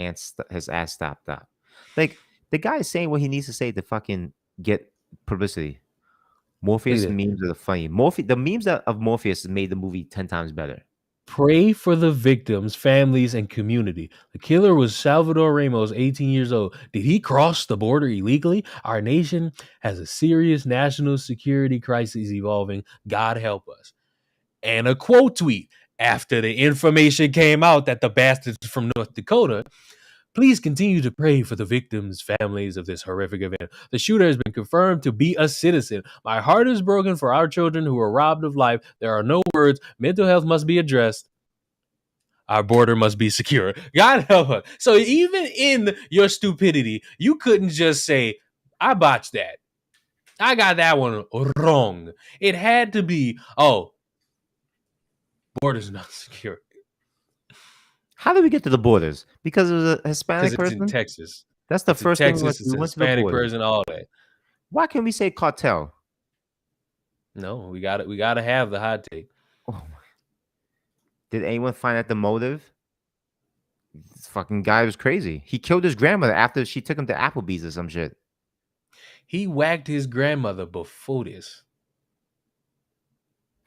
[SPEAKER 2] ass stopped up. Like the guy is saying what he needs to say to fucking get publicity.
[SPEAKER 1] Look at
[SPEAKER 2] Morpheus
[SPEAKER 1] this.
[SPEAKER 2] memes are funny. The memes of Morpheus made the movie 10 times better.
[SPEAKER 1] Pray for the victims, families, and community. The killer was Salvador Ramos, 18 years old. Did he cross the border illegally? Our nation has a serious national security crisis evolving. God help us. And a quote tweet after the information came out that the bastards from North Dakota. Please continue to pray for the victims' families of this horrific event. The shooter has been confirmed to be a citizen. My heart is broken for our children who were robbed of life. There are no words. Mental health must be addressed. Our border must be secure. God help us. So even in your stupidity, you couldn't just say, I botched that. I got that one wrong. It had to be, oh, border's not secure.
[SPEAKER 2] How did we get to the borders? Because it was a
[SPEAKER 1] Because
[SPEAKER 2] Hispanic
[SPEAKER 1] it's in
[SPEAKER 2] person?
[SPEAKER 1] Texas.
[SPEAKER 2] That's the
[SPEAKER 1] It's in
[SPEAKER 2] first thing
[SPEAKER 1] Texas. It's
[SPEAKER 2] we
[SPEAKER 1] a
[SPEAKER 2] went to the
[SPEAKER 1] Hispanic
[SPEAKER 2] borders.
[SPEAKER 1] person, all that.
[SPEAKER 2] Why can't we say cartel?
[SPEAKER 1] No, we got it. We got to have the hot take.
[SPEAKER 2] Oh my. Did anyone find out the motive? This fucking guy was crazy. He killed his grandmother after she took him to Applebee's or some shit.
[SPEAKER 1] He whacked his grandmother before this.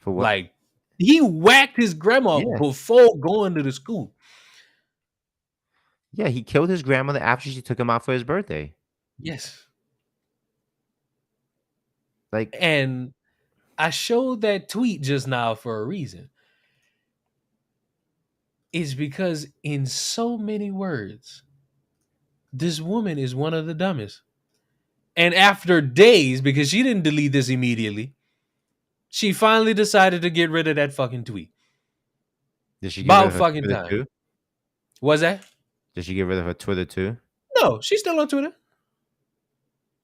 [SPEAKER 2] For what?
[SPEAKER 1] Like, he whacked his grandma
[SPEAKER 2] Yeah.
[SPEAKER 1] before going to the school.
[SPEAKER 2] Yeah, he killed his grandmother after she took him out for his birthday.
[SPEAKER 1] Yes.
[SPEAKER 2] Like,
[SPEAKER 1] And I showed that tweet just now for a reason. It's because in so many words, this woman is one of the dumbest. And after days, because she didn't delete this immediately, she finally decided to get rid of that fucking tweet.
[SPEAKER 2] did she get rid
[SPEAKER 1] About
[SPEAKER 2] of her
[SPEAKER 1] fucking
[SPEAKER 2] Twitter
[SPEAKER 1] time.
[SPEAKER 2] too?
[SPEAKER 1] Was that?
[SPEAKER 2] Did she get rid of her Twitter too?
[SPEAKER 1] No, she's still on Twitter.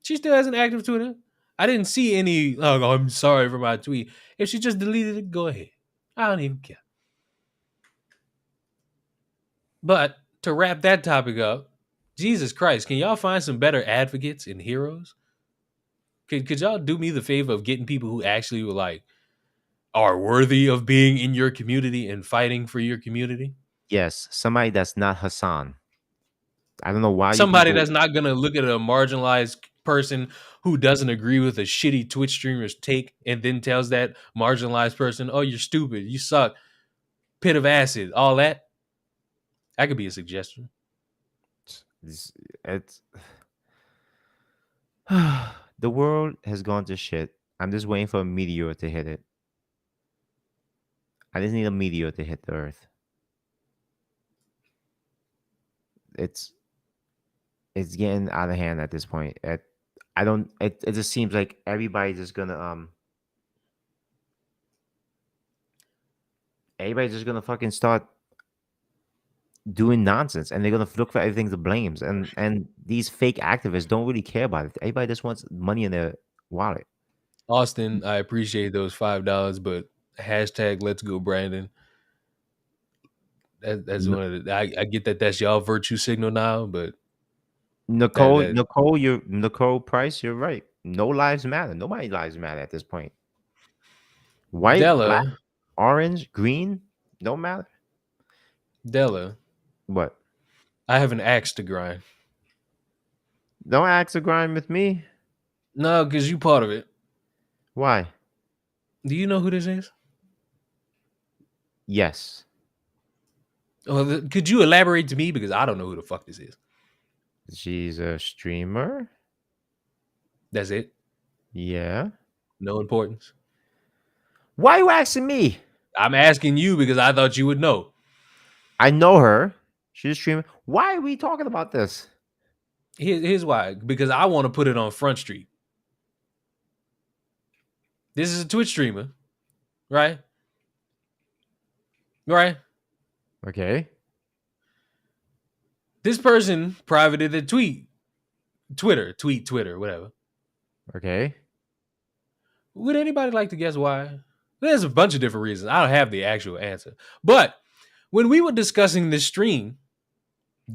[SPEAKER 1] She still has an active Twitter. I didn't see any, oh, I'm sorry for my tweet. If she just deleted it, go ahead. I don't even care. But to wrap that topic up, Jesus Christ, can y'all find some better advocates and heroes? Could y'all do me the favor of getting people who actually were like are worthy of being in your community and fighting for your community?
[SPEAKER 2] Yes, somebody that's not Hassan. I don't know why you
[SPEAKER 1] Somebody
[SPEAKER 2] people.
[SPEAKER 1] that's not gonna look at a marginalized person who doesn't agree with a shitty Twitch streamer's take and then tells that marginalized person, "Oh, you're stupid, you suck, pit of acid," all that. That could be a suggestion.
[SPEAKER 2] It's the world has gone to shit. I'm just waiting for a meteor to hit it. I just need a meteor to hit the earth. It's it's getting out of hand at this point. I don't. It just seems like everybody's just gonna fucking start doing nonsense, and they're gonna look for everything to blames. And these fake activists don't really care about it. Everybody just wants money in their wallet.
[SPEAKER 1] Austin, I appreciate those $5, but hashtag Let's Go Brandon. That's
[SPEAKER 2] N-
[SPEAKER 1] one of the. I get that that's y'all virtue signal now, but that
[SPEAKER 2] Nicole,
[SPEAKER 1] that
[SPEAKER 2] Nicole Price, you're right. No lives matter. Nobody lives matter at this point. White, black,
[SPEAKER 1] Della
[SPEAKER 2] orange, green, no matter.
[SPEAKER 1] Della,
[SPEAKER 2] What?
[SPEAKER 1] I have an axe to grind.
[SPEAKER 2] Don't axe a grind with me.
[SPEAKER 1] No, because you part of it.
[SPEAKER 2] Why?
[SPEAKER 1] Do you know who this is?
[SPEAKER 2] Yes.
[SPEAKER 1] Could you elaborate to me because I don't know who the fuck this is.
[SPEAKER 2] She's a streamer.
[SPEAKER 1] That's it.
[SPEAKER 2] Yeah.
[SPEAKER 1] No importance.
[SPEAKER 2] Why you asking me?
[SPEAKER 1] I'm asking you because I thought you would know.
[SPEAKER 2] I know her. She's a streamer. Why are we talking about this?
[SPEAKER 1] Here's why. Because I want to put it on Front Street. This is a Twitch streamer, right? Right.
[SPEAKER 2] Okay.
[SPEAKER 1] This person privated a Twitter, whatever.
[SPEAKER 2] Okay.
[SPEAKER 1] Would anybody like to guess why? There's a bunch of different reasons. I don't have the actual answer. But when we were discussing this stream,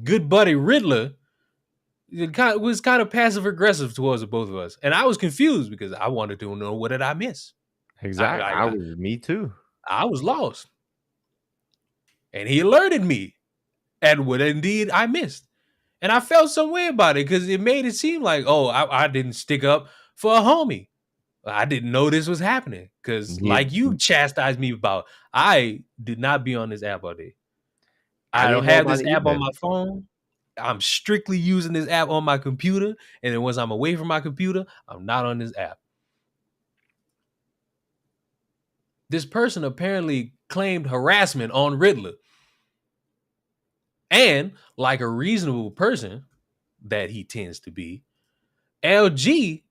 [SPEAKER 1] good buddy Riddler was kind of passive aggressive towards the both of us, and I was confused because I wanted to know what did I miss. I
[SPEAKER 2] Exactly. I
[SPEAKER 1] I,
[SPEAKER 2] was me too.
[SPEAKER 1] I was lost, and he alerted me at what indeed I missed, and I felt some way about it because it made it seem like I didn't stick up for a homie. I didn't know this was happening because,
[SPEAKER 2] He,
[SPEAKER 1] like you chastised me about, I did not be on this app all day.
[SPEAKER 2] I
[SPEAKER 1] I don't
[SPEAKER 2] didn't know
[SPEAKER 1] have
[SPEAKER 2] about
[SPEAKER 1] this
[SPEAKER 2] it
[SPEAKER 1] app on
[SPEAKER 2] either.
[SPEAKER 1] my phone. I'm strictly using this app on my computer. And then once I'm away from my computer, I'm not on this app. This person apparently claimed harassment on Riddler. And like a reasonable person that he tends to be, LG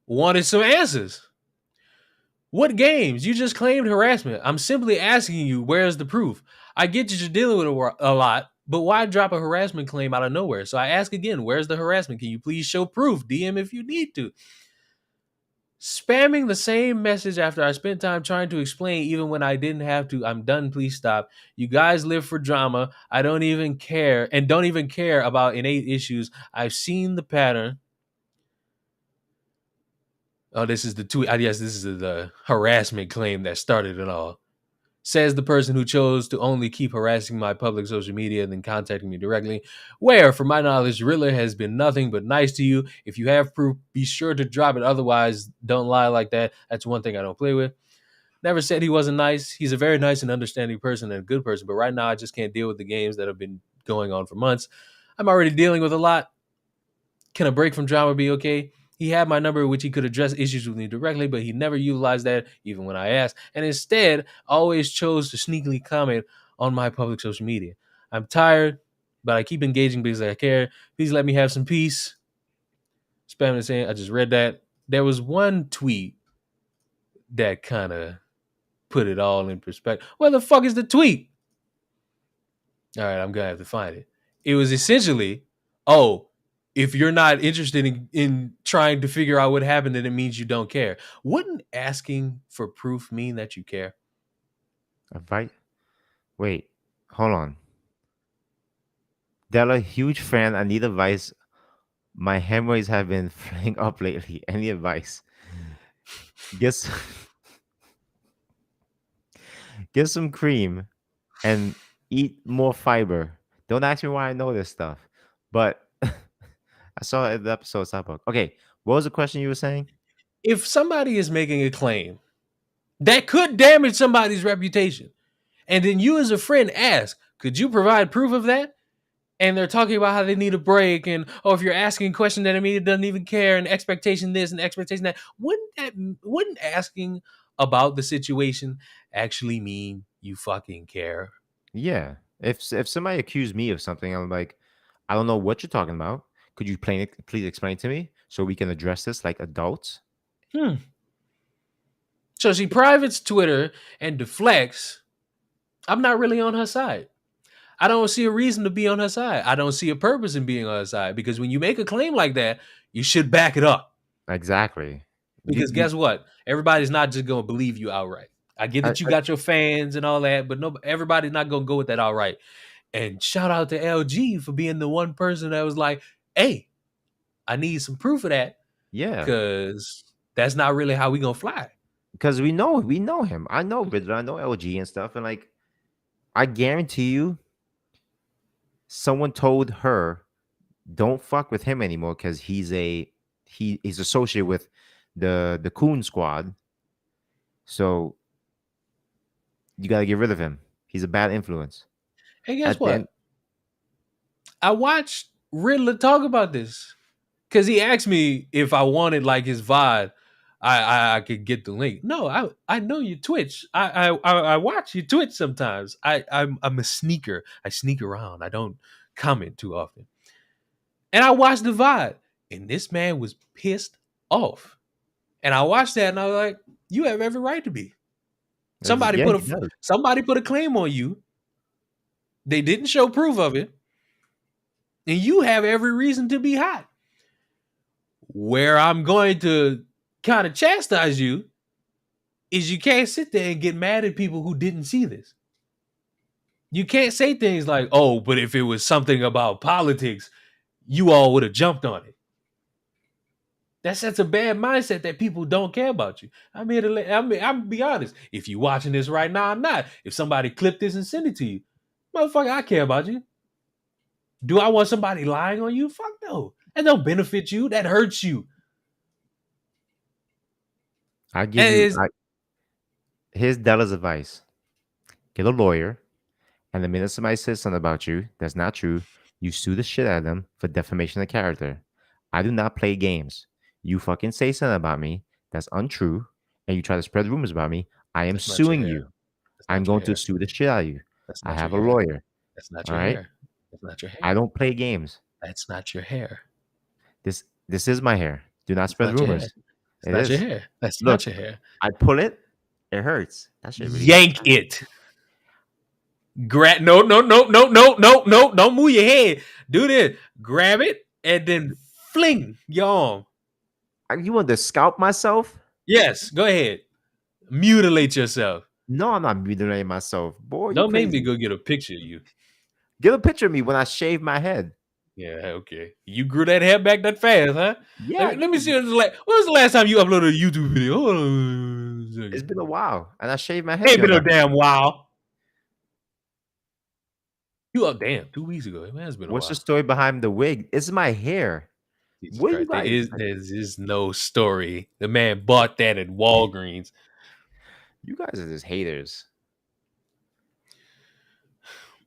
[SPEAKER 1] wanted some answers. What games? You just claimed harassment. I'm simply asking you, where's the proof? I get that you're dealing with a lot, but why drop a harassment claim out of nowhere? So I ask again, where's the harassment? Can you please show proof? DM if you need to. Spamming the same message after I spent time trying to explain, even when I didn't have to. I'm done. Please stop. You guys live for drama. I don't even care and don't even care about innate issues. I've seen the pattern. Oh, this is the tweet. Yes, this is the harassment claim that started it all. Says the person who chose to only keep harassing my public social media and then contacting me directly. Where, from my knowledge, Riddler has been nothing but nice to you. If you have proof, be sure to drop it. Otherwise, don't lie like that. That's one thing I don't play with. Never said he wasn't nice. He's a very nice and understanding person and a good person. But right now, I just can't deal with the games that have been going on for months. I'm already dealing with a lot. Can a break from drama be okay? He had my number, which he could address issues with me directly, but he never utilized that, even when I asked, and instead always chose to sneakily comment on my public social media. I'm tired, but I keep engaging because I care. Please let me have some peace. Spam is saying, I just read that. There was one tweet that kind of put it all in perspective. Where the fuck is the tweet? All right, I'm gonna have to find it. It was essentially, oh, if you're not interested in trying to figure out what happened, then it means you don't care. Wouldn't asking for proof mean that you care?
[SPEAKER 2] Invite. Wait. Hold on. Della, huge fan. I need advice. My hemorrhoids have been flaring up lately. Any advice? Get get some cream and Eat more fiber. Don't ask me why I know this stuff, but I saw it in the episode Starbucks. Okay, what was the question you were saying?
[SPEAKER 1] If somebody is making a claim that could damage somebody's reputation, and then you as a friend ask, could you provide proof of that? And they're talking about how they need a break, and if you're asking a question that it doesn't even care, and expectation this and expectation that, wouldn't asking about the situation actually mean you fucking care?
[SPEAKER 2] Yeah. If somebody accused me of something, I'm like, I don't know what you're talking about. Could you please explain to me so we can address this like adults?
[SPEAKER 1] Hmm. So she privates Twitter and deflects. I'm not really on her side. I don't see a reason to be on her side. I don't see a purpose in being on her side, because when you make a claim like that, you should back it up.
[SPEAKER 2] Exactly. You
[SPEAKER 1] Because
[SPEAKER 2] you
[SPEAKER 1] guess what? Everybody's not just gonna believe you outright. I get
[SPEAKER 2] I,
[SPEAKER 1] that you got your fans and all that, but no, everybody's not gonna go with that outright. And shout out to LG for being the one person that was like, "Hey, I need some proof of that,
[SPEAKER 2] yeah,
[SPEAKER 1] because that's not really how we gonna fly."
[SPEAKER 2] because we know him. I know Riddler, I know LG and stuff, and like I guarantee you, someone told her don't fuck with him anymore because he's associated with the Coon Squad. So you got to get rid of him. He's a bad influence.
[SPEAKER 1] Hey, guess
[SPEAKER 2] At the end,
[SPEAKER 1] what? I watched Riddler talk about this, because he asked me if I wanted like his vibe. I could get the link. No, I know you Twitch. I watch you Twitch sometimes. I'm a sneaker. I sneak around. I don't comment too often. And I watched the vibe, and this man was pissed off. And I watched that, and I was like, "You have every right to be." Somebody
[SPEAKER 2] yeah,
[SPEAKER 1] put
[SPEAKER 2] he does.
[SPEAKER 1] a claim on you. They didn't show proof of it, and you have every reason to be hot. Where I'm going to kind of chastise you is you can't sit there and get mad at people who didn't see this. You can't say things like, "Oh, but if it was something about politics, you all would have jumped on it." That sets a bad mindset that people don't care about you. I'm be honest. If you watching this right now, I'm not. If somebody clipped this and send it to you, motherfucker, I care about you. Do I want somebody lying on you? Fuck no. That don't benefit you. That hurts you.
[SPEAKER 2] I give
[SPEAKER 1] And
[SPEAKER 2] you
[SPEAKER 1] it's,
[SPEAKER 2] here's Della's advice: get a lawyer, and the minute somebody says something about you that's not true, you sue the shit out of them for defamation of character. I do not play games. You fucking say something about me that's untrue, and you try to spread rumors about me. I am
[SPEAKER 1] that's not your
[SPEAKER 2] suing
[SPEAKER 1] hair.
[SPEAKER 2] you.
[SPEAKER 1] That's
[SPEAKER 2] I'm
[SPEAKER 1] not your
[SPEAKER 2] going to
[SPEAKER 1] hair.
[SPEAKER 2] sue the shit out of you.
[SPEAKER 1] That's
[SPEAKER 2] I
[SPEAKER 1] not your
[SPEAKER 2] have a
[SPEAKER 1] hair.
[SPEAKER 2] lawyer.
[SPEAKER 1] That's not
[SPEAKER 2] All
[SPEAKER 1] your
[SPEAKER 2] right.
[SPEAKER 1] hair. That's not your
[SPEAKER 2] I
[SPEAKER 1] hair.
[SPEAKER 2] don't play games.
[SPEAKER 1] That's not your hair.
[SPEAKER 2] This is my hair. Do not
[SPEAKER 1] That's
[SPEAKER 2] spread
[SPEAKER 1] not your hair.
[SPEAKER 2] rumors.
[SPEAKER 1] It's
[SPEAKER 2] It
[SPEAKER 1] not your
[SPEAKER 2] is.
[SPEAKER 1] hair. That's
[SPEAKER 2] Look,
[SPEAKER 1] not your hair.
[SPEAKER 2] I pull it. It hurts. That shit really hurt.
[SPEAKER 1] Yank it. No, no, no, no, no, no, no. Don't move your head. Do this. Grab it and then fling your arm.
[SPEAKER 2] You want to scalp myself?
[SPEAKER 1] Yes, go ahead. Mutilate yourself.
[SPEAKER 2] No, I'm not mutilating myself. Boy, you
[SPEAKER 1] Don't make me
[SPEAKER 2] crazy.
[SPEAKER 1] go get a picture of you.
[SPEAKER 2] Get a picture of me when I shave my head.
[SPEAKER 1] Yeah, okay. You grew that hair back that fast, huh?
[SPEAKER 2] Yeah,
[SPEAKER 1] Let
[SPEAKER 2] I
[SPEAKER 1] me, let me
[SPEAKER 2] did.
[SPEAKER 1] see. When was the last time you uploaded a YouTube video? Hold on a
[SPEAKER 2] It's
[SPEAKER 1] second.
[SPEAKER 2] been a while, and I shaved my head
[SPEAKER 1] Ain't
[SPEAKER 2] the
[SPEAKER 1] been
[SPEAKER 2] other
[SPEAKER 1] no
[SPEAKER 2] night.
[SPEAKER 1] damn while. You up? Damn, 2 weeks ago. It has been a
[SPEAKER 2] What's the
[SPEAKER 1] while.
[SPEAKER 2] story behind the wig? It's my hair.
[SPEAKER 1] Jesus
[SPEAKER 2] What you
[SPEAKER 1] Christ.
[SPEAKER 2] guys?
[SPEAKER 1] There is no story. The man bought that at Walgreens.
[SPEAKER 2] You guys are just haters.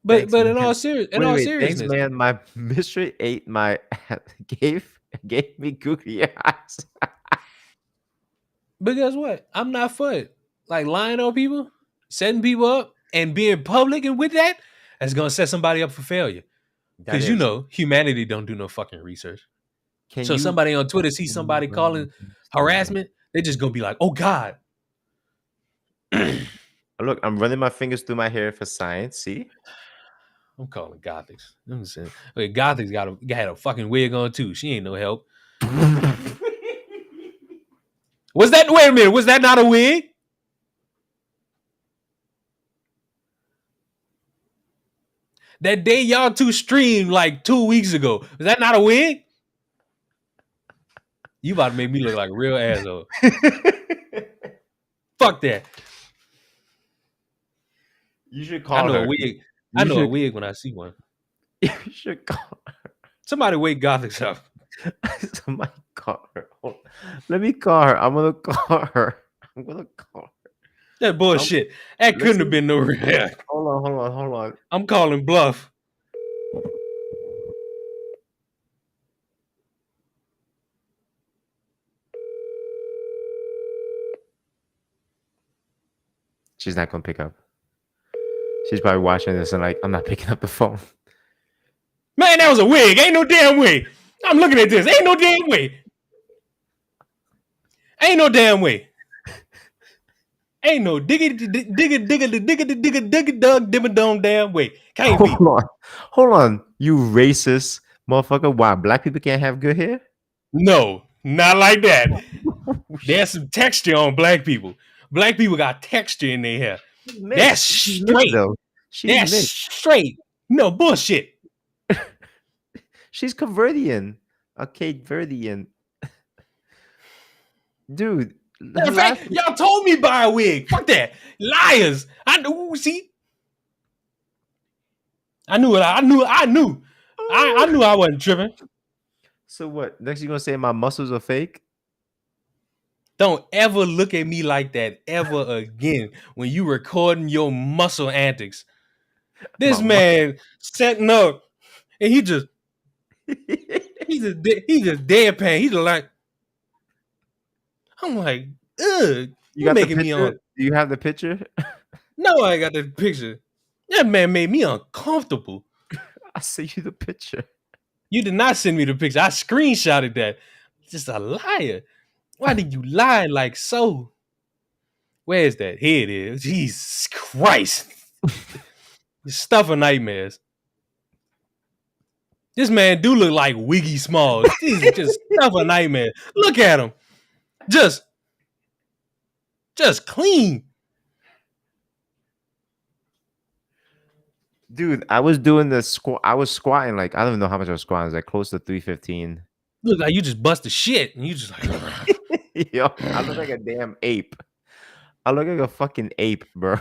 [SPEAKER 1] But
[SPEAKER 2] Thanks,
[SPEAKER 1] but
[SPEAKER 2] man.
[SPEAKER 1] in
[SPEAKER 2] Wait,
[SPEAKER 1] all
[SPEAKER 2] wait. Thanks,
[SPEAKER 1] seriousness,
[SPEAKER 2] man. My mistress ate my gave me googly eyes.
[SPEAKER 1] but guess what? I'm not for it. Like lying on people, setting people up, and being public and with that, that's gonna set somebody up for failure.
[SPEAKER 2] That
[SPEAKER 1] Because
[SPEAKER 2] is.
[SPEAKER 1] humanity don't do no fucking research.
[SPEAKER 2] Can
[SPEAKER 1] So
[SPEAKER 2] you?
[SPEAKER 1] somebody on Twitter sees somebody calling harassment, they just gonna be like, "Oh God." I'm
[SPEAKER 2] Look, I'm running my fingers through my hair for science. See?
[SPEAKER 1] calling Gothics. I'm saying, okay, Gothics had a fucking wig on too. She ain't no help. Was that? Wait a minute. Was that not a wig? That day y'all two streamed like 2 weeks ago. Was that not a wig? You about to make me look like a real asshole. Fuck that.
[SPEAKER 2] You should
[SPEAKER 1] I
[SPEAKER 2] call
[SPEAKER 1] know a
[SPEAKER 2] her.
[SPEAKER 1] wig. I
[SPEAKER 2] You
[SPEAKER 1] know a
[SPEAKER 2] should.
[SPEAKER 1] wig when I see one.
[SPEAKER 2] You should call.
[SPEAKER 1] Somebody wake Gothics up.
[SPEAKER 2] Somebody call her. Let me call her. I'm gonna call her. I'm gonna call her.
[SPEAKER 1] That bullshit. That couldn't have
[SPEAKER 2] Listen.
[SPEAKER 1] been no real.
[SPEAKER 2] Hold on.
[SPEAKER 1] I'm calling bluff.
[SPEAKER 2] She's not gonna pick up. She's probably watching this and like, I'm not picking up the phone.
[SPEAKER 1] Man, that was a wig. Ain't no damn way. I'm looking at this. Ain't no damn way. Ain't no damn way. Ain't no digga dug dimmadome damn way. Can't be.
[SPEAKER 2] Hold on. You racist motherfucker. Why black people can't have good hair?
[SPEAKER 1] No, not like that.
[SPEAKER 2] Oh,
[SPEAKER 1] There's some texture on black people. Black people got texture in their hair.
[SPEAKER 2] she's
[SPEAKER 1] That's
[SPEAKER 2] mixed. She's mixed
[SPEAKER 1] straight.
[SPEAKER 2] though. She's
[SPEAKER 1] That's
[SPEAKER 2] mixed.
[SPEAKER 1] straight. No bullshit.
[SPEAKER 2] She's Caverdian. A Cape Verdean. Dude.
[SPEAKER 1] Matter of fact, y'all told me buy a wig. Fuck that. Liars. I knew. See, I knew it. I knew. I knew I wasn't tripping.
[SPEAKER 2] So what? Next you gonna say my muscles are fake?
[SPEAKER 1] Don't ever look at me like that ever again when you recording your muscle antics. This man setting up and he just deadpan. He's just like, I'm like, ugh.
[SPEAKER 2] You got
[SPEAKER 1] making
[SPEAKER 2] the
[SPEAKER 1] me
[SPEAKER 2] picture?
[SPEAKER 1] on.
[SPEAKER 2] Do you have the picture?
[SPEAKER 1] No, I got the picture. That man made me uncomfortable.
[SPEAKER 2] I sent you the picture.
[SPEAKER 1] You did not send me the picture. I screenshotted that. Just a liar. Why did you lie like so? Where's that? Here it is. Jesus Christ. Stuff of nightmares. This man do look like Wiggy Smalls. This is just stuff of nightmares. Look at him. Just clean.
[SPEAKER 2] Dude, I was doing the squat. I was squatting like I don't even know how much I was squatting. It was like close to 315.
[SPEAKER 1] Look like you just busted shit. And you just like
[SPEAKER 2] Yo, I look like a damn ape. I look like a fucking ape, bro.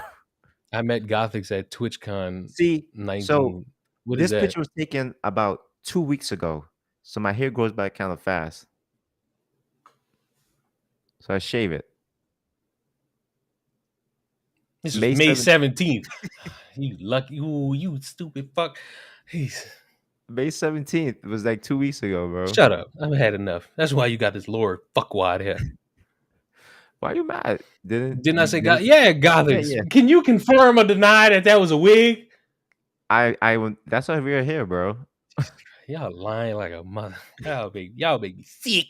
[SPEAKER 1] I met Gothics at TwitchCon.
[SPEAKER 2] See,
[SPEAKER 1] 19.
[SPEAKER 2] so
[SPEAKER 1] What
[SPEAKER 2] this
[SPEAKER 1] is that?
[SPEAKER 2] picture was taken about 2 weeks ago. So my hair grows back kind of fast. So I shave it.
[SPEAKER 1] This was May 17th. You lucky. Ooh, you stupid fuck.
[SPEAKER 2] May 17th. It was like 2 weeks ago, bro.
[SPEAKER 1] Shut up. I've had enough. That's why you got this lower fuckwad hair.
[SPEAKER 2] Why are you mad?
[SPEAKER 1] Didn't I say God? Yeah, Gothics.
[SPEAKER 2] Yeah.
[SPEAKER 1] Can you confirm or deny that was a wig?
[SPEAKER 2] That's why we're here, bro.
[SPEAKER 1] Y'all lying like a mother. Y'all make me sick.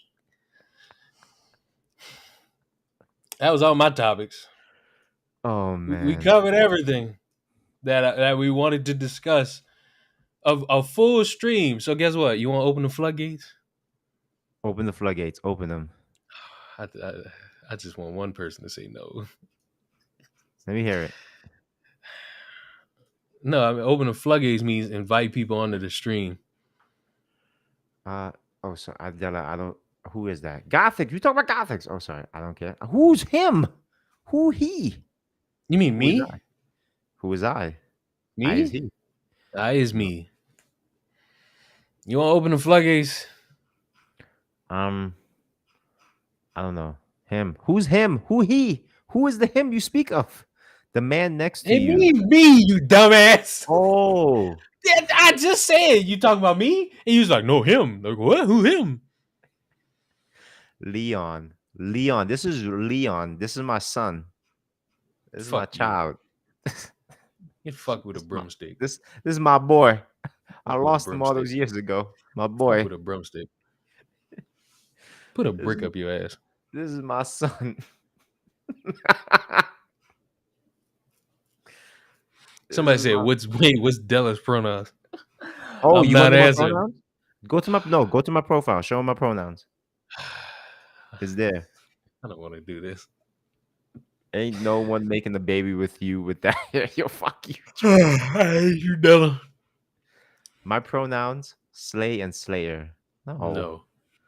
[SPEAKER 1] That was all my topics.
[SPEAKER 2] Oh man,
[SPEAKER 1] we covered everything that we wanted to discuss. Of a full stream. So guess what? You want to open the floodgates?
[SPEAKER 2] Open the floodgates. Open them.
[SPEAKER 1] I just want one person to say no.
[SPEAKER 2] Let me hear it.
[SPEAKER 1] No, I mean, open the floodgates means invite people onto the stream.
[SPEAKER 2] So I don't. Who is that? Gothic. You talk about Gothics. Oh, sorry. I don't care. Who's him? Who he?
[SPEAKER 1] You mean me?
[SPEAKER 2] Who is I?
[SPEAKER 1] Me?
[SPEAKER 2] I is he.
[SPEAKER 1] I is me. You want to open the floodgates?
[SPEAKER 2] I don't know. Him. Who's him? Who he? Who is the him you speak of? The man next to you.
[SPEAKER 1] Me, you dumbass.
[SPEAKER 2] Oh.
[SPEAKER 1] I just said you talking about me, and he was like, "No, him." Like, what? Who him?
[SPEAKER 2] Leon. This is Leon. This is my son. This is my child.
[SPEAKER 1] Get fucked with a broomstick.
[SPEAKER 2] This is my boy. I lost him all those years ago. My boy.
[SPEAKER 1] Fuck with a broomstick. Put a brick up your ass.
[SPEAKER 2] This is my son.
[SPEAKER 1] Somebody said, "What's Della's pronouns?"
[SPEAKER 2] Oh,
[SPEAKER 1] I'm
[SPEAKER 2] you
[SPEAKER 1] not
[SPEAKER 2] want
[SPEAKER 1] answering.
[SPEAKER 2] Pronouns? Go to my profile. Show him my pronouns. It's there.
[SPEAKER 1] I don't want to do this.
[SPEAKER 2] Ain't no one making a baby with you with that. Yo, fuck you.
[SPEAKER 1] I hate you, Della.
[SPEAKER 2] My pronouns: Slay and Slayer.
[SPEAKER 1] No,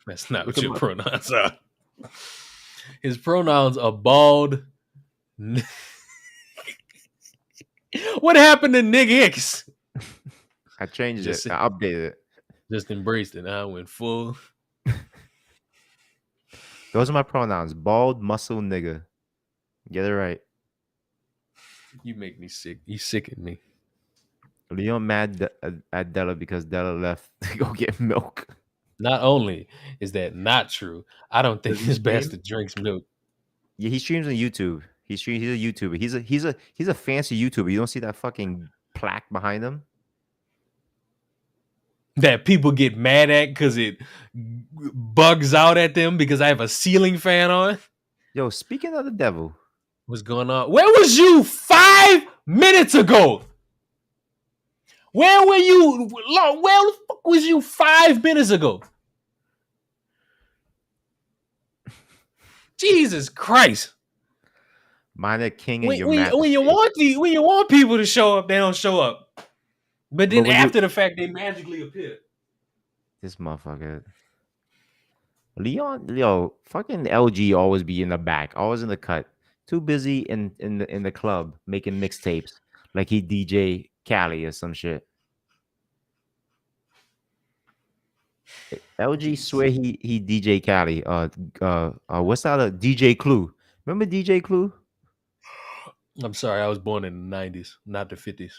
[SPEAKER 1] that's not what your pronouns are. His pronouns are bald. What happened to Nick Hicks?
[SPEAKER 2] I changed it.
[SPEAKER 1] Just
[SPEAKER 2] I updated it.
[SPEAKER 1] just embraced it. I went full.
[SPEAKER 2] Those are my pronouns. Bald muscle nigga. Get it right.
[SPEAKER 1] You make me sick. You sicken me.
[SPEAKER 2] Leon mad at Della because Della left to go get milk.
[SPEAKER 1] Not only is that not true, I don't think
[SPEAKER 2] Does he
[SPEAKER 1] this
[SPEAKER 2] stream?
[SPEAKER 1] bastard drinks milk.
[SPEAKER 2] Yeah, he streams on YouTube. He streams. He's a YouTuber. He's a fancy YouTuber. You don't see that fucking plaque behind him?
[SPEAKER 1] That people get mad at because it bugs out at them because I have a ceiling fan on.
[SPEAKER 2] Yo, speaking of the devil,
[SPEAKER 1] What's going on? Where was you 5 minutes ago? Where were you? Where the fuck was you 5 minutes ago? Jesus Christ!
[SPEAKER 2] mind a king in
[SPEAKER 1] When,
[SPEAKER 2] your
[SPEAKER 1] when, you- when you
[SPEAKER 2] majesty.
[SPEAKER 1] want when you want people to show up, they don't show up. But
[SPEAKER 2] But
[SPEAKER 1] then
[SPEAKER 2] when you
[SPEAKER 1] after the fact, they magically appear.
[SPEAKER 2] this motherfucker, Leon, yo, fucking LG always be in the back, always in the cut. Too busy in the club making mixtapes like he DJ Cali or some shit. LG swear
[SPEAKER 1] Jesus.
[SPEAKER 2] he DJ Cali. What's that? DJ Clue. Remember DJ Clue?
[SPEAKER 1] I'm sorry, I was born in the 90s, not the 50s.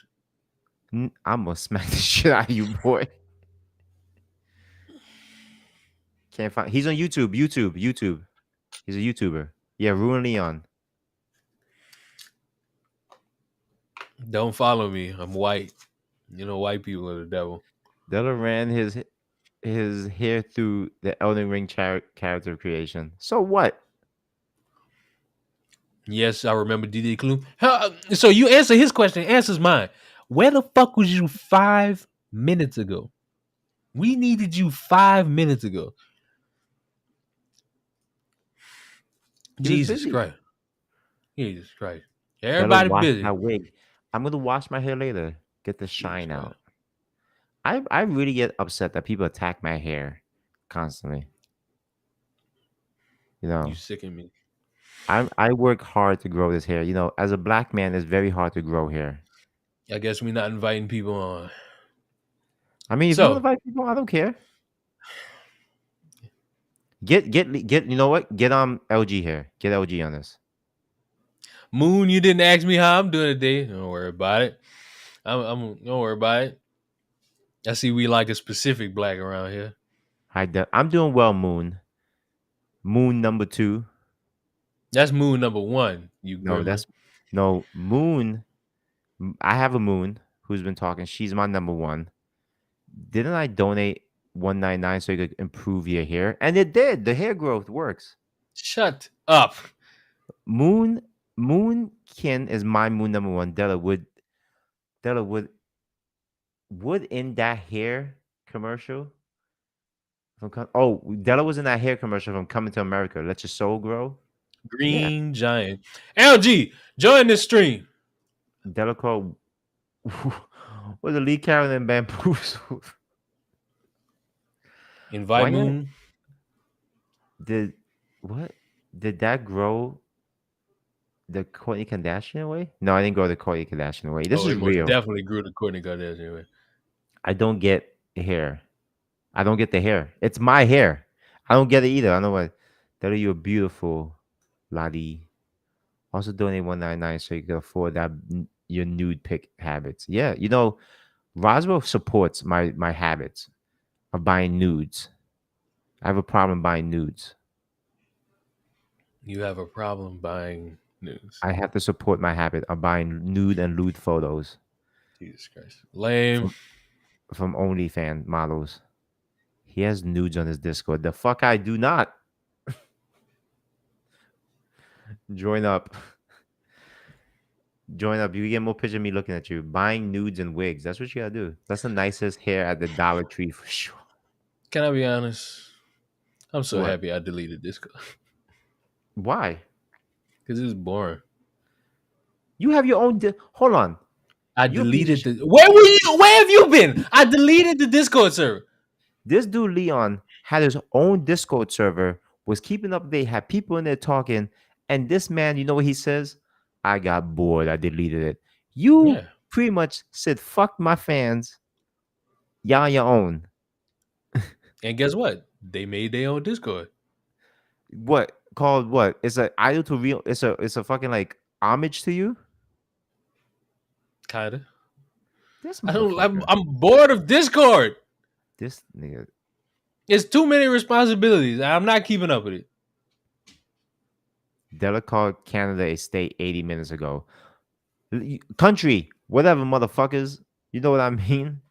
[SPEAKER 2] I'm gonna smack the shit out of you, boy. Can't find. He's on YouTube. YouTube. He's a YouTuber. Yeah, Ruin Leon.
[SPEAKER 1] Don't follow me. I'm white. You know, white people are the devil.
[SPEAKER 2] Della ran his hair through the Elden Ring character creation. So what?
[SPEAKER 1] Yes, I remember DD Clue. So you answer his question, answers mine. Where the fuck was you 5 minutes ago? We needed you 5 minutes ago.
[SPEAKER 2] He was
[SPEAKER 1] Jesus
[SPEAKER 2] busy.
[SPEAKER 1] Christ. Jesus Christ.
[SPEAKER 2] Della
[SPEAKER 1] Everybody
[SPEAKER 2] washed
[SPEAKER 1] busy.
[SPEAKER 2] my wig. I'm gonna wash my hair later. Get the
[SPEAKER 1] Jesus
[SPEAKER 2] shine
[SPEAKER 1] Christ.
[SPEAKER 2] out. I really get upset that people attack my hair constantly. You
[SPEAKER 1] You
[SPEAKER 2] know,
[SPEAKER 1] sicken me.
[SPEAKER 2] I work hard to grow this hair. You know, as a black man, it's very hard to grow hair.
[SPEAKER 1] I guess we're not inviting people on.
[SPEAKER 2] I mean, if you want to
[SPEAKER 1] So,
[SPEAKER 2] invite people, I don't care. Get. You know what? Get LG here. Get LG on this.
[SPEAKER 1] Moon, you didn't ask me how I'm doing today. Don't worry about it. Don't worry about it. I see we like a specific black around here.
[SPEAKER 2] Hi, I'm doing well, Moon. Moon number 2.
[SPEAKER 1] That's moon number one, you
[SPEAKER 2] No,
[SPEAKER 1] gremlin.
[SPEAKER 2] Moon. I have a Moon who's been talking. She's my number 1. Didn't I donate 199 so you could improve your hair? And it did. The hair growth works.
[SPEAKER 1] Shut up.
[SPEAKER 2] Moon Kin is my Moon number 1. Della would in that hair commercial. Della was in that hair commercial from Coming to America. Let your soul grow. Yeah,
[SPEAKER 1] Green giant. LG, join this stream.
[SPEAKER 2] Della called was the lead character in Bamboozled.
[SPEAKER 1] Invite
[SPEAKER 2] Why not?
[SPEAKER 1] Moon.
[SPEAKER 2] Did what? Did that grow the Kourtney Kardashian way? No, I didn't go the Kourtney Kardashian way. This
[SPEAKER 1] Oh,
[SPEAKER 2] is
[SPEAKER 1] it most
[SPEAKER 2] real.
[SPEAKER 1] definitely grew to Courtney Kardashian anyway.
[SPEAKER 2] I don't get hair. I don't get the hair. It's my hair. I don't get it either. I know what. Della, you're beautiful, laddie. Also donate 199 so you can afford your nude pic habits. Yeah, you know, Roswell supports my habits of buying nudes. I have a problem buying nudes.
[SPEAKER 1] You have a problem buying news.
[SPEAKER 2] I have to support my habit of buying nude and lewd photos
[SPEAKER 1] Jesus Christ. Lame.
[SPEAKER 2] from OnlyFans models. He has nudes on his Discord. The fuck I do not. Join up. Join up. You can get more picture of me looking at you. Buying nudes and wigs. That's what you gotta do. That's the nicest hair at the Dollar Tree for sure.
[SPEAKER 1] Can I be honest? I'm so
[SPEAKER 2] What?
[SPEAKER 1] happy I deleted this
[SPEAKER 2] Why?
[SPEAKER 1] because it's boring.
[SPEAKER 2] You have your own. Hold on.
[SPEAKER 1] I
[SPEAKER 2] You a piece of
[SPEAKER 1] deleted
[SPEAKER 2] shit.
[SPEAKER 1] the. Where were you? Where have you been? I deleted the Discord server.
[SPEAKER 2] This dude Leon had his own Discord server, was keeping up. They had people in there talking, and this man, you know what he says? I got bored. I deleted it. You
[SPEAKER 1] Yeah.
[SPEAKER 2] pretty much said, "Fuck my fans, y'all on your own."
[SPEAKER 1] And guess what? They made their own Discord.
[SPEAKER 2] What called what? It's a idol to real. It's a fucking like homage to you.
[SPEAKER 1] Kinda.
[SPEAKER 2] This
[SPEAKER 1] I don't. I'm,
[SPEAKER 2] motherfucker.
[SPEAKER 1] I'm bored of Discord.
[SPEAKER 2] This nigga.
[SPEAKER 1] It's too many responsibilities. I'm not keeping up with it.
[SPEAKER 2] Della called Canada a state 80 minutes ago. Country, whatever, motherfuckers. You know what I mean?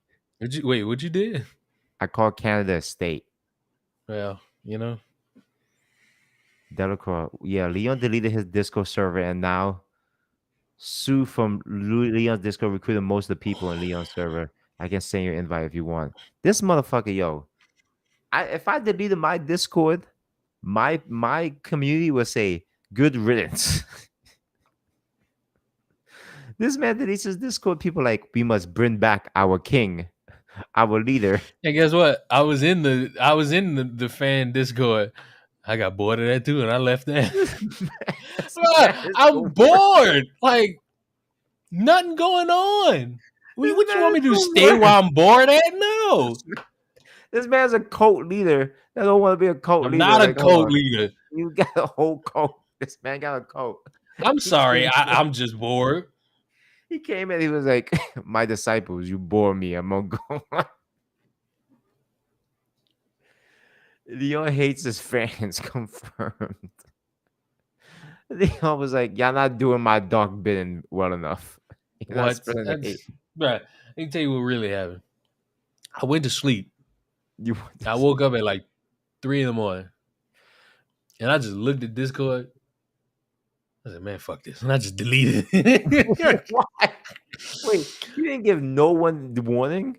[SPEAKER 1] What you did?
[SPEAKER 2] I called Canada a state.
[SPEAKER 1] Well, you know.
[SPEAKER 2] Delacroix. Yeah, Leon deleted his Discord server and now Sue from Leon's Discord recruited most of the people in Leon's server. I can send your invite if you want. This motherfucker, yo. If I deleted my Discord, my community would say good riddance. This man deletes his Discord. People like we must bring back our king, our leader.
[SPEAKER 1] And guess what? I was in the fan Discord. I got bored of that too, and I left that.
[SPEAKER 2] This man is
[SPEAKER 1] I'm
[SPEAKER 2] the
[SPEAKER 1] bored. Like nothing going on.
[SPEAKER 2] This
[SPEAKER 1] What you
[SPEAKER 2] man
[SPEAKER 1] want me
[SPEAKER 2] is
[SPEAKER 1] to do?
[SPEAKER 2] the
[SPEAKER 1] Stay
[SPEAKER 2] worst.
[SPEAKER 1] while I'm bored at? No.
[SPEAKER 2] This man's a cult leader. I don't want to be a cult
[SPEAKER 1] I'm
[SPEAKER 2] leader.
[SPEAKER 1] not a
[SPEAKER 2] Like, hold
[SPEAKER 1] cult
[SPEAKER 2] on.
[SPEAKER 1] leader.
[SPEAKER 2] You got a whole cult. This man got a cult.
[SPEAKER 1] I'm
[SPEAKER 2] He
[SPEAKER 1] sorry.
[SPEAKER 2] came,
[SPEAKER 1] I'm just bored.
[SPEAKER 2] he came in. He was like, "My disciples, you bore me. I'm gonna go." Leon hates his fans. Confirmed. Leon was like, "Y'all not doing my dog bidding well enough. You're not
[SPEAKER 1] What?
[SPEAKER 2] spreading the hate."
[SPEAKER 1] Bruh, let me tell you what really happened. I went to sleep.
[SPEAKER 2] You
[SPEAKER 1] I woke up at like 3 in the morning. And I just looked at Discord. I said, man, fuck this. And I just deleted it.
[SPEAKER 2] Why? Wait, you didn't give no one the warning?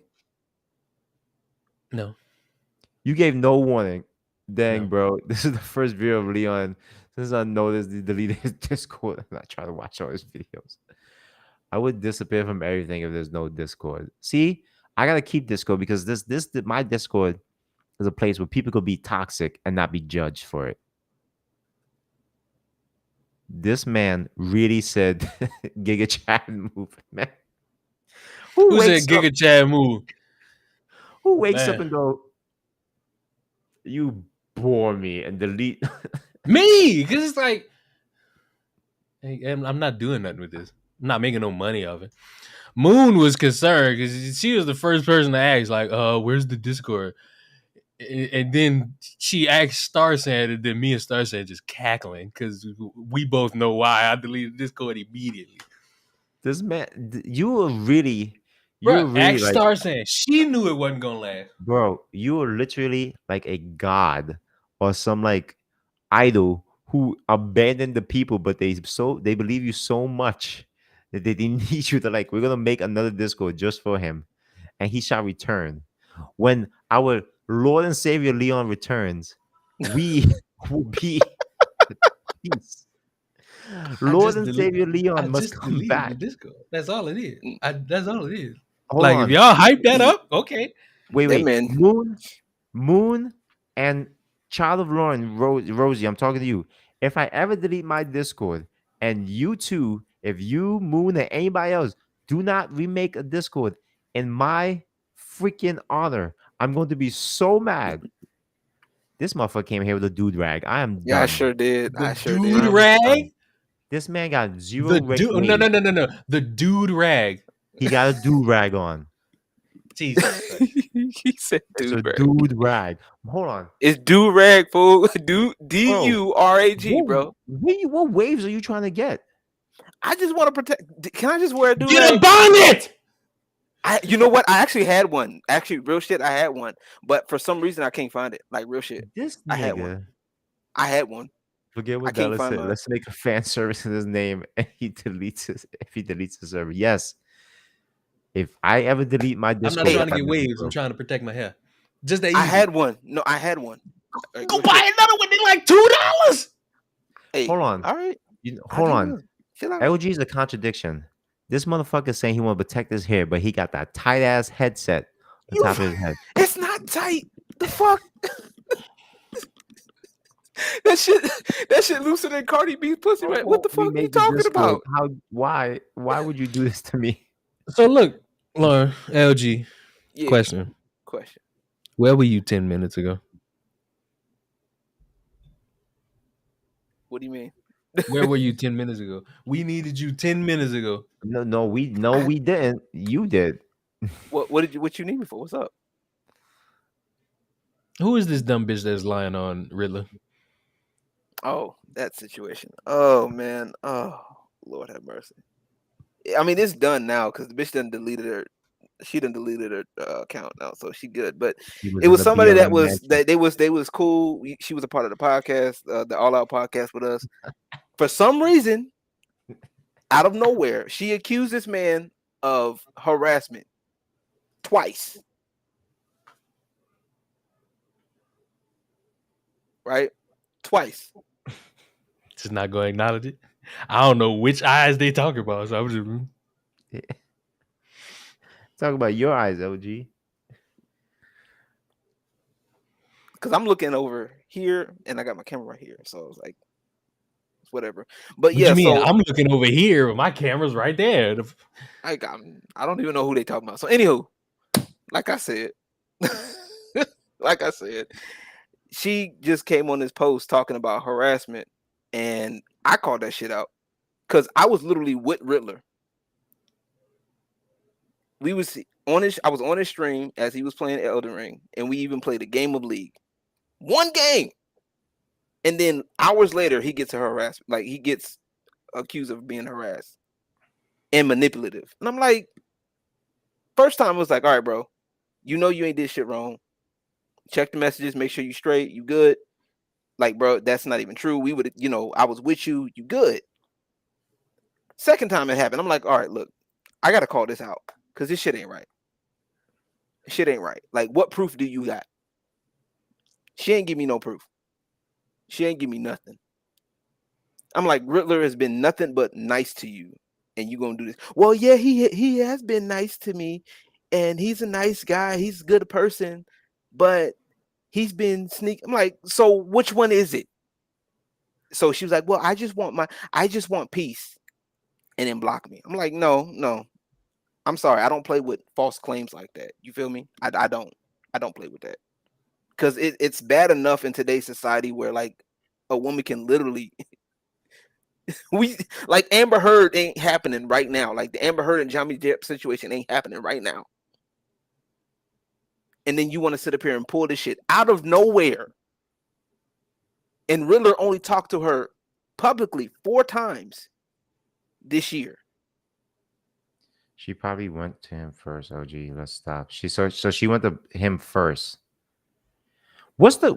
[SPEAKER 1] No.
[SPEAKER 2] You gave no warning. Dang,
[SPEAKER 1] No.
[SPEAKER 2] bro. This is the first video of Leon since I noticed he deleted his Discord. I'm not trying to watch all his videos. I would disappear from everything if there's no Discord. See, I gotta keep Discord because my Discord is a place where people could be toxic and not be judged for it. This man really said Giga Chad move, man.
[SPEAKER 1] Who said Giga Chad move?
[SPEAKER 2] Who wakes up
[SPEAKER 1] Man.
[SPEAKER 2] and go, you bore me and delete?
[SPEAKER 1] Me! Because it's like, hey, I'm not doing nothing with this. I'm not making no money of it. Moon was concerned because she was the first person to ask, like, where's the Discord? And then she asked Star Sand, and then me and Star Sand just cackling because we both know why I deleted Discord immediately.
[SPEAKER 2] This man, you were really
[SPEAKER 1] Ask
[SPEAKER 2] like,
[SPEAKER 1] Star Sand. She knew it wasn't gonna last.
[SPEAKER 2] bro, you were literally like a god or some like idol who abandoned the people, but they believe you so much that they didn't need you to like, we're gonna make another Discord just for him, and he shall return. When our Lord and Savior Leon returns, we will be at peace. Lord and Savior Leon must come back.
[SPEAKER 1] The Discord. That's all it is. That's all it is.
[SPEAKER 2] Hold
[SPEAKER 1] Like
[SPEAKER 2] on.
[SPEAKER 1] if y'all hype that up, okay.
[SPEAKER 2] Wait.
[SPEAKER 3] man.
[SPEAKER 2] Moon, and Child of Lauren, Rosie, I'm talking to you. If I ever delete my Discord, and you two, if you, Moon, and anybody else, do not remake a Discord in my freaking honor, I'm going to be so mad. This motherfucker came here with a dude rag. I am
[SPEAKER 3] Yeah,
[SPEAKER 2] done.
[SPEAKER 3] I sure did.
[SPEAKER 1] The
[SPEAKER 3] I sure
[SPEAKER 1] dude
[SPEAKER 3] did.
[SPEAKER 1] rag.
[SPEAKER 2] This man got zero.
[SPEAKER 1] The dude. No. The dude rag.
[SPEAKER 2] He got a dude rag on.
[SPEAKER 1] Jesus.
[SPEAKER 3] He said
[SPEAKER 2] It's a
[SPEAKER 3] dude rag.
[SPEAKER 2] dude rag. Hold on.
[SPEAKER 3] It's do rag, fool. DURAG, bro.
[SPEAKER 2] What waves are you trying to get?
[SPEAKER 3] I just want to protect. Can I just wear a do
[SPEAKER 1] Get a
[SPEAKER 3] rag?
[SPEAKER 1] bonnet.
[SPEAKER 3] You know what? I actually had one. Actually, real shit. I had one, but for some reason I can't find it. Like real shit.
[SPEAKER 2] This
[SPEAKER 3] I had
[SPEAKER 2] nigga.
[SPEAKER 3] one. I had one.
[SPEAKER 2] Forget what
[SPEAKER 3] I can't
[SPEAKER 2] Dallas
[SPEAKER 3] find
[SPEAKER 2] said.
[SPEAKER 3] mine.
[SPEAKER 2] Let's make a fan service in his name, and he deletes his. If he deletes the server, yes. If I ever delete my
[SPEAKER 1] I'm
[SPEAKER 2] Discord,
[SPEAKER 1] not trying to
[SPEAKER 2] if I
[SPEAKER 1] get
[SPEAKER 2] delete
[SPEAKER 1] waves. I'm
[SPEAKER 2] it,
[SPEAKER 1] trying to protect my hair. Just that easy.
[SPEAKER 3] I had one. No, I had one.
[SPEAKER 1] Go buy another one. They're like $2.
[SPEAKER 3] Hey,
[SPEAKER 2] hold on.
[SPEAKER 3] All right.
[SPEAKER 2] Hold on.
[SPEAKER 3] Chill out.
[SPEAKER 2] LG is a contradiction. This motherfucker saying he want to protect his hair, but he got that tight ass headset on top of his head.
[SPEAKER 3] It's not tight. The fuck? that shit looser than Cardi B's pussy, right? What the fuck are you talking about?
[SPEAKER 2] Why would you do this to me?
[SPEAKER 1] So look, Lauren, LG,
[SPEAKER 3] Yeah.
[SPEAKER 1] question. Where were you 10 minutes ago?
[SPEAKER 3] What do you mean?
[SPEAKER 1] Where were you 10 minutes ago? We needed you 10 minutes ago.
[SPEAKER 2] No, we didn't. You did.
[SPEAKER 3] What you need me for? What's up?
[SPEAKER 1] Who is this dumb bitch that's lying on Riddler?
[SPEAKER 3] Oh, that situation. Oh man. Oh, Lord have mercy. I mean, it's done now because the bitch done deleted her. She done deleted her account now, so she good. But
[SPEAKER 2] He was
[SPEAKER 3] it
[SPEAKER 2] in
[SPEAKER 3] was
[SPEAKER 2] the
[SPEAKER 3] somebody that
[SPEAKER 2] BLM
[SPEAKER 3] was
[SPEAKER 2] mansion.
[SPEAKER 3] they was cool. She was a part of the podcast, the All Out podcast with us. For some reason, out of nowhere, she accused this man of harassment twice. Right? Twice.
[SPEAKER 1] Just not going to acknowledge it. I don't know which eyes they talking about. So I was just.
[SPEAKER 2] Talk about your eyes, LG.
[SPEAKER 3] Because I'm looking over here and I got my camera right here, so I was like, it's whatever. But
[SPEAKER 1] What
[SPEAKER 3] yeah,
[SPEAKER 1] you mean?
[SPEAKER 3] so
[SPEAKER 1] I'm looking over here. My camera's right there.
[SPEAKER 3] I don't even know who they talking about. So anywho, like I said, she just came on this post talking about harassment, and I called that shit out because I was literally with Riddler. We was on his. I was on his stream as he was playing Elden Ring, and we even played a game of League. One game, and then hours later, he gets a harassment. Like he gets accused of being harassed and manipulative, and I'm like, first time I was like, all right, bro, you know you ain't did shit wrong. Check the messages, make sure you straight, you good. Like, bro, that's not even true. We would, I was with you, you good. Second time it happened, I'm like, all right, look, I gotta call this out because this shit ain't right. Shit ain't right. Like, what proof do you got? She ain't give me no proof. She ain't give me nothing. I'm like, Riddler has been nothing but nice to you, and you gonna do this? Well, yeah, he has been nice to me, and he's a nice guy. He's a good person, but he's been sneak. I'm like, so which one is it? So she was like, well, I just want peace, and then block me. I'm like, no. I'm sorry. I don't play with false claims like that. You feel me? I don't play with that. Because it's bad enough in today's society where like a woman can literally like Amber Heard ain't happening right now. Like the Amber Heard and Johnny Depp situation ain't happening right now. And then you want to sit up here and pull this shit out of nowhere. And Riddler only talked to her publicly 4 times this year.
[SPEAKER 2] She probably went to him first. OG, let's stop. So she went to him first. What's the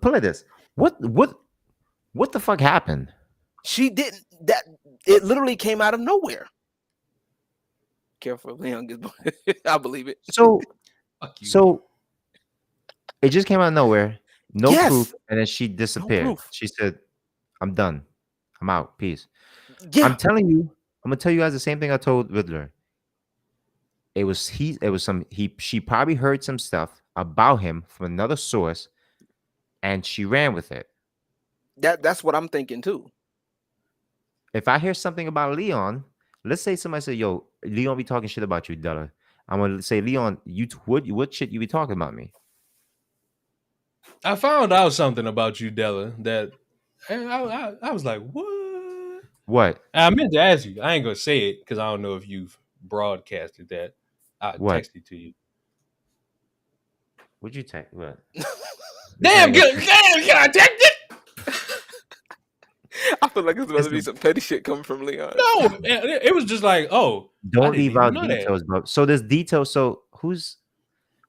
[SPEAKER 2] play this? What the fuck happened?
[SPEAKER 3] She didn't. That it literally came out of nowhere. Careful, Leon gets. I believe it.
[SPEAKER 2] So it just came out of nowhere, no proof, and then she disappeared.
[SPEAKER 3] No
[SPEAKER 2] she said, "I'm done. I'm out. Peace."
[SPEAKER 3] Yeah.
[SPEAKER 2] I'm telling you. I'm gonna tell you guys the same thing I told Riddler. She probably heard some stuff about him from another source, and she ran with it.
[SPEAKER 3] That's what I'm thinking too.
[SPEAKER 2] If I hear something about Leon, let's say somebody said, "Yo, Leon be talking shit about you, Della." I'm gonna say, "Leon, what shit you be talking about me?"
[SPEAKER 1] I found out something about you, Della, that I was like, what?
[SPEAKER 2] What?
[SPEAKER 1] I meant to ask you. I ain't gonna say it because I don't know if you've broadcasted that. I
[SPEAKER 2] What?
[SPEAKER 1] texted to you.
[SPEAKER 2] What'd you text? What?
[SPEAKER 1] Damn, can I text it?
[SPEAKER 3] I feel like it's about to be some petty shit coming from Leon.
[SPEAKER 1] No, it was just like, oh,
[SPEAKER 2] don't leave out details, bro. So there's details. So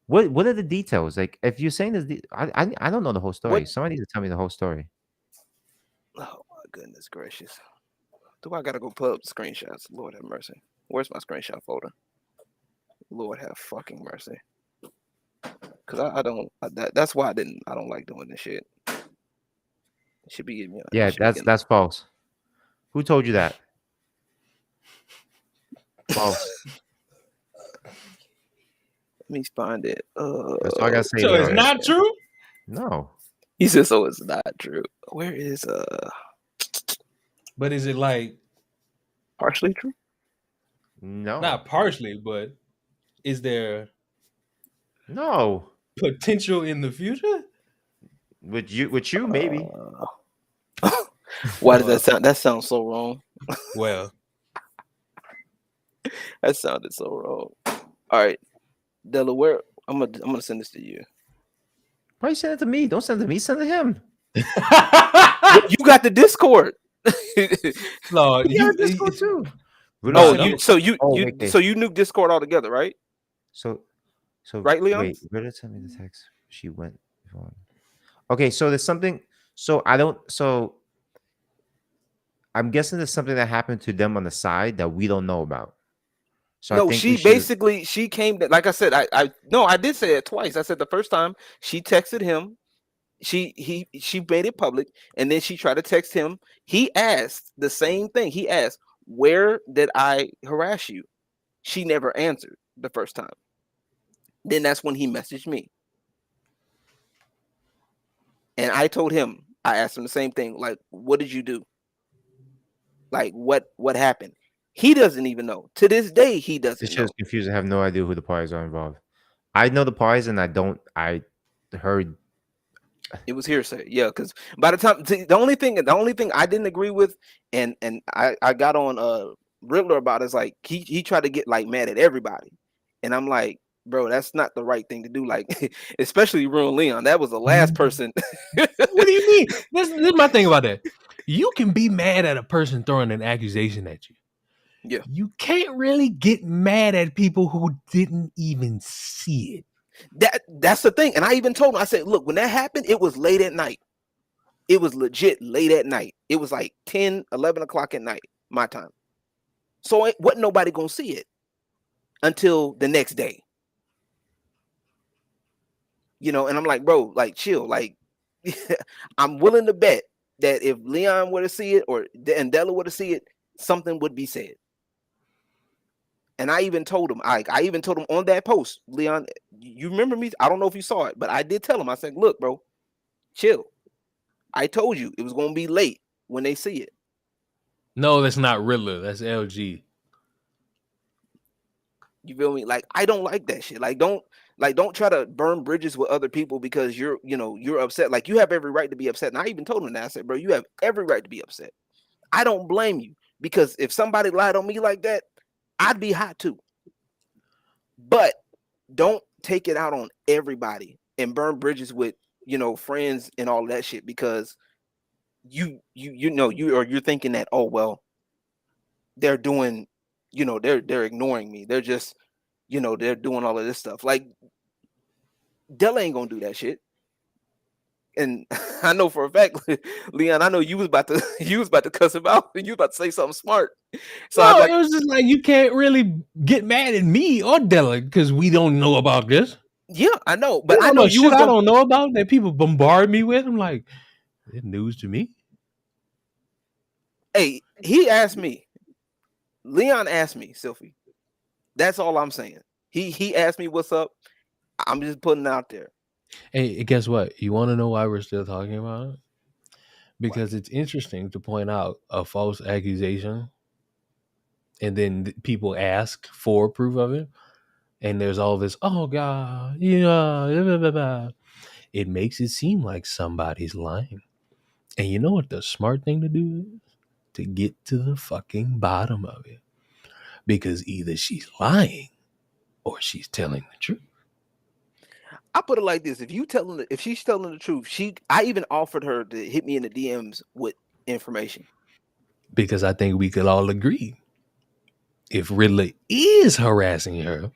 [SPEAKER 2] what are the details? Like, if you're saying this, I don't know the whole story. Somebody needs to tell me the whole story.
[SPEAKER 3] Oh my goodness gracious! Do I gotta go pull up screenshots? Lord have mercy. Where's my screenshot folder? Lord have fucking mercy. Because that's why I don't like doing this shit. It should be giving me.
[SPEAKER 2] Yeah, that's false. Who told you that? False.
[SPEAKER 3] Let me find it.
[SPEAKER 2] That's all I gotta say.
[SPEAKER 1] So it's not true?
[SPEAKER 2] No.
[SPEAKER 3] He said so it's not true. Where is
[SPEAKER 1] But is it like
[SPEAKER 3] partially true?
[SPEAKER 2] No,
[SPEAKER 1] Not partially, but is there
[SPEAKER 2] no.
[SPEAKER 1] potential in the future?
[SPEAKER 2] With you, maybe.
[SPEAKER 3] Why does that
[SPEAKER 1] Well,
[SPEAKER 3] sound? That sounds so wrong.
[SPEAKER 1] well,
[SPEAKER 3] That sounded so wrong. All right, Delaware. I'm gonna send this to you.
[SPEAKER 2] Why you send it to me? Don't send it to me. Send it to him.
[SPEAKER 3] Well, you got the Discord.
[SPEAKER 1] no,
[SPEAKER 2] We got a Discord too. Riddle
[SPEAKER 3] Oh,
[SPEAKER 1] no,
[SPEAKER 2] sent
[SPEAKER 1] no.
[SPEAKER 2] me. Oh,
[SPEAKER 3] you
[SPEAKER 2] okay.
[SPEAKER 3] so you nuke Discord altogether, right?
[SPEAKER 2] So
[SPEAKER 3] Right, Leon?
[SPEAKER 2] wait. Riddle sent me the text. She went. on- Okay, so there's something. So I don't. So I'm guessing there's something that happened to them on the side that we don't know about. So I
[SPEAKER 3] No,
[SPEAKER 2] think we
[SPEAKER 3] she
[SPEAKER 2] should.
[SPEAKER 3] basically she came to, like I said, I no, I did say it twice. I said the first time she texted him, she made it public, and then she tried to text him. He asked the same thing. He asked, "Where did I harass you?" She never answered the first time. Then that's when he messaged me. And I told him, I asked him the same thing, like, what did you do? Like what happened? He doesn't even know. To this day, he
[SPEAKER 2] This
[SPEAKER 3] doesn't
[SPEAKER 2] shit is
[SPEAKER 3] know.
[SPEAKER 2] confusing. I have no idea who the parties are involved. I know the parties, and I don't. I heard.
[SPEAKER 3] It was hearsay. Yeah, because by the time the only thing I didn't agree with, and I got on Riddler about it, is like he tried to get like mad at everybody. And I'm like, bro, that's not the right thing to do. Like, especially Ruin Leon. That was the last person.
[SPEAKER 1] What do you mean? This is my thing about that. You can be mad at a person throwing an accusation at you.
[SPEAKER 3] Yeah.
[SPEAKER 1] You can't really get mad at people who didn't even see it.
[SPEAKER 3] That's the thing. And I even told him, I said, look, when that happened, it was late at night. It was legit late at night. It was like 10, 11 o'clock at night, my time. So it wasn't nobody gonna see it until the next day. And I'm like, bro, like chill. Like, I'm willing to bet that if Leon were to see it and Della were to see it, something would be said. And I even told him, I even told him on that post, Leon, you remember me? I don't know if you saw it, but I did tell him, I said, look, bro, chill. I told you it was gonna be late when they see it.
[SPEAKER 1] No, that's not Riddler. That's LG.
[SPEAKER 3] You feel me? Like, I don't like that shit. Like, don't try to burn bridges with other people because you're upset. Like, you have every right to be upset. And I even told him that. I said, bro, you have every right to be upset. I don't blame you, because if somebody lied on me like that, I'd be hot too. But don't take it out on everybody and burn bridges with friends and all that shit, because you're thinking that, oh well, they're doing, they're ignoring me. They're just, they're doing all of this stuff. Like, Della ain't gonna do that shit. And I know for a fact, Leon, I know you was about to cuss him out, and you was about to say something smart. So I'd
[SPEAKER 1] No,
[SPEAKER 3] like,
[SPEAKER 1] it was just like you can't really get mad at me or Della because we don't know about this.
[SPEAKER 3] yeah, I know,
[SPEAKER 1] You
[SPEAKER 3] but I
[SPEAKER 1] don't
[SPEAKER 3] know
[SPEAKER 1] know
[SPEAKER 3] you
[SPEAKER 1] shit
[SPEAKER 3] was
[SPEAKER 1] I
[SPEAKER 3] gonna.
[SPEAKER 1] don't know about that people bombard me with. I'm like, it's news to me.
[SPEAKER 3] Hey, he asked me. Leon asked me, Sylvie. That's all I'm saying. He asked me what's up. I'm just putting it out there.
[SPEAKER 1] Hey, guess what? You want to know why we're still talking about it?
[SPEAKER 3] What?
[SPEAKER 1] Because it's interesting to point out a false accusation, and then people ask for proof of it, and there's all this, oh god, yeah, blah, blah, blah. It makes it seem like somebody's lying. And you know what the smart thing to do is? To get to the fucking bottom of it. Because either she's lying or she's telling the truth.
[SPEAKER 3] I put it like this: if she's telling the truth, I even offered her to hit me in the DMs with information.
[SPEAKER 1] Because I think we could all agree, if Riddler is harassing her,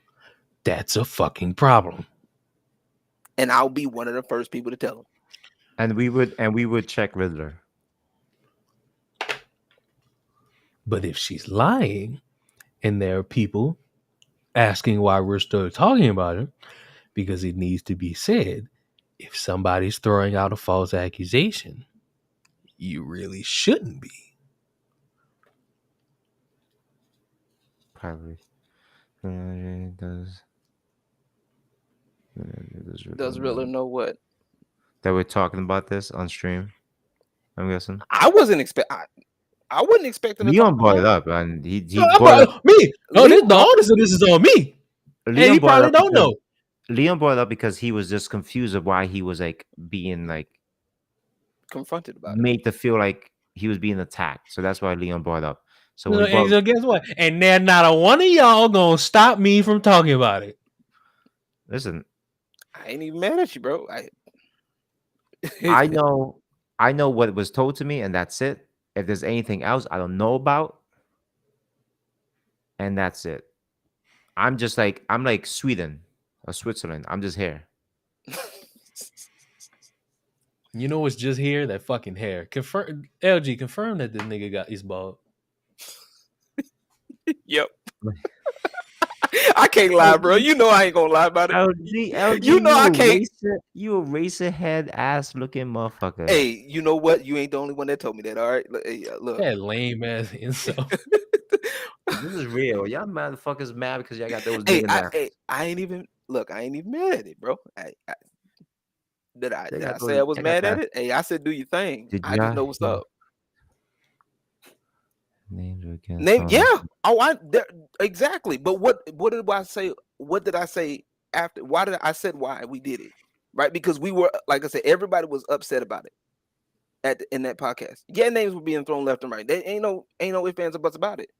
[SPEAKER 1] that's a fucking problem.
[SPEAKER 3] And I'll be one of the first people to tell him.
[SPEAKER 2] And we would check Riddler.
[SPEAKER 1] But if she's lying and there are people asking why we're still talking about it, because it needs to be said, if somebody's throwing out a false accusation, you really shouldn't be.
[SPEAKER 2] Probably. Does
[SPEAKER 3] Does Riddler know what?
[SPEAKER 2] that we're talking about this on stream? I'm guessing.
[SPEAKER 3] I wasn't expect. I wasn't expecting to
[SPEAKER 2] Leon
[SPEAKER 3] talk
[SPEAKER 2] brought it
[SPEAKER 3] about
[SPEAKER 2] up, and he
[SPEAKER 1] No,
[SPEAKER 2] brought it up.
[SPEAKER 1] me. No,
[SPEAKER 3] Leon
[SPEAKER 1] the
[SPEAKER 3] brought-
[SPEAKER 1] onus of this is on me. And
[SPEAKER 2] Leon
[SPEAKER 1] he
[SPEAKER 2] brought it
[SPEAKER 1] probably
[SPEAKER 2] up
[SPEAKER 1] don't
[SPEAKER 2] because
[SPEAKER 1] know.
[SPEAKER 2] Leon brought it up because he was just confused of why he was like being like
[SPEAKER 3] confronted about it.
[SPEAKER 2] made to feel like he was being attacked. So that's why Leon brought it up. So when
[SPEAKER 1] So,
[SPEAKER 2] he brought,
[SPEAKER 1] so guess what? And then not a one of y'all gonna stop me from talking about it.
[SPEAKER 2] listen,
[SPEAKER 3] I ain't even mad at you, bro.
[SPEAKER 2] I know what was told to me, and that's it. If there's anything else I don't know about, and that's it. I'm like Sweden or Switzerland. I'm just here.
[SPEAKER 1] You know what's just here? That fucking hair. Confirm that this nigga got his bald.
[SPEAKER 3] Yep. I can't lie, bro. You know I ain't gonna lie about it.
[SPEAKER 2] LG,
[SPEAKER 3] You know I can't.
[SPEAKER 2] You a racer head ass looking motherfucker.
[SPEAKER 3] Hey, you know what? You ain't the only one that told me that. All right, look.
[SPEAKER 1] That lame ass insult.
[SPEAKER 2] This is real. Y'all motherfuckers mad because y'all got those
[SPEAKER 3] Hey,
[SPEAKER 2] big enough.
[SPEAKER 3] I ain't even mad at it, bro. Did I
[SPEAKER 2] got
[SPEAKER 3] say
[SPEAKER 2] those-
[SPEAKER 3] I was
[SPEAKER 2] I got
[SPEAKER 3] mad at
[SPEAKER 2] that.
[SPEAKER 3] it? Hey, I said do your thing.
[SPEAKER 2] Did
[SPEAKER 3] I just
[SPEAKER 2] y'all
[SPEAKER 3] know what's
[SPEAKER 2] hear-
[SPEAKER 3] up.
[SPEAKER 2] Names against
[SPEAKER 3] Name,
[SPEAKER 2] someone.
[SPEAKER 3] yeah. Oh, exactly. But what did I say? What did I say after? Why did I said why we did it? Right? Because we were, like I said, everybody was upset about it in that podcast. Yeah, names were being thrown left and right. There ain't no ifs, ands, or buts about it.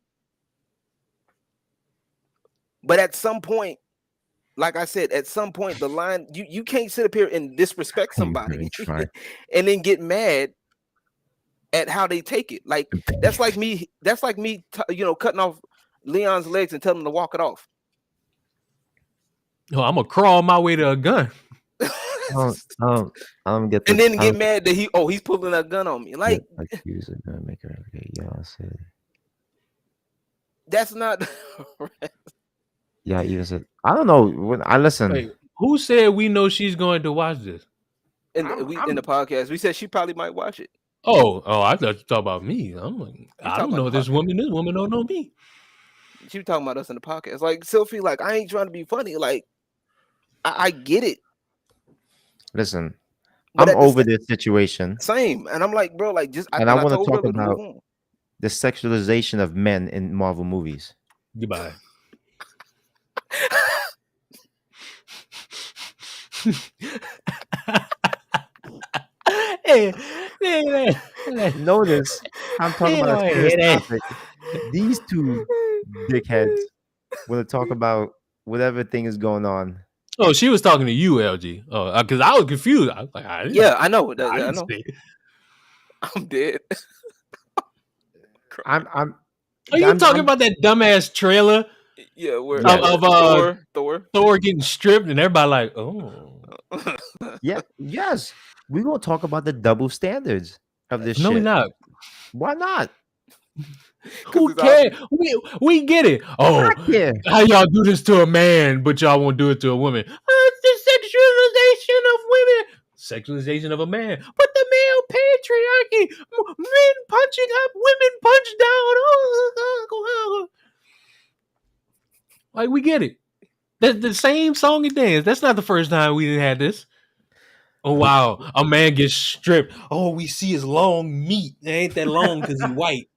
[SPEAKER 3] But at some point, like I said, at some point, the line you can't sit up here and disrespect somebody and then get mad at how they take it. Like that's like me cutting off Leon's legs and telling him to walk it off.
[SPEAKER 1] Oh, I'm gonna crawl my way to a gun.
[SPEAKER 2] I don't get.
[SPEAKER 3] And then get mad that he's pulling a gun on me. Like
[SPEAKER 2] accused of gonna make her. Okay, y'all said.
[SPEAKER 3] That's not.
[SPEAKER 2] Yeah, even said. I don't know. When I listen,
[SPEAKER 1] Wait, who said we know she's going to watch this?
[SPEAKER 3] In the podcast, we said she probably might watch it.
[SPEAKER 1] Oh, I thought you talking about me. I'm like, I don't know this woman. This woman don't know me.
[SPEAKER 3] She was talking about us in the podcast. Like Sophie, like I ain't trying to be funny. Like I get it.
[SPEAKER 2] Listen, but I'm over this situation.
[SPEAKER 3] Same, and I'm like, bro, like just.
[SPEAKER 2] And I want to talk about the sexualization of men in Marvel movies.
[SPEAKER 1] Goodbye.
[SPEAKER 2] Notice I'm talking about a serious topic. These two dickheads want to talk about whatever thing is going on.
[SPEAKER 1] Oh, she was talking to you, LG. Oh, because I was confused. I was like, I
[SPEAKER 3] know. I know. I'm dead.
[SPEAKER 2] I'm.
[SPEAKER 1] Are you talking about that dumbass trailer?
[SPEAKER 3] Yeah, where
[SPEAKER 1] of
[SPEAKER 3] Thor
[SPEAKER 1] getting stripped and everybody like, oh.
[SPEAKER 2] Yeah, yes. We're gonna talk about the double standards of this shit.
[SPEAKER 1] No, we're not.
[SPEAKER 2] Why not?
[SPEAKER 1] Who cares? We get it. Oh, how y'all do this to a man, but y'all won't do it to a woman? It's the sexualization of women. Sexualization of a man. But the male patriarchy. Men punching up, women punch down. Like, we get it. That's the same song and dance. That's not the first time we didn't have this. Oh, wow. A man gets stripped. Oh, we see his long meat. It ain't that long because he's white.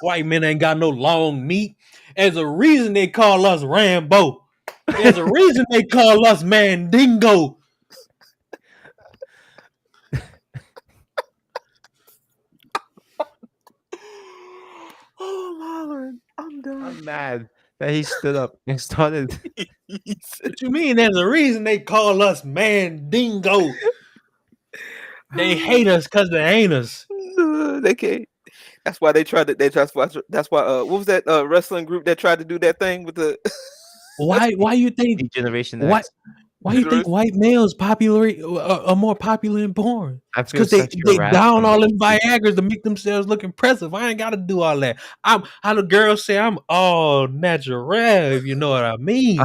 [SPEAKER 1] White men ain't got no long meat. There's a reason they call us Rambo. There's a reason they call us Mandingo.
[SPEAKER 3] Oh, Lord. I'm done.
[SPEAKER 2] I'm mad that he stood up and started.
[SPEAKER 1] What you mean? There's a reason they call us Mandingo. They hate us because they ain't us.
[SPEAKER 3] They can't. That's why they tried to. That's why. What was that wrestling group that tried to do that thing with the?
[SPEAKER 1] Why you think
[SPEAKER 2] Generation
[SPEAKER 1] X? Why you think white males are more popular in porn? Because they down all them Viagra's to make themselves look impressive. I ain't got to do all that. I'm how the girls say I'm all natural, if you know what I mean.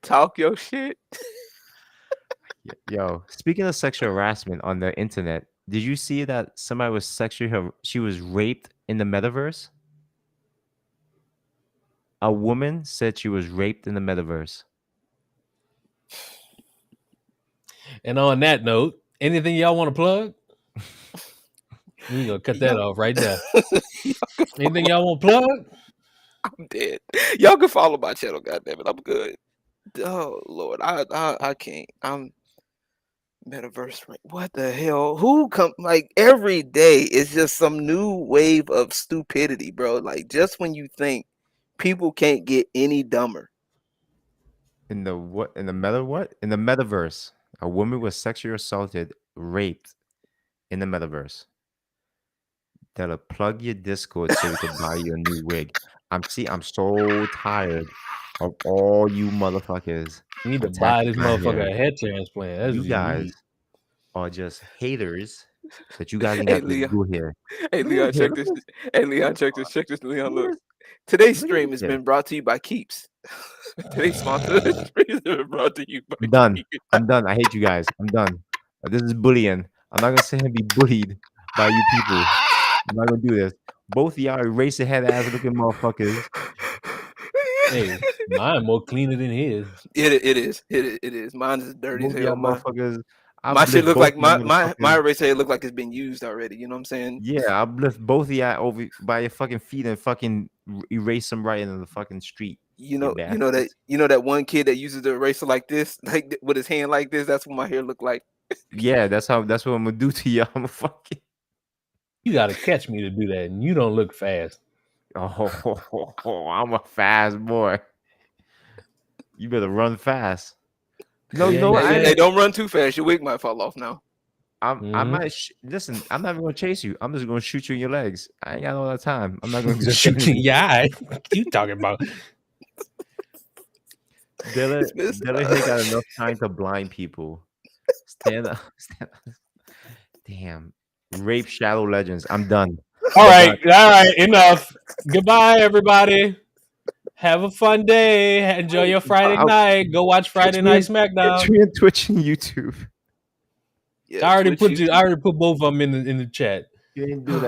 [SPEAKER 3] Talk your shit.
[SPEAKER 2] Yo, speaking of sexual harassment on the internet, did you see that somebody was she was raped in the metaverse? A woman said she was raped in the metaverse.
[SPEAKER 1] And on that note, anything y'all want to plug? We gonna cut that
[SPEAKER 3] Y'all-
[SPEAKER 1] off right there.
[SPEAKER 3] y'all can
[SPEAKER 1] Anything y'all want to plug?
[SPEAKER 3] I'm dead. Y'all can follow my channel. Goddamn it, I'm good. Oh Lord, I can't. I'm metaverse. What the hell? Who come like every day? It's just some new wave of stupidity, bro. Like just when you think people can't get any dumber.
[SPEAKER 2] In the what? In the meta what? In the metaverse, a woman was sexually assaulted, raped in the metaverse. That'll plug your Discord so we can buy you a new wig. I'm so tired of all you motherfuckers
[SPEAKER 1] You need to buy
[SPEAKER 2] attacking
[SPEAKER 1] this
[SPEAKER 2] my
[SPEAKER 1] motherfucker
[SPEAKER 2] hair.
[SPEAKER 1] a head transplant. That's
[SPEAKER 2] You
[SPEAKER 1] what you
[SPEAKER 2] guys
[SPEAKER 1] need.
[SPEAKER 2] are just haters that you guys ain't
[SPEAKER 3] Hey
[SPEAKER 2] got to
[SPEAKER 3] Leon,
[SPEAKER 2] do here.
[SPEAKER 3] hey
[SPEAKER 2] Look at
[SPEAKER 3] Leon,
[SPEAKER 2] here.
[SPEAKER 3] check
[SPEAKER 2] Look
[SPEAKER 3] this.
[SPEAKER 2] at this.
[SPEAKER 3] Hey Leon, check this. Check this. Leon, look. Today's
[SPEAKER 2] Look at
[SPEAKER 3] stream
[SPEAKER 2] this
[SPEAKER 3] has
[SPEAKER 2] here.
[SPEAKER 3] been brought to you by Keeps. Today's sponsor of the stream has been brought to you by
[SPEAKER 2] I'm done.
[SPEAKER 3] Keeps.
[SPEAKER 2] I'm done. I hate you guys. I'm done. This is bullying. I'm not gonna sit here and be bullied by you people. I'm not gonna do this. Both of y'all eraser head ass looking motherfuckers.
[SPEAKER 1] Hey, mine more cleaner than his.
[SPEAKER 3] It is. Mine is dirty as
[SPEAKER 2] Both of
[SPEAKER 3] hell.
[SPEAKER 2] y'all motherfuckers. I
[SPEAKER 3] My shit
[SPEAKER 2] uplift
[SPEAKER 3] look
[SPEAKER 2] both
[SPEAKER 3] like
[SPEAKER 2] of you
[SPEAKER 3] my
[SPEAKER 2] motherfuckers.
[SPEAKER 3] eraser head look like it's been used already. You know what I'm saying?
[SPEAKER 2] Yeah, I uplift both of y'all over by your fucking feet and fucking erase them right into the fucking street.
[SPEAKER 3] You
[SPEAKER 2] You
[SPEAKER 3] know
[SPEAKER 2] bastards.
[SPEAKER 3] that one kid that uses the eraser like this, like with his hand like this. That's what my hair look like.
[SPEAKER 2] Yeah, that's what I'm gonna do to y'all. I'm fucking.
[SPEAKER 1] You gotta catch me to do that, and you don't look fast.
[SPEAKER 2] Oh, I'm a fast boy. You better run fast. No,
[SPEAKER 1] Yeah,
[SPEAKER 2] no,
[SPEAKER 1] you
[SPEAKER 2] I
[SPEAKER 3] Hey,
[SPEAKER 1] said.
[SPEAKER 3] don't run too fast. Your wig might fall off now.
[SPEAKER 2] I
[SPEAKER 1] Mhm.
[SPEAKER 2] might listen. I'm not even gonna chase you. I'm just gonna shoot you in your legs. I ain't got all that time. I'm not gonna exert
[SPEAKER 1] Shooting
[SPEAKER 2] energy.
[SPEAKER 1] your eye. What you talking about?
[SPEAKER 2] Dylan
[SPEAKER 3] It's-
[SPEAKER 2] ain't got enough time to blind people. Stand up. Stand up. Damn. Rape Shadow Legends. I'm done.
[SPEAKER 1] All
[SPEAKER 2] I'm done.
[SPEAKER 1] right, enough. Goodbye, everybody. Have a fun day. Enjoy your Friday night. Go watch Friday Night SmackDown.
[SPEAKER 2] Catch me on Twitch and YouTube.
[SPEAKER 3] Yeah,
[SPEAKER 1] I already
[SPEAKER 3] Twitch,
[SPEAKER 1] put
[SPEAKER 3] YouTube.
[SPEAKER 1] I already put both of them in the chat.
[SPEAKER 2] You ain't do that.